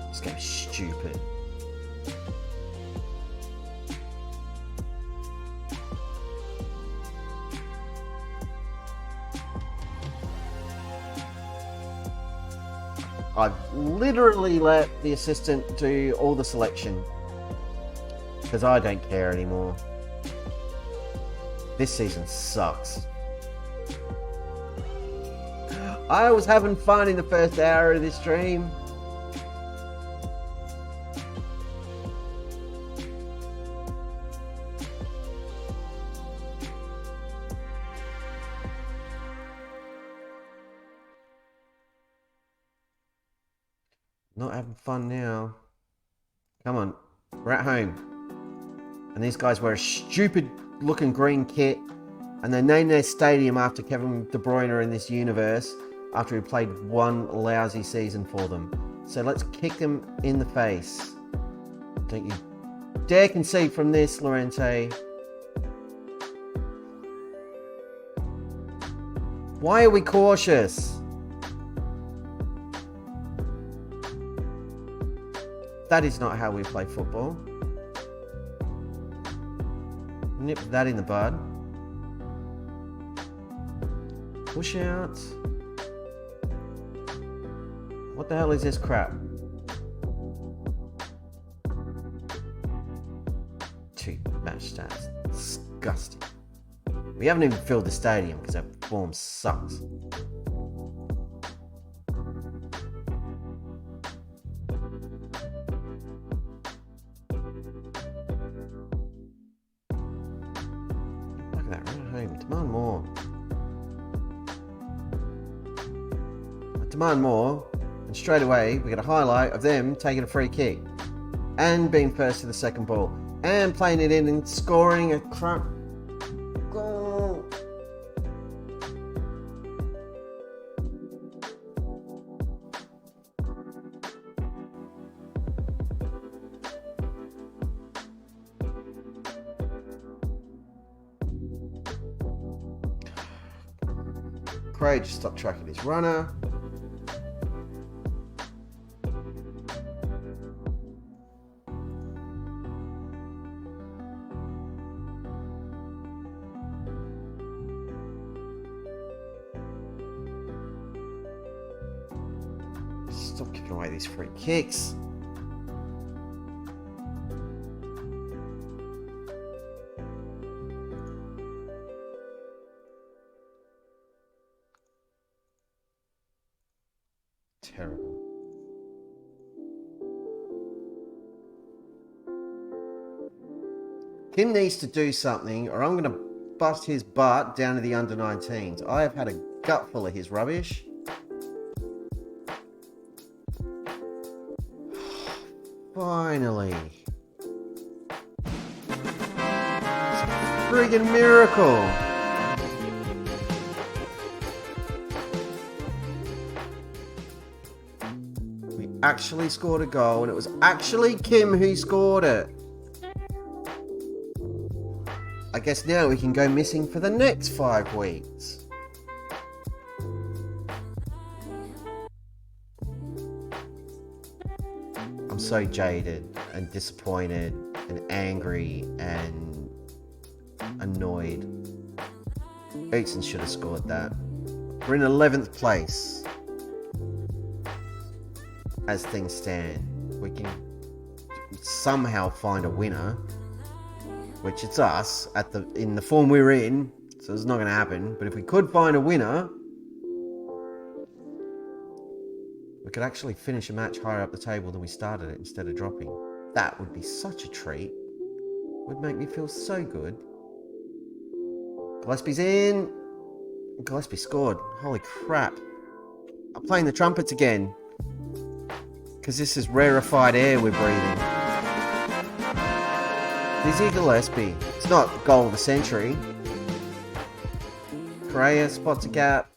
This game's stupid. I've literally let the assistant do all the selection because I don't care anymore. This season sucks. I was having fun in the first hour of this stream. Not having fun now. Come on, we're at home. And these guys wear a stupid looking green kit and they name their stadium after Kevin De Bruyne in this universe after he played one lousy season for them. So let's kick them in the face. Don't you dare concede from this, Llorente. Why are we cautious? That is not how we play football. Nip that in the bud. Push out. What the hell is this crap? Two match stats. Disgusting. We haven't even filled the stadium because our form sucks. Demand more. Demand more, and straight away we get a highlight of them taking a free kick and being first to the second ball and playing it in and scoring a crap goal. Craig just stopped tracking his runner. Stop giving away these free kicks. Terrible. Kim needs to do something, or I'm going to bust his butt down to the under-19s. I have had a gut full of his rubbish. Finally. It's a friggin' miracle. We actually scored a goal, and it was actually Kim who scored it. I guess now we can go missing for the next 5 weeks. I'm so jaded and disappointed and angry and annoyed. Eaton should have scored that. We're in 11th place. As things stand, we can somehow find a winner, which it's us in the form we're in, so it's not going to happen. But if we could find a winner, we could actually finish a match higher up the table than we started it instead of dropping. That would be such a treat. Would make me feel so good. Gillespie's in. Gillespie scored. Holy crap. I'm playing the trumpets again, because this is rarefied air we're breathing. Dizzy Gillespie. It's not goal of the century. Correa spots a gap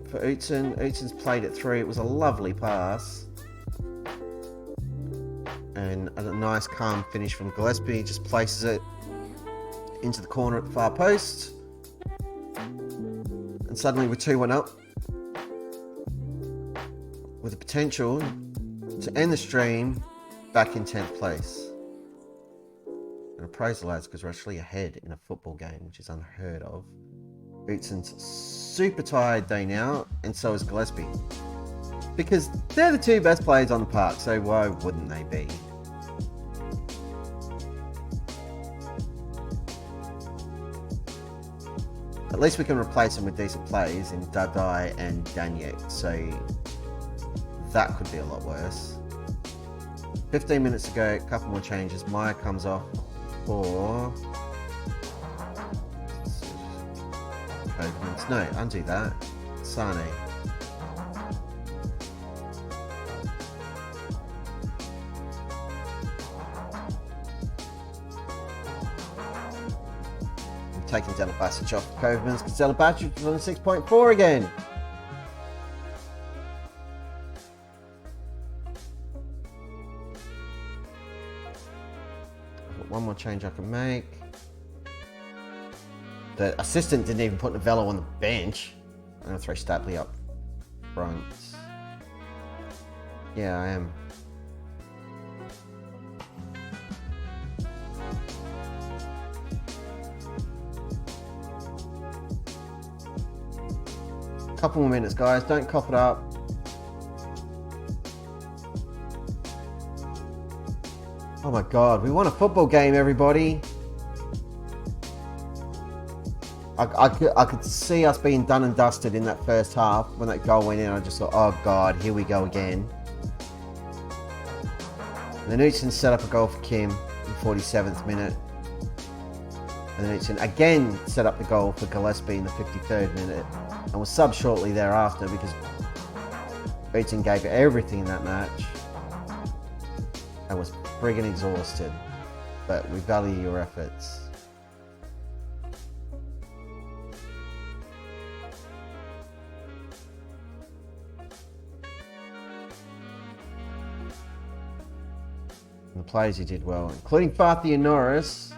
for Utzon. Utzon's played it through. It was a lovely pass. And a nice calm finish from Gillespie. Just places it into the corner at the far post. And suddenly we're 2-1 up. With the potential to end the stream back in 10th place. And I praise the lads because we're actually ahead in a football game, which is unheard of. Utzon's super tired day now, and so is Gillespie. Because they're the two best players on the park, so why wouldn't they be? At least we can replace them with decent players in Dadai and Danyek, so that could be a lot worse. 15 minutes to go, a couple more changes. Maya comes off for... No, undo that. Sane. I'm taking Delabasic off the Kovmans because Delabasic is on 6.4 again. I've got one more change I can make. The assistant didn't even put Novello on the bench. I'm going to throw Stapley up front. Yeah, I am. Couple more minutes, guys. Don't cough it up. Oh my God, we won a football game, everybody. I could see us being done and dusted in that first half. When that goal went in, I just thought, oh God, here we go again. And then Utzon set up a goal for Kim in the 47th minute. And then Utzon again set up the goal for Gillespie in the 53rd minute. And was subbed shortly thereafter because Utzon gave everything in that match. And was friggin' exhausted. But we value your efforts. The players who did well, including Fathy and Norris,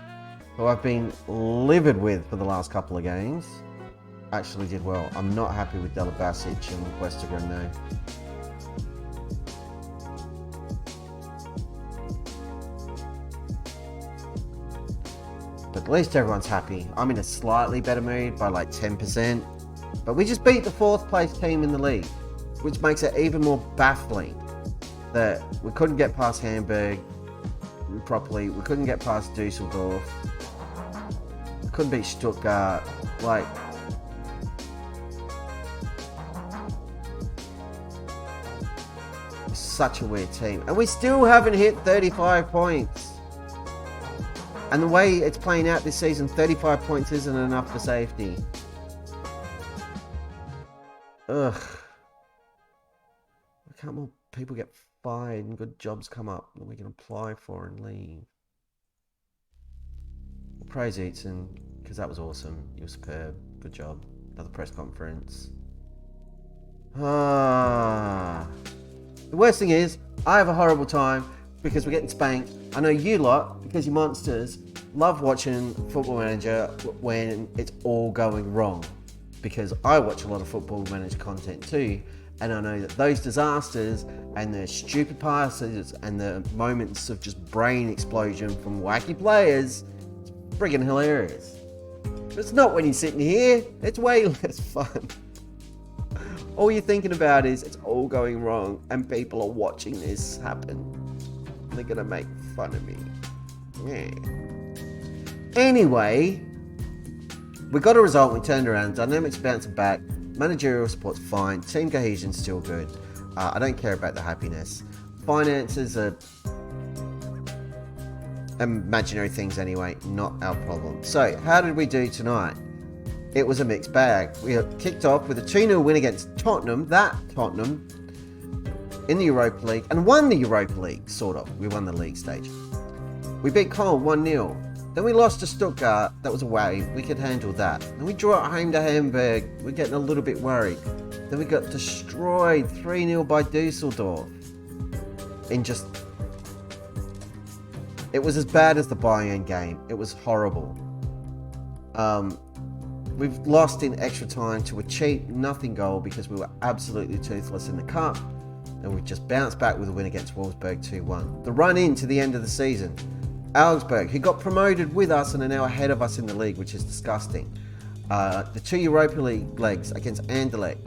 who I've been livid with for the last couple of games, actually did well. I'm not happy with Delabasic and Westergren now. But at least everyone's happy. I'm in a slightly better mood by like 10%. But we just beat the 4th place team in the league, which makes it even more baffling. that we couldn't get past Hamburg properly. We couldn't get past Dusseldorf. We couldn't beat Stuttgart. Like, it's such a weird team. And we still haven't hit 35 points. And the way it's playing out this season, 35 points isn't enough for safety. Ugh. Why can't more people get fired and good jobs come up that we can apply for and leave? Well, praise Eaton, because that was awesome. You were superb. Good job. Another press conference. The worst thing is, I have a horrible time because we're getting spanked. I know you lot, because you monsters, love watching Football Manager when it's all going wrong. Because I watch a lot of Football Manager content too, and I know that those disasters and the stupid passes and the moments of just brain explosion from wacky players, it's friggin' hilarious. But it's not when you're sitting here. It's way less fun. All you're thinking about is it's all going wrong and people are watching this happen. They're gonna make fun of me. Yeah. Anyway, we got a result. We turned around. Dynamics bouncing back. Managerial support's fine. Team cohesion's still good. I don't care about the happiness. Finances are imaginary things anyway. Not our problem. So, how did we do tonight? It was a mixed bag. We kicked off with a 2-0 win against Tottenham. That Tottenham in the Europa League, and won the Europa League, sort of. We won the league stage. We beat Cologne 1-0. Then we lost to Stuttgart. That was away. We could handle that. Then we drew at home to Hamburg. We're getting a little bit worried. Then we got destroyed 3-0 by Dusseldorf. It was as bad as the Bayern game. It was horrible. We've lost in extra time to a cheap nothing goal because we were absolutely toothless in the cup. And we just bounced back with a win against Wolfsburg 2-1. The run into the end of the season. Augsburg, who got promoted with us and are now ahead of us in the league, which is disgusting. The 2 Europa League legs against Anderlecht.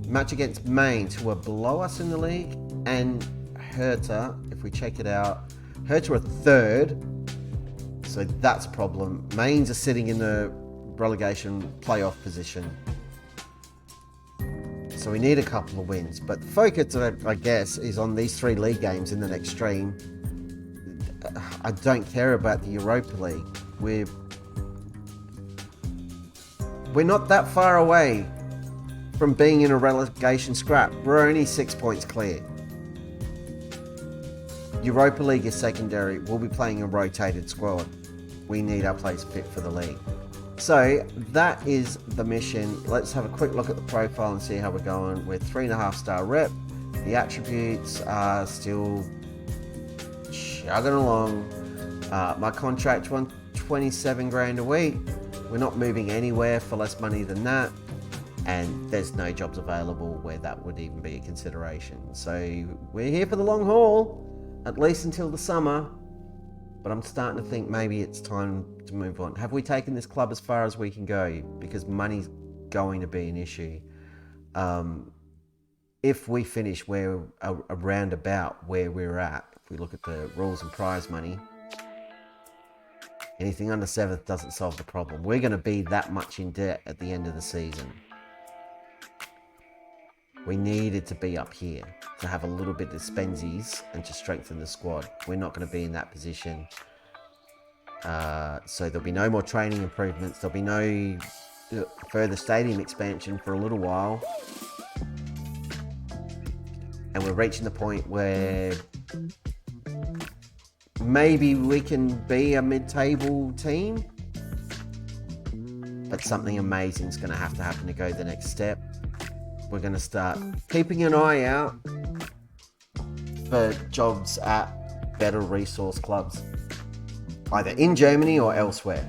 Match against Mainz, who are below us in the league. And Hertha, if we check it out. Hertha are third. So that's a problem. Mainz are sitting in the relegation playoff position. So we need a couple of wins. But the focus, I guess, is on these 3 league games in the next stream. I don't care about the Europa League. We're not that far away from being in a relegation scrap. We're only 6 points clear. Europa League is secondary. We'll be playing a rotated squad. We need our players fit for the league. So that is the mission. Let's have a quick look at the profile and see how we're going. We're 3.5 star rep. The attributes are still chugging along. My contract won 27 grand a week. We're not moving anywhere for less money than that. And there's no jobs available where that would even be a consideration. So we're here for the long haul, at least until the summer. But I'm starting to think maybe it's time to move on. Have we taken this club as far as we can go? Because money's going to be an issue. If we finish around about where we're at, if we look at the rules and prize money, anything under 7th doesn't solve the problem. We're going to be that much in debt at the end of the season. We needed to be up here to have a little bit of spensies and to strengthen the squad. We're not going to be in that position. So there'll be no more training improvements. There'll be no further stadium expansion for a little while. And we're reaching the point where maybe we can be a mid-table team. But something amazing is going to happen to go the next step. We're going to start keeping an eye out for jobs at better resource clubs, either in Germany or elsewhere.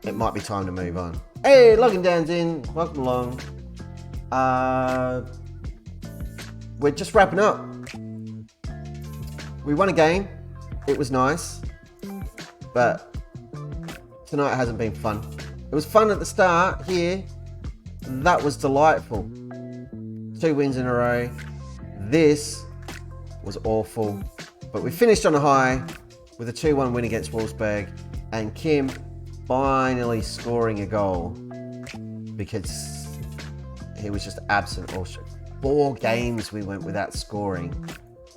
It might be time to move on. Hey, Logan Dan's in. Welcome along. We're just wrapping up. We won a game. It was nice. But tonight hasn't been fun. It was fun at the start here. That was delightful. 2 wins in a row. This was awful, but we finished on a high with a 2-1 win against Wolfsburg, and Kim finally scoring a goal because he was just absent all 4 games we went without scoring.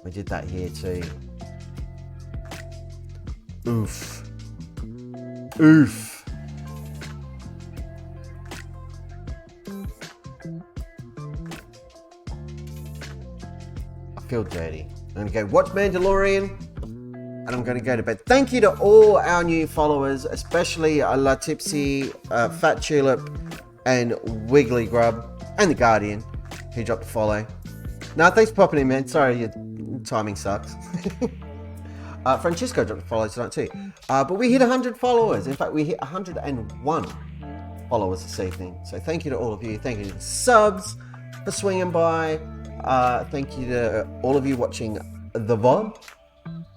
We did that here too. Oof. Oof. I feel dirty. I'm going to go watch Mandalorian and I'm going to go to bed. Thank you to all our new followers, especially La Tipsy, Fat Tulip, and Wiggly Grub, and The Guardian, who dropped a follow. No, thanks for popping in, man. Sorry, your timing sucks. Francisco dropped a follow tonight too. But we hit 100 followers. In fact, we hit 101 followers this evening. So thank you to all of you. Thank you to the subs for swinging by. Thank you to all of you watching the VOD.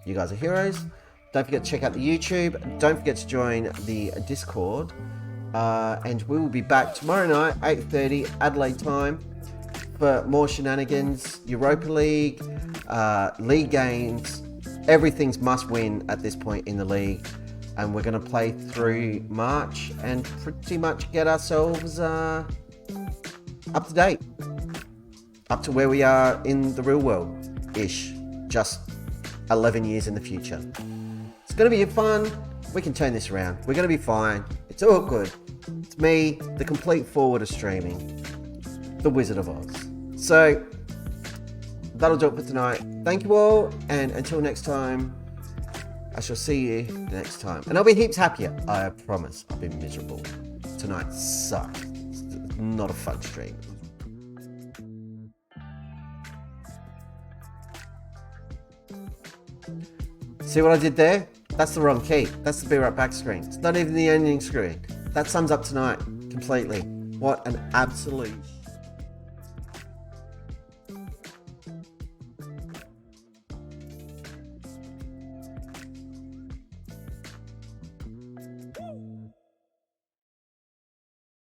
You guys are heroes. Don't forget to check out the YouTube. Don't forget to join the Discord. And we will be back tomorrow night, 8:30 Adelaide time, for more shenanigans, Europa League, league games. Everything's must win at this point in the league. And we're going to play through March and pretty much get ourselves up to date. Up to where we are in the real world-ish. Just 11 years in the future. It's going to be fun. We can turn this around. We're going to be fine. It's all good. It's me, the complete forward of streaming, the Wizard of Oz. So, that'll do it for tonight. Thank you all, and until next time, I shall see you next time. And I'll be heaps happier, I promise. I've been miserable. Tonight sucked. It's not a fun stream. See what I did there? That's the wrong key. That's the Be Right Back screen. It's not even the ending screen. That sums up tonight completely. What an absolute...